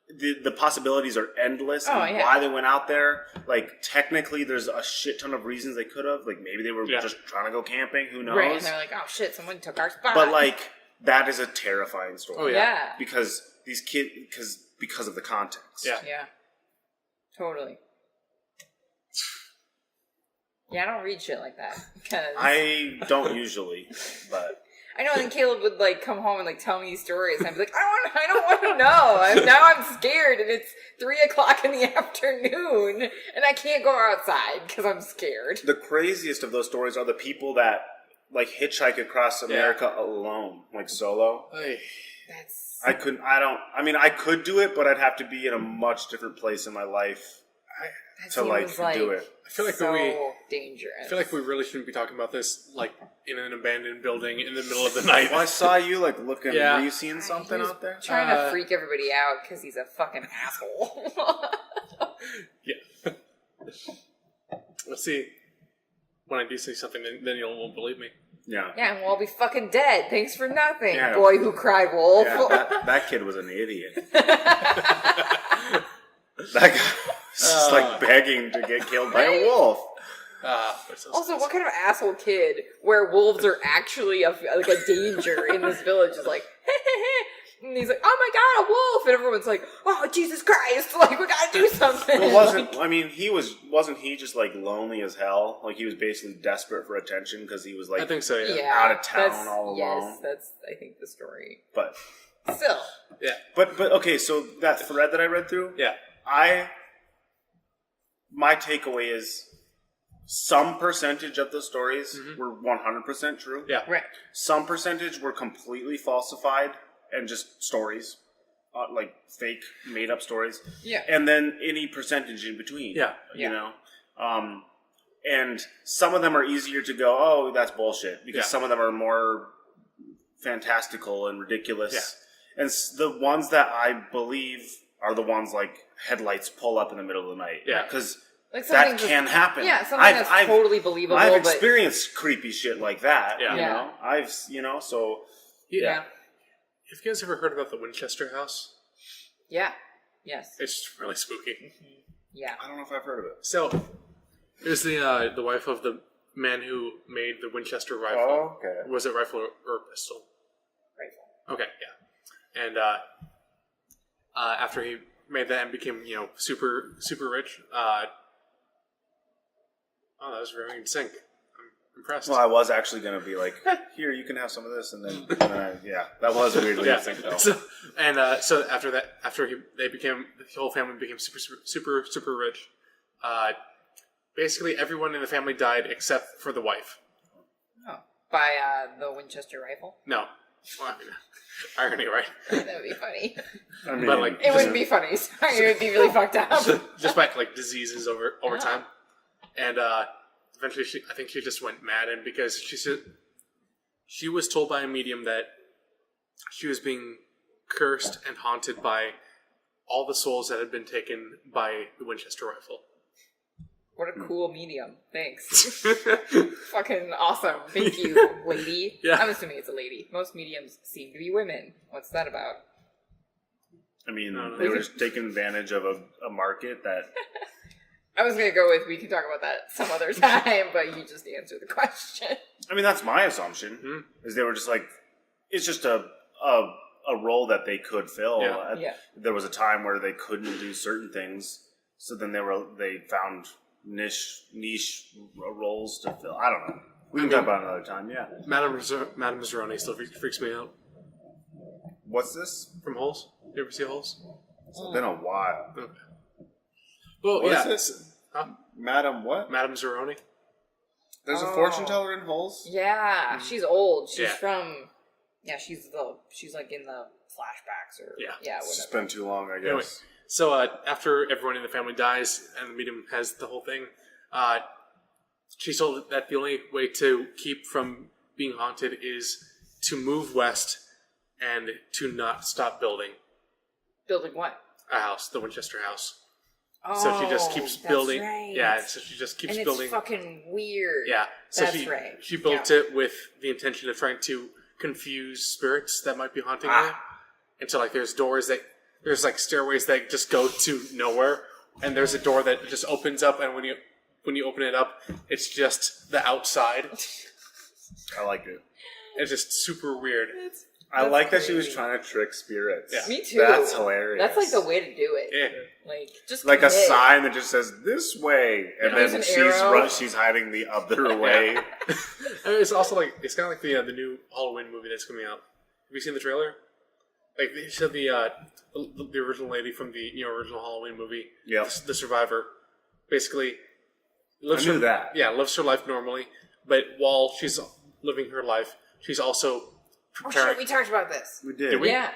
the possibilities are endless. Why they went out there, like technically there's a shit ton of reasons they could have, like maybe they were just trying to go camping, who knows. Right, and they're like, oh shit, someone took our spot. But like that is a terrifying story. Oh yeah. Because these kids, because of the context. Yeah. Yeah. Totally. Yeah, I don't read shit like that. I don't usually, but... I know, and then Caleb would, like, come home and, like, tell me these stories, and I'd be like, I don't want to know. Now I'm scared, and it's 3 o'clock in the afternoon, and I can't go outside because I'm scared. The craziest of those stories are the people that, like, hitchhike across America alone, like, solo. I could do it, but I'd have to be in a much different place in my life to do it. I feel like dangerous. I feel like we really shouldn't be talking about this like in an abandoned building in the middle of the night. Well, I saw you like looking. Yeah. Were you seeing something out there? Trying to freak everybody out because he's a fucking asshole. Yeah. Let's see. When I do say something, then you won't believe me. Yeah. Yeah, and we'll all be fucking dead. Thanks for nothing, boy who cried wolf. Yeah, that kid was an idiot. That guy was just like begging to get killed by a wolf. Also, what kind of asshole kid where wolves are actually a danger in this village is like, and he's like, oh my god, a wolf! And everyone's like, oh, Jesus Christ, like, we gotta do something. Well, wasn't he just like lonely as hell? Like he was basically desperate for attention because he was like, I think so, out of town all alone. Yes, that's, I think, the story. But still. Yeah. But okay, so that thread that I read through, my takeaway is some percentage of the stories were 100% true. Yeah. Right. Some percentage were completely falsified and just stories, like fake, made-up stories. Yeah. And then any percentage in between. Yeah. You know? And some of them are easier to go, oh, that's bullshit. Because some of them are more fantastical and ridiculous. Yeah. And the ones that I believe are the ones like headlights pull up in the middle of the night. Yeah. Because that can happen. Yeah, something that's totally believable. I've experienced creepy shit like that. Yeah. You know? So... Yeah. Have you guys ever heard about the Winchester House? Yeah. Yes. It's really spooky. Mm-hmm. Yeah. I don't know if I've heard of it. So, it was the wife of the man who made the Winchester rifle. Oh, okay. Was it rifle or pistol? Rifle. Okay, yeah. And after he made that and became, super, super rich, that was very in sync. Impressed. Well, I was actually going to be like, here, you can have some of this, and then that was weirdly in sync though. So after that, the whole family became super, super, super rich. Basically, everyone in the family died except for the wife. Oh, by the Winchester rifle? No, well, irony, right? That would be funny. I mean, but it wouldn't be funny. Sorry, it would be really fucked up. Just by like diseases over time, and. Eventually, I think she just went mad, and because she was told by a medium that she was being cursed and haunted by all the souls that had been taken by the Winchester rifle. What a cool medium. Thanks. Fucking awesome. Thank you, lady. Yeah. I'm assuming it's a lady. Most mediums seem to be women. What's that about? I mean, they were just taking advantage of a market that... I was going to go with, we can talk about that some other time, but you just answered the question. I mean, that's my assumption, is they were just like, it's just a role that they could fill. Yeah. There was a time where they couldn't do certain things, so then they found niche roles to fill. I don't know. We can talk about it another time, yeah. Madame Zeroni still freaks me out. What's this? From Holes? You ever see Holes? It's been a while. Okay. Well, what is this? Huh? Madam what? Madame Zeroni. There's a fortune teller in Holes? Yeah, she's old. She's from... Yeah, she's like in the flashbacks or... Yeah, whatever. It's just been too long, I guess. Anyway, so after everyone in the family dies and the medium has the whole thing, she's told that the only way to keep from being haunted is to move west and to not stop building. Building what? A house, the Winchester house. Oh, so she just keeps building. Right. Yeah, so she just keeps building. It's fucking weird. Yeah, so that's right. She built it with the intention of trying to confuse spirits that might be haunting her. And so, like, there's like stairways that just go to nowhere, and there's a door that just opens up, and when you open it up, it's just the outside. I like it. It's just super weird. I like that she was trying to trick spirits. Yeah. Me too. That's hilarious. That's like the way to do it. Yeah. Like just like a sign that just says this way, and then she's hiding the other way. I mean, it's also like it's kind of like the new Halloween movie that's coming out. Have you seen the trailer? Like they showed the original lady from the original Halloween movie. Yeah. The survivor basically lives lives her life normally, but while she's living her life, she's also preparing. Oh shit, we talked about this. We did. Did we? Yeah.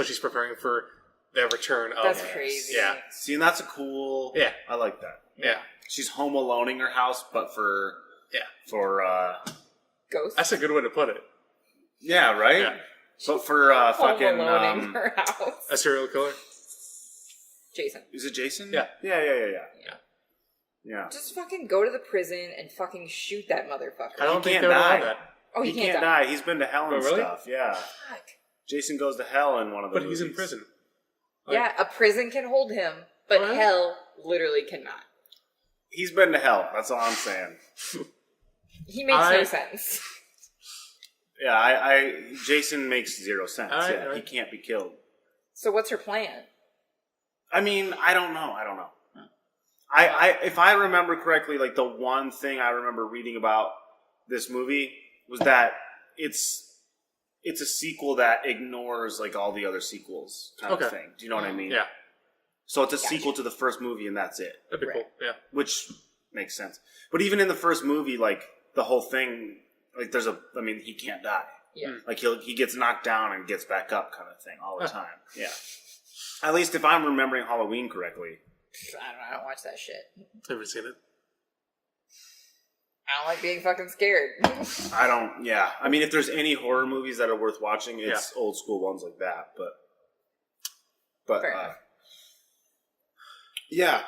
She's preparing for the return of... That's crazy. Yeah. See, and that's a cool... Yeah. I like that. Yeah. She's home aloneing her house, but for... Yeah. For, Ghosts? That's a good way to put it. Yeah, right? Yeah. But for, fucking... Home aloneing her house. A serial killer? Jason. Is it Jason? Yeah. Yeah. Just fucking go to the prison and fucking shoot that motherfucker. I don't think they would allow that. Oh, he can't die. He's been to hell and stuff. Yeah. Fuck. Jason goes to hell in one of the movies. He's in prison. Yeah, a prison can hold him, but hell literally cannot. He's been to hell. That's all I'm saying. He makes no sense. Yeah, Jason makes zero sense. He can't be killed. So what's her plan? I mean, I don't know. If I remember correctly, like the one thing I remember reading about this movie was that it's a sequel that ignores like all the other sequels kind of thing. Do you know what I mean? Yeah. So it's a sequel to the first movie and that's it. That'd be cool. Yeah. Which makes sense. But even in the first movie, like the whole thing, like he can't die. Yeah. Like he gets knocked down and gets back up kind of thing all the time. Yeah. At least if I'm remembering Halloween correctly. I don't watch that shit. Haven't seen it. I don't like being fucking scared. I mean, if there's any horror movies that are worth watching, it's old school ones like that. But yeah,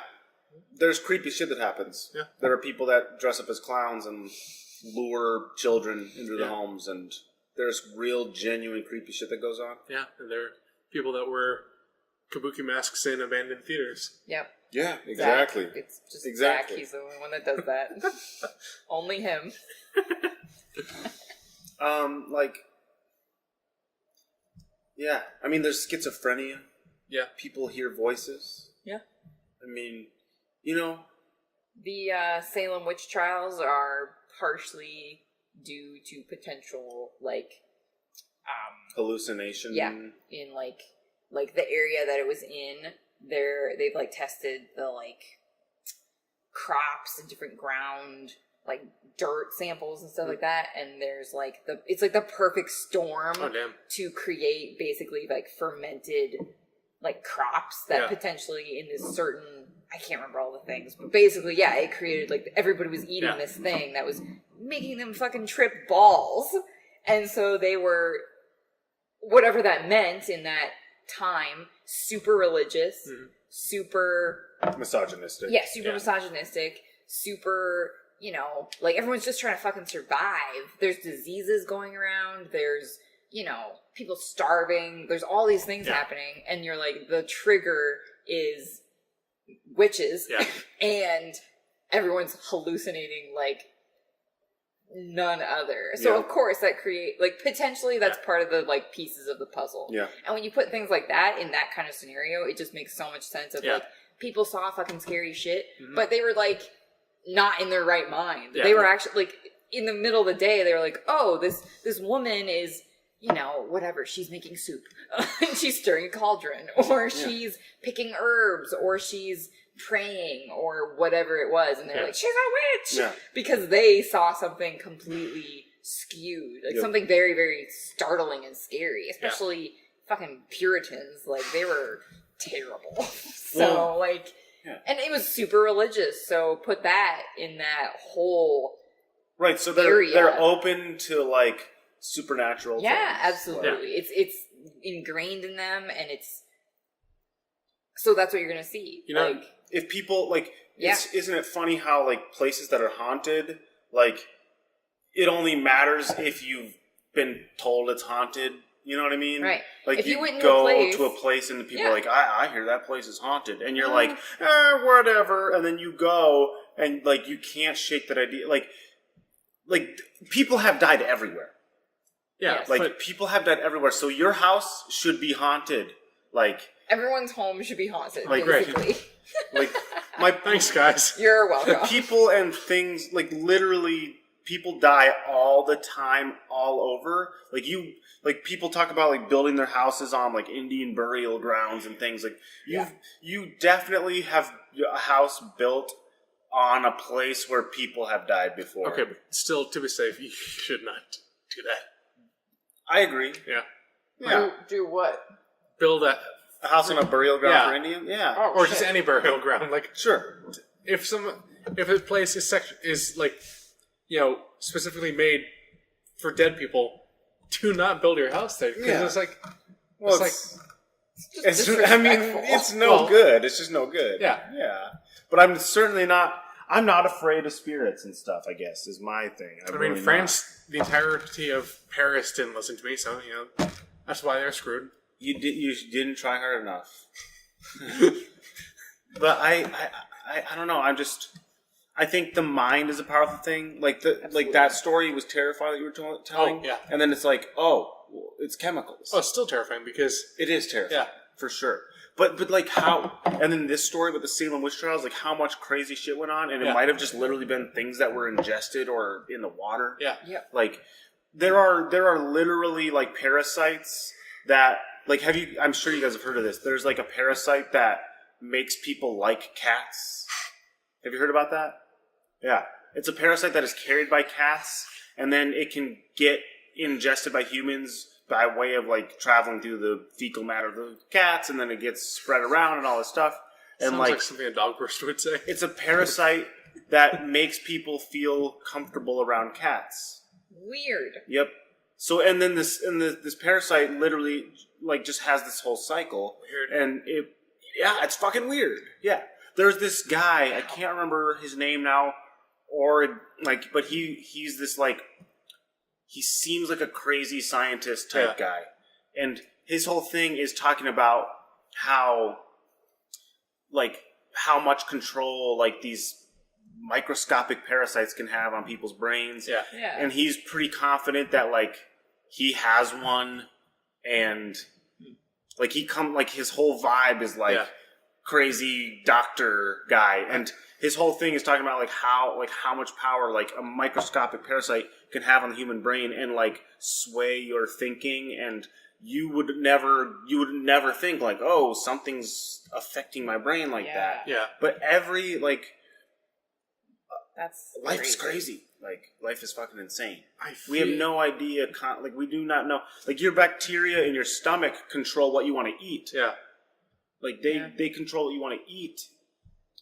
there's creepy shit that happens. Yeah. There are people that dress up as clowns and lure children into the homes, and there's real, genuine creepy shit that goes on. Yeah, and there are people that wear kabuki masks in abandoned theaters. Yep. Yeah, exactly. Zach. It's just Zach. He's the only one that does that. Only him. I mean, there's schizophrenia. Yeah. People hear voices. Yeah. I mean, The Salem witch trials are partially due to potential, hallucination. Yeah. In, like the area that it was in, they've tested the crops and different ground dirt samples and stuff like that, and there's it's the perfect storm to create basically fermented crops that potentially in this certain, I can't remember all the things, but basically it created everybody was eating this thing that was making them fucking trip balls, and so they were, whatever that meant in that time, super religious, super misogynistic. Yeah, super misogynistic, super, you know, like everyone's just trying to fucking survive. There's diseases going around. There's, you know, people starving. There's all these things happening. And you're like, the trigger is witches. Yeah. And everyone's hallucinating like none other. So of course that potentially that's part of the like pieces of the puzzle. Yeah. And when you put things like that in that kind of scenario, it just makes so much sense of like people saw fucking scary shit, but they were like not in their right mind. Yeah. They were actually like in the middle of the day, they were like, oh, this woman is, you know, whatever, she's making soup. She's stirring a cauldron, or she's picking herbs, or she's praying, or whatever it was, and they're like, she's a witch! Because they saw something completely skewed, like something very, very startling and scary, especially fucking Puritans, like, they were terrible. So, and it was super religious, so put that in that whole right, so they're open to, like, supernatural things. Absolutely. Yeah. It's ingrained in them, and it's... So that's what you're going to see. You know, like, if people, like... isn't it funny how, like, places that are haunted, like, it only matters if you've been told it's haunted. You know what I mean? Right. Like, if you go to a place and the people are like, I hear that place is haunted. And you're like, whatever. And then you go and, like, you can't shake that idea. Like people have died everywhere. Yeah. Yes. Like, people have died everywhere. So your house should be haunted. Like... Everyone's home should be haunted, like, basically. Like, thanks, guys. You're welcome. People and things, like, literally, people die all the time, all over. Like, people talk about, like, building their houses on, like, Indian burial grounds and things. Like, you definitely have a house built on a place where people have died before. Okay, but still, to be safe, you should not do that. I agree. Yeah. Do what? Build a house on a burial ground for Indians? Yeah. Oh, or just any burial ground. Like, sure. If a place is like, you know, specifically made for dead people, do not build your house there. Because it's like... Well, it's no good. It's just no good. Yeah. Yeah. But I'm certainly not... I'm not afraid of spirits and stuff, I guess, is my thing. I mean, France, the entirety of Paris didn't listen to me, so, you know, that's why they're screwed. You didn't try hard enough. But I don't know. I think the mind is a powerful thing. Like that story was terrifying that you were telling. Oh, yeah. And then it's like, it's chemicals. Oh, it's still terrifying because it is terrifying. Yeah, for sure. But like how, and then this story with the Salem witch trials, like how much crazy shit went on, and it might have just literally been things that were ingested or in the water. Yeah. Like there are literally like parasites that like I'm sure you guys have heard of this. There's like a parasite that makes people like cats. Have you heard about that? Yeah. It's a parasite that is carried by cats, and then it can get ingested by humans by way of like traveling through the fecal matter of the cats, and then it gets spread around and all this stuff. And sounds like something a dog person would say. It's a parasite that makes people feel comfortable around cats. Weird. Yep. So and then this parasite literally like just has this whole cycle. Weird. And it's fucking weird. Yeah. There's this guy, I can't remember his name now, or like, but he's this like, he seems like a crazy scientist type guy. And his whole thing is talking about how much control like these microscopic parasites can have on people's brains. Yeah. And he's pretty confident that like he has one, and like his whole vibe is like crazy doctor guy, and his whole thing is talking about like how much power like a microscopic parasite can have on the human brain and like sway your thinking, and you would never think like, oh, something's affecting my brain like that. Yeah. But every like that's life crazy. Is crazy. Like life is fucking insane. We have no idea. Like we do not know. Like your bacteria in your stomach control what you want to eat. Yeah. Like they control what you want to eat.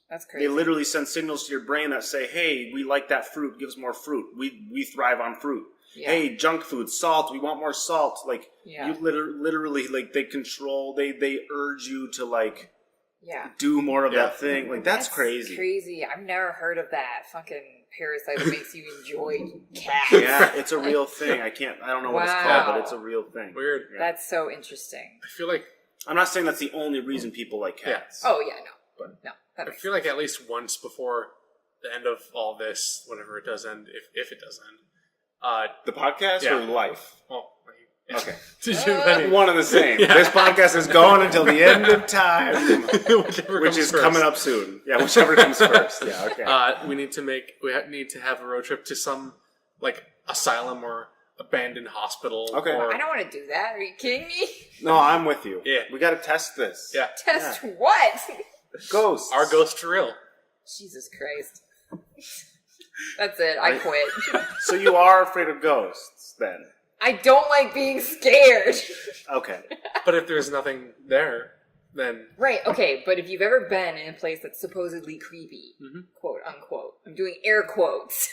That's crazy. They literally send signals to your brain that say, "Hey, we like that fruit. Give us more fruit. We thrive on fruit." hey, junk food, salt, we want more salt. Like, you literally, like, they control, they urge you to, like, do more of that thing. Like, that's crazy. Crazy. I've never heard of that fucking parasite that makes you enjoy cats. Yeah, it's a real thing. I don't know what it's called, but it's a real thing. Weird. Yeah. That's so interesting. I feel like... I'm not saying that's the only reason people like cats. Yeah. Oh, yeah, no. But no, I feel like at least once before the end of all this, whenever it does end, if it does end. The podcast or life? Oh, okay. One and the same. Yeah. This podcast is going until the end of time. Which is coming up soon. Yeah, whichever comes first. Yeah, okay. We need to have a road trip to some, like, asylum or abandoned hospital. Okay. I don't want to do that. Are you kidding me? No, I'm with you. Yeah. We got to test this. Yeah. Test what? Ghosts. Are ghosts real? Jesus Christ. That's it. I quit. So you are afraid of ghosts, then? I don't like being scared. Okay. But if there's nothing there, then... Right, okay, but if you've ever been in a place that's supposedly creepy, quote unquote, I'm doing air quotes,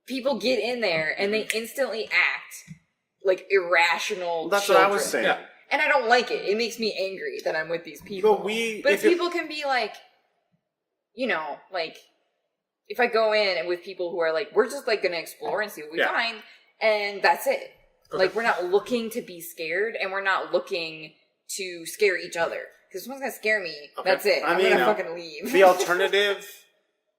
people get in there and they instantly act like irrational That's children. what I was saying. Yeah. And I don't like it. It makes me angry that I'm with these people. But people can be like, you know, like, if I go in and with people who are like, we're just like going to explore and see what we find, and that's it. Okay. Like, we're not looking to be scared, and we're not looking to scare each other. Because if someone's going to scare me, that's it. I'm going to fucking leave. The alternative,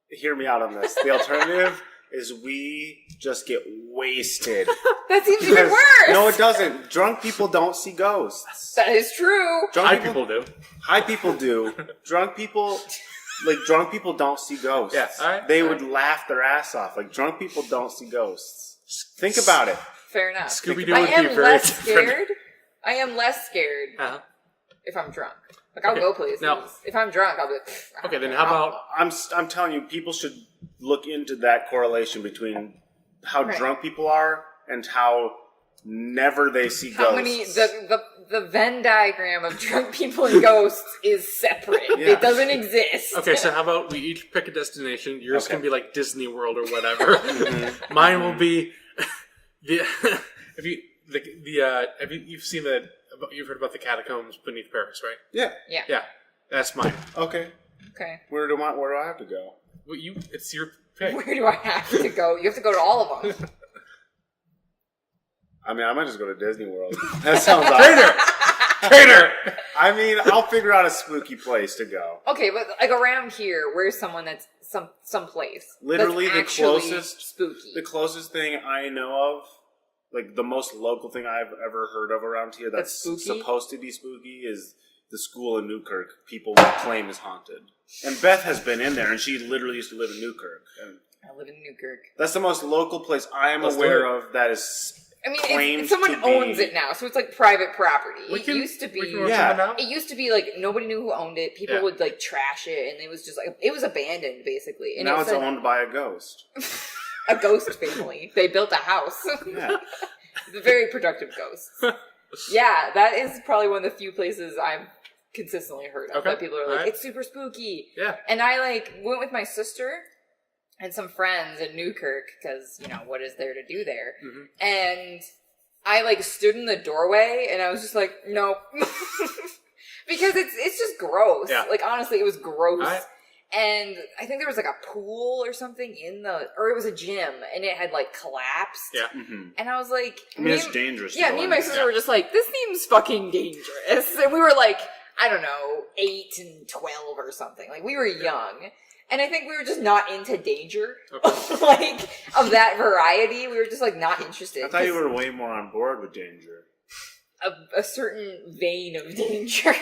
hear me out on this, the alternative is we just get wasted. That seems even worse. No, it doesn't. Drunk people don't see ghosts. That is true. High people do. High people do. Drunk people don't see ghosts. Yeah. They would laugh their ass off. Like, drunk people don't see ghosts. Think about it. Fair enough. Scooby-Doo would be very less scared. I am less scared if I'm drunk. Like, I'll go places. Now, if I'm drunk, I'll be like, okay, then how about... I'm telling you, people should look into that correlation between how drunk people are and how never they see ghosts. How many... The Venn diagram of drunk people and ghosts is separate. Yeah. It doesn't exist. Okay, so how about we each pick a destination? Yours can be like Disney World or whatever. Mine will be... You've heard about the catacombs beneath Paris, right? Yeah. That's mine. Okay. Where do I have to go? Well, it's your pick. Where do I have to go? You have to go to all of them. I mean, I might just go to Disney World. That sounds awesome. Traitor. I mean, I'll figure out a spooky place to go. Okay, but like around here, where's someone that's some place? Literally that's the closest spooky. The closest thing I know of, like the most local thing I've ever heard of around here that's supposed to be spooky is the school in Newkirk. People claim is haunted. And Beth has been in there, and she literally used to live in Newkirk. And I live in Newkirk. That's the most local place I am aware of that is. I mean, someone owns it now, so it's like private property. It used to be like nobody knew who owned it. People would like trash it, and it was just like it was abandoned basically. And now it's owned by a ghost. A ghost family. They built a house. Yeah. The very productive ghosts. Yeah, that is probably one of the few places I've consistently heard of that people are like, it's super spooky. Yeah. And I like went with my sister and some friends in Newkirk because, you know, what is there to do there? Mm-hmm. And I like stood in the doorway and I was just like, nope. Because it's just gross. Yeah. Like honestly, it was gross. And I think there was like a pool or something or it was a gym and it had like collapsed. Yeah. Mm-hmm. And I was like, I mean, it's dangerous. Yeah, me and my sister were just like, this seems fucking dangerous. And we were like, I don't know, 8 and 12 or something. Like we were young. And I think we were just not into danger. Okay. Like of that variety. We were just like not interested. I thought you were way more on board with danger. A certain vein of danger.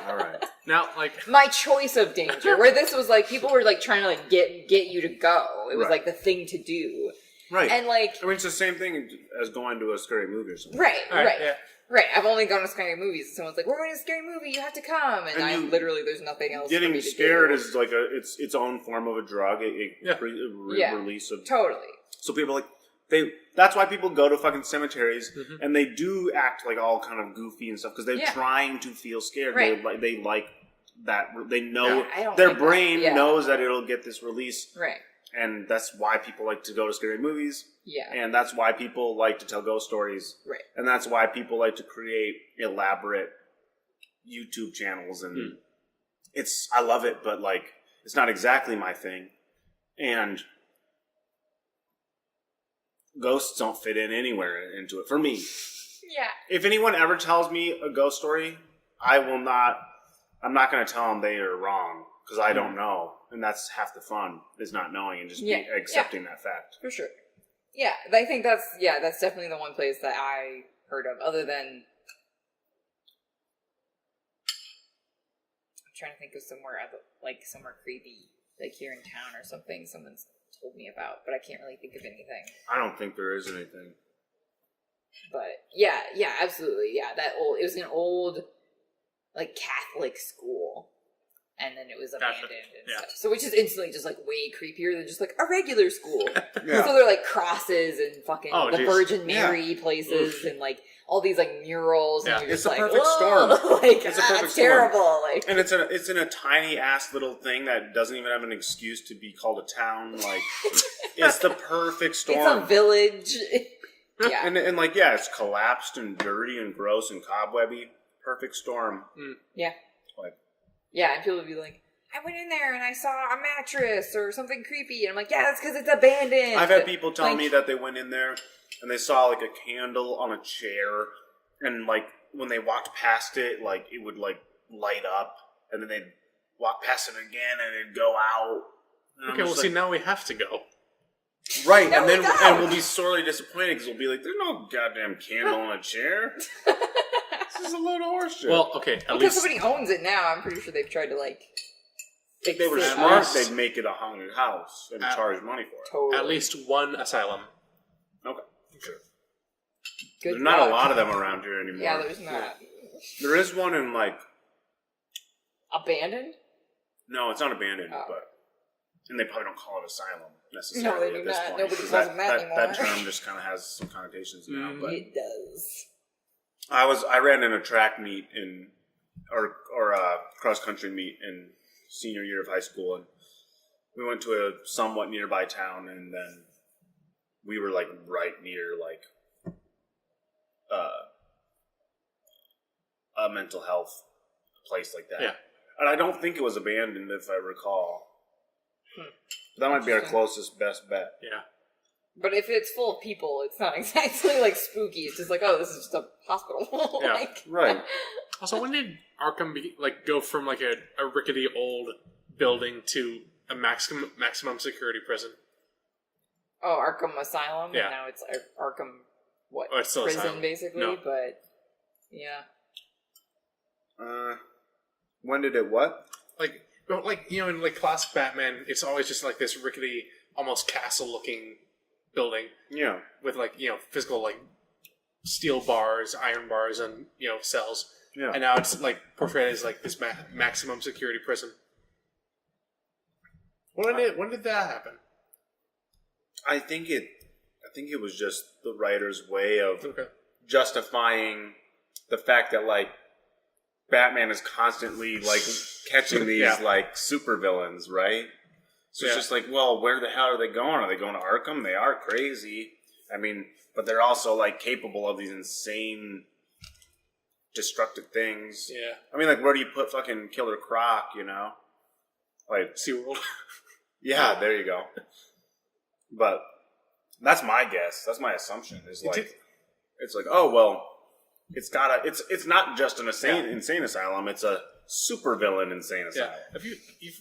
All right. Now, like my choice of danger, where this was like people were like trying to like get you to go. It was like the thing to do. Right. And like I mean, it's the same thing as going to a scary movie or something. Right. Yeah. Right. I've only gone to scary movies. And someone's like, "We're going to a scary movie. You have to come." And literally, there's nothing else. Getting for me to scared do. is like its own form of a drug. Release of. Totally. So people like. That's why people go to fucking cemeteries and they do act like all kind of goofy and stuff because they're trying to feel scared. Right. They like that. They know their brain knows that it'll get this release. Right. And that's why people like to go to scary movies. Yeah. And that's why people like to tell ghost stories. Right. And that's why people like to create elaborate YouTube channels. And I love it, but like, it's not exactly my thing. And ghosts don't fit in anywhere into it for me. Yeah. If anyone ever tells me a ghost story, I'm not going to tell them they are wrong because I don't know. And that's half the fun, is not knowing and just accepting that fact. For sure. Yeah, I think that's definitely the one place that I heard of, other than... I'm trying to think of somewhere creepy, like here in town or something someone's told me about, but I can't really think of anything. I don't think there is anything. But, yeah, absolutely, yeah. It was an old, like, Catholic school. And then it was abandoned and stuff. So which is instantly just like way creepier than just like a regular school. So they're like crosses and fucking the Virgin Mary places and like all these like murals. And you're just it's a perfect storm. Like, it's a perfect terrible. Storm. Like, and it's in a tiny ass little thing that doesn't even have an excuse to be called a town. Like it's the perfect storm. It's a village. Yeah. And it's collapsed and dirty and gross and cobwebby. Perfect storm. Yeah. Yeah, and people would be like, I went in there and I saw a mattress or something creepy. And I'm like, yeah, that's because it's abandoned. I've had people tell me that they went in there and they saw like a candle on a chair. And like when they walked past it, like it would like light up. And then they'd walk past it again and it'd go out. And okay, well, see, now we have to go. Right, and we'll be sorely disappointed because we'll be like, there's no goddamn candle on a chair. This is a load of horseshit. Well, okay, because somebody owns it now. I'm pretty sure they've tried to like fix it. If they were smart, they'd make it a haunted house and charge money for it. Totally. At least one asylum. Okay, sure. Good there's not a lot of them around here anymore. Yeah, there's not. There is one in like abandoned. No, it's not abandoned, but and they probably don't call it asylum necessarily. No, they do at this not. point. Nobody calls them that anymore. That term just kind of has some connotations now. But it does. I ran in a track meet or a cross country meet in senior year of high school, and we went to a somewhat nearby town, and then we were like right near like a mental health place like that. Yeah. And I don't think it was abandoned, if I recall. That might be our closest best bet. Yeah. But if it's full of people, it's not exactly like spooky. It's just like, oh, this is just a hospital. Yeah, like, right. Also, when did Arkham go from like a rickety old building to a maximum security prison? Oh, Arkham Asylum. Yeah. And now it's Arkham it's still prison asylum. Basically. No. But yeah. When did it what? Like in like classic Batman, it's always just like this rickety, almost castle-looking building. Yeah. With like physical like steel bars, iron bars, and cells. Yeah. And now it's like portrayed as like this maximum security prison. When did that happen? I think it was just the writer's way of justifying the fact that like Batman is constantly like catching these like supervillains, right? So it's just like, well, where the hell are they going? Are they going to Arkham? They are crazy. I mean, but they're also like capable of these insane, destructive things. Yeah. I mean, like, where do you put fucking Killer Croc? Like SeaWorld. Yeah, there you go. But that's my guess. That's my assumption. It's like, oh well. It's not just an insane asylum. It's a supervillain insane asylum. Yeah.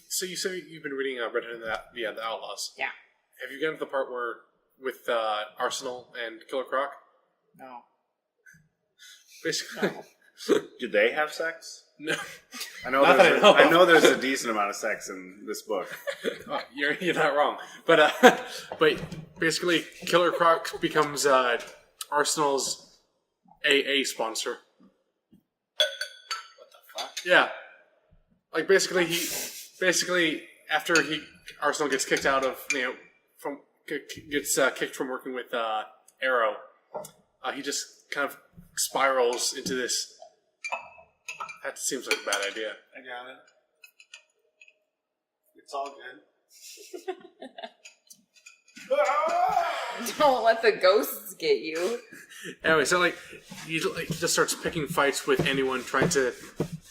So you say you've been reading Red Hood and the Outlaws. Yeah. Have you gotten to the part where with Arsenal and Killer Croc? No. Basically. No. Do they have sex? No. I know there's a decent amount of sex in this book. Oh, you're not wrong. But basically, Killer Croc becomes Arsenal's AA sponsor. What the fuck? Yeah. Like basically after Arsenal gets kicked out of kicked from working with Arrow, he just kind of spirals into this. That seems like a bad idea. I got it. It's all good. Don't let the ghosts get you. Anyway, so like he just starts picking fights with anyone trying to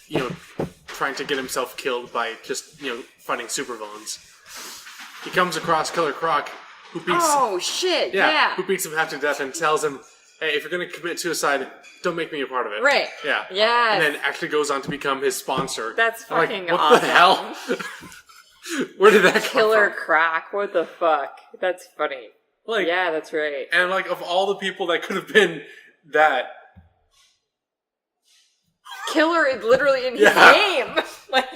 get himself killed by just fighting supervillains. He comes across Killer Croc, who beats. Oh shit! Yeah. Who beats him half to death and tells him, "Hey, if you're gonna commit suicide, don't make me a part of it." Right. Yeah. Yeah. And then actually goes on to become his sponsor. That's fucking what awesome. the hell? Where did that come Killer from? Croc? What the fuck? That's funny. Like, yeah, that's right. And like, of all the people that could have been that, Killer is literally in his name. Like,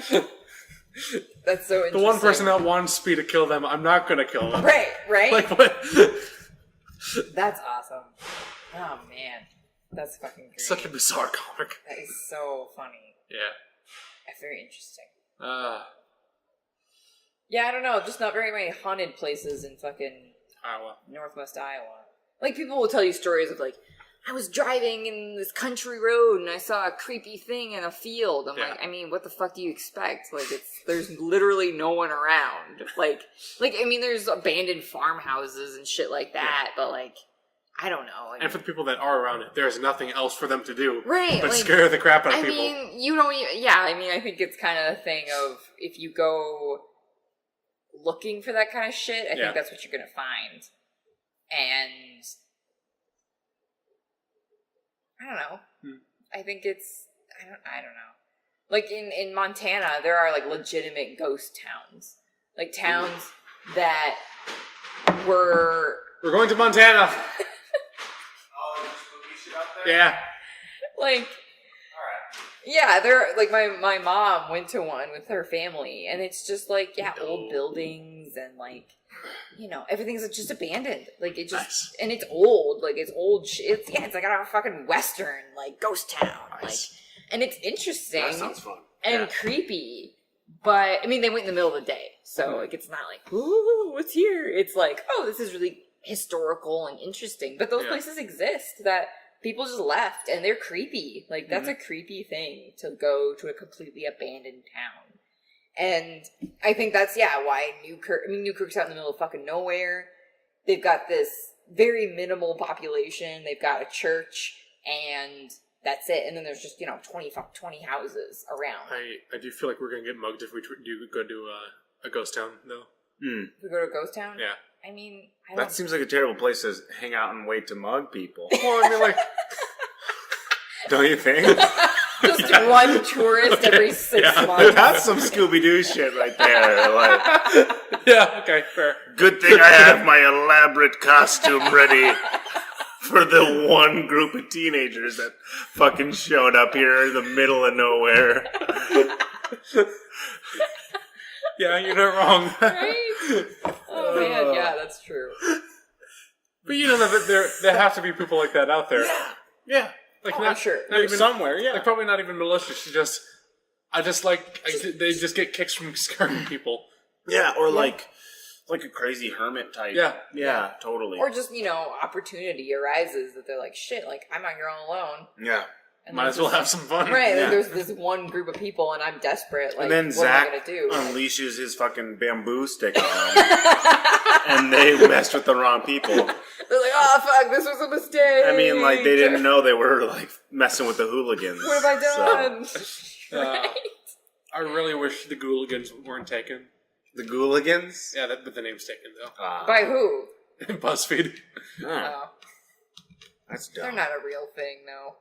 that's so interesting. The one person that wants me to kill them, I'm not gonna kill them. Right. Like what? That's awesome. Oh man, that's fucking great. Such a bizarre comic. That is so funny. Yeah. That's very interesting. Yeah, I don't know. Just not very many haunted places in fucking Iowa. Northwest Iowa. Like, people will tell you stories of, like, I was driving in this country road and I saw a creepy thing in a field. I'm like, I mean, what the fuck do you expect? Like, there's literally no one around. Like, I mean, there's abandoned farmhouses and shit like that, but, like, I don't know. Like, and for the people that are around it, there's nothing else for them to do. Right. But like, scare the crap out of people. I mean, you don't even, I mean, I think it's kind of a thing of, if you go looking for that kind of shit, I think that's what you're going to find. And I don't know. I think it's, I don't know. Like in Montana, there are like legitimate ghost towns. Like towns that were... We're going to Montana! Oh, there's spooky shit out there? Yeah. Like... Yeah, they're like my mom went to one with her family, and it's just like old buildings and like everything's just abandoned. Like it just and it's old, like it's old. It's like a fucking western like ghost town, like, and it's interesting. That sounds fun and creepy. But I mean, they went in the middle of the day, so like it's not like ooh, what's here? It's like this is really historical and interesting. But those places exist that. People just left, and they're creepy. Like, that's a creepy thing, to go to a completely abandoned town. And I think that's, why Newkirk's out in the middle of fucking nowhere. They've got this very minimal population. They've got a church, and that's it. And then there's just, 20 houses around. I do feel like we're going to get mugged if we do go to a ghost town, though. If we go to a ghost town? Yeah. I mean, that seems like a terrible place to hang out and wait to mug people. Well, I mean, like... Don't you think? Just one tourist every 6 months. That's some Scooby-Doo shit right there. Like, yeah, okay, fair. Good thing I have my elaborate costume ready for the one group of teenagers that fucking showed up here in the middle of nowhere. Yeah, you're not wrong. Right? Oh, man, yeah, that's true. But that there have to be people like that out there. Yeah. Like, I'm sure. Not even, somewhere, yeah. Like, probably not even malicious. They just get kicks from scaring people. Yeah, or like a crazy hermit type. Yeah, totally. Or just, opportunity arises that they're like, shit, like, I'm out here all alone. Yeah. And might as well have some fun. Right, yeah. there's this one group of people and I'm desperate. Like, and then what Zach am I gonna do? unleashes his fucking bamboo stick on them. And they messed with the wrong people. They're like, oh, fuck, this was a mistake. I mean, like, they didn't know they were, like, messing with the hooligans. What have I done? So. Right? I really wish the Gooligans weren't taken. The Gooligans? Yeah, but the name's taken, though. By who? BuzzFeed. Oh. That's dumb. They're not a real thing, though.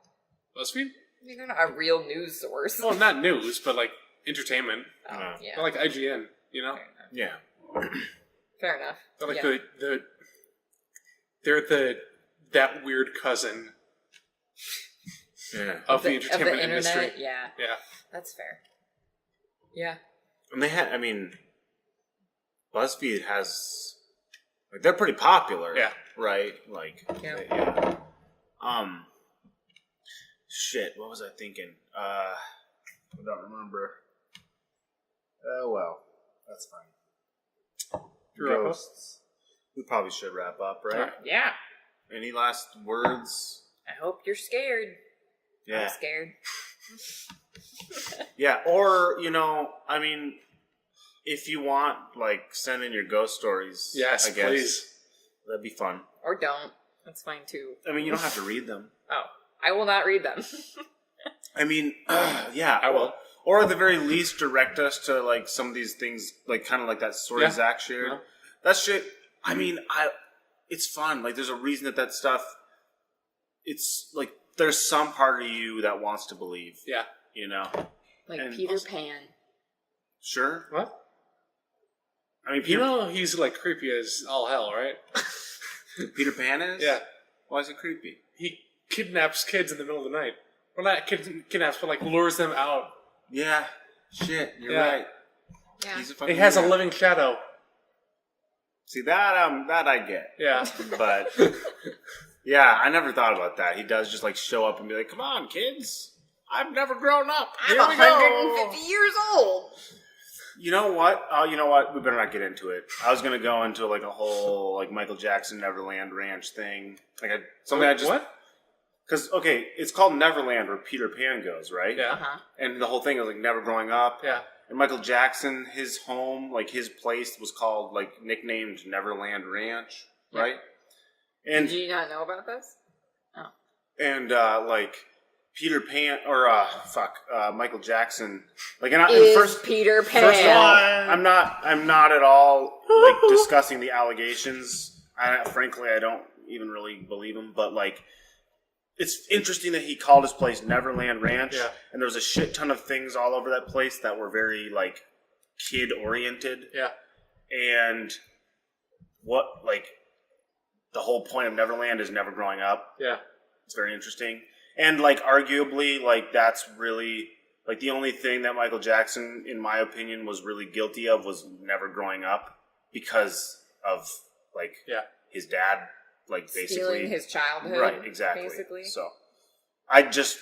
BuzzFeed? I mean, they're not a real news source. Well, not news, but, like, entertainment. Oh, yeah. They're like IGN, Yeah. Fair enough. They're like they're that weird cousin of the entertainment industry. Yeah. Yeah. That's fair. Yeah. And they had, BuzzFeed has, like, they're pretty popular. Yeah. Right? Like, yeah. Shit, what was I thinking? I don't remember. Oh, well. That's fine. Ghosts. We probably should wrap up, right? Yeah. Any last words? I hope you're scared. Yeah. I'm scared. Yeah, or, if you want, like, send in your ghost stories. Yes, I guess. please. That'd be fun. Or don't. That's fine too. I mean, you don't have to read them. Oh, I will not read them. I mean, yeah, I will. Or at the very least, direct us to like some of these things, like kind of like that story Zach shared. Yeah. That shit. I mean, it's fun. Like, there's a reason that stuff. It's like there's some part of you that wants to believe. Yeah, you know, like Peter Pan. Sure. What? I mean, he's like creepy as all hell, right? Peter Pan is. Yeah. Why is it creepy? He kidnaps kids in the middle of the night. Well, not kidnaps, but like lures them out. Yeah. Shit, you're right. Yeah. He has a living shadow. See, that I get. Yeah. But yeah, I never thought about that. He does just like show up and be like, "Come on, kids. I've never grown up. I'm 150 years old." You know what? We better not get into it. I was gonna go into like a whole like Michael Jackson Neverland Ranch thing. What? Because it's called Neverland where Peter Pan goes, right? Yeah. Uh-huh. And the whole thing is like never growing up. Yeah. And Michael Jackson, his home, like his place, was called like nicknamed Neverland Ranch, right? And did you not know about this? Oh. And like Peter Pan or Michael Jackson, like Peter Pan. First of all, I'm not at all like discussing the allegations. Frankly, I don't even really believe them, but like. It's interesting that he called his place Neverland Ranch, and there was a shit ton of things all over that place that were very, like, kid-oriented. Yeah. And the whole point of Neverland is never growing up. Yeah. It's very interesting. And, like, arguably, like, that's really, like, the only thing that Michael Jackson, in my opinion, was really guilty of was never growing up because of, like, his dad... like basically stealing his childhood, right? Exactly. Basically. So, I just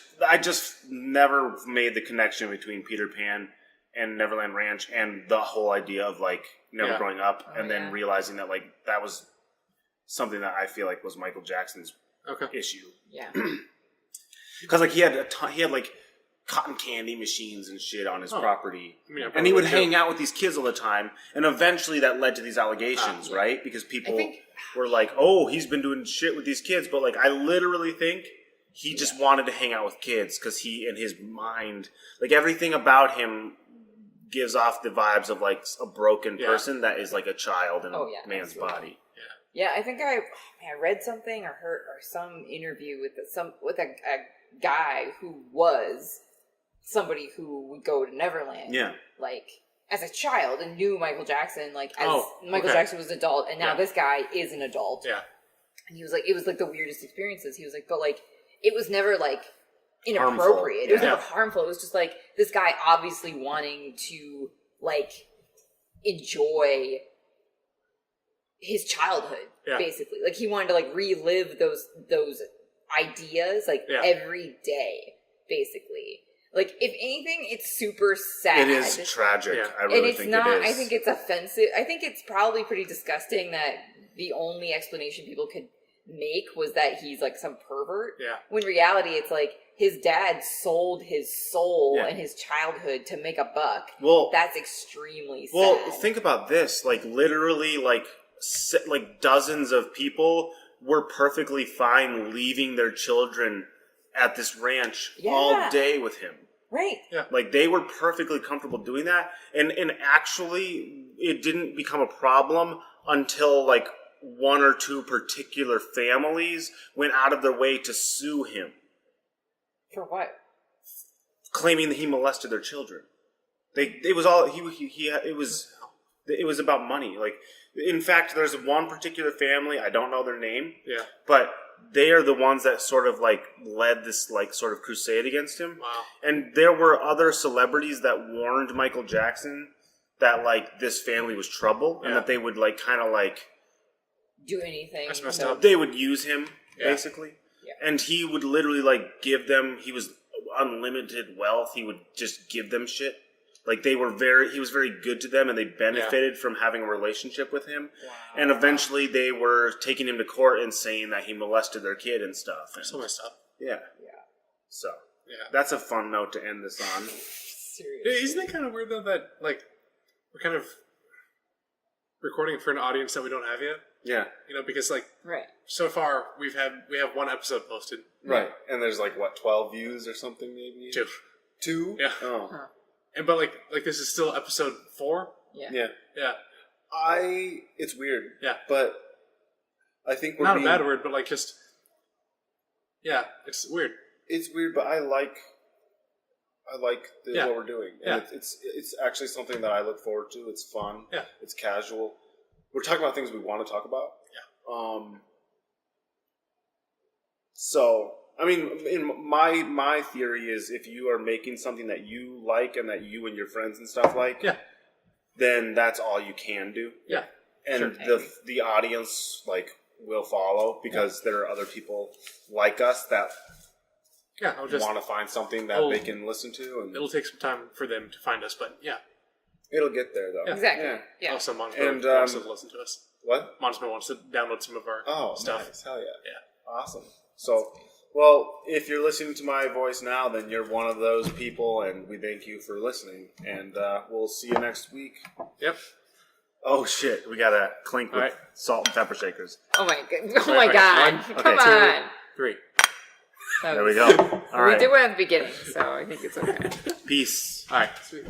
never made the connection between Peter Pan and Neverland Ranch and the whole idea of like never growing up and then realizing that like that was something that I feel like was Michael Jackson's issue. Yeah. Because like he had like cotton candy machines and shit on his property. And he would hang out with these kids all the time. And eventually that led to these allegations, right? Because people were like, oh, he's been doing shit with these kids. But like, I literally think he just wanted to hang out with kids because he, in his mind, like everything about him gives off the vibes of like a broken person that is like a child in a man's body. Yeah, I think I read something or heard or some interview with a guy who was somebody who would go to Neverland, like as a child and knew Michael Jackson, like as Michael Jackson was an adult, and now this guy is an adult. Yeah, and he was like, it was like the weirdest experiences. He was like, but like it was never like inappropriate. Harmful. It was never harmful. It was just like this guy obviously wanting to like enjoy his childhood, basically. Like he wanted to like relive those ideas like every day, basically. Like, if anything, it's super sad. It is tragic. I really think it is. I think it's offensive. I think it's probably pretty disgusting that the only explanation people could make was that he's, like, some pervert. Yeah. When in reality, it's like, his dad sold his soul and his childhood to make a buck. Well, that's extremely sad. Well, think about this. Like, literally, like dozens of people were perfectly fine leaving their children at this ranch all day with him. Right. Yeah. Like, they were perfectly comfortable doing that. And actually, it didn't become a problem until, like, one or two particular families went out of their way to sue him. For what? Claiming that he molested their children. It was about money. Like, in fact, there's one particular family, I don't know their name. Yeah. But they are the ones that sort of like led this like sort of crusade against him. Wow. And there were other celebrities that warned Michael Jackson that like this family was trouble and that they would like kind of like do anything. That's messed up. They would use him basically. Yeah. And he would literally like give them, he was unlimited wealth. He would just give them shit. Like he was very good to them and they benefited from having a relationship with him. Wow. And eventually they were taking him to court and saying that he molested their kid and stuff. And so messed up. Yeah. So, that's a fun note to end this on. Seriously. Isn't it kind of weird though that like we're kind of recording for an audience that we don't have yet? Yeah. Because right. So far we have one episode posted. Right. And there's 12 views or something maybe? 2. 2? Yeah. Oh. Huh. And but this is still episode 4? Yeah. Yeah. Yeah. It's weird. Yeah. But I think we're not a bad word, but just yeah, it's weird. It's weird, but I like what we're doing. And it's actually something that I look forward to. It's fun. Yeah. It's casual. We're talking about things we want to talk about. Yeah. So, I mean, in my theory is if you are making something that you like and that you and your friends and stuff like, then that's all you can do. Yeah. And the audience will follow because there are other people like us that want to find something that they can listen to. And it'll take some time for them to find us, but it'll get there though. Yeah. Exactly. Yeah. Also, Montesma wants to listen to us. What? Montesma wants to download some of our stuff. Nice. Hell yeah. Yeah. Awesome. So, well, if you're listening to my voice now, then you're one of those people, and we thank you for listening. And we'll see you next week. Yep. Oh shit! We got a clink with salt and pepper shakers. Oh my god! Oh my god! Come on! 2, 3. There we go. All right. We did one at the beginning, so I think it's okay. Peace. All right. Sweet.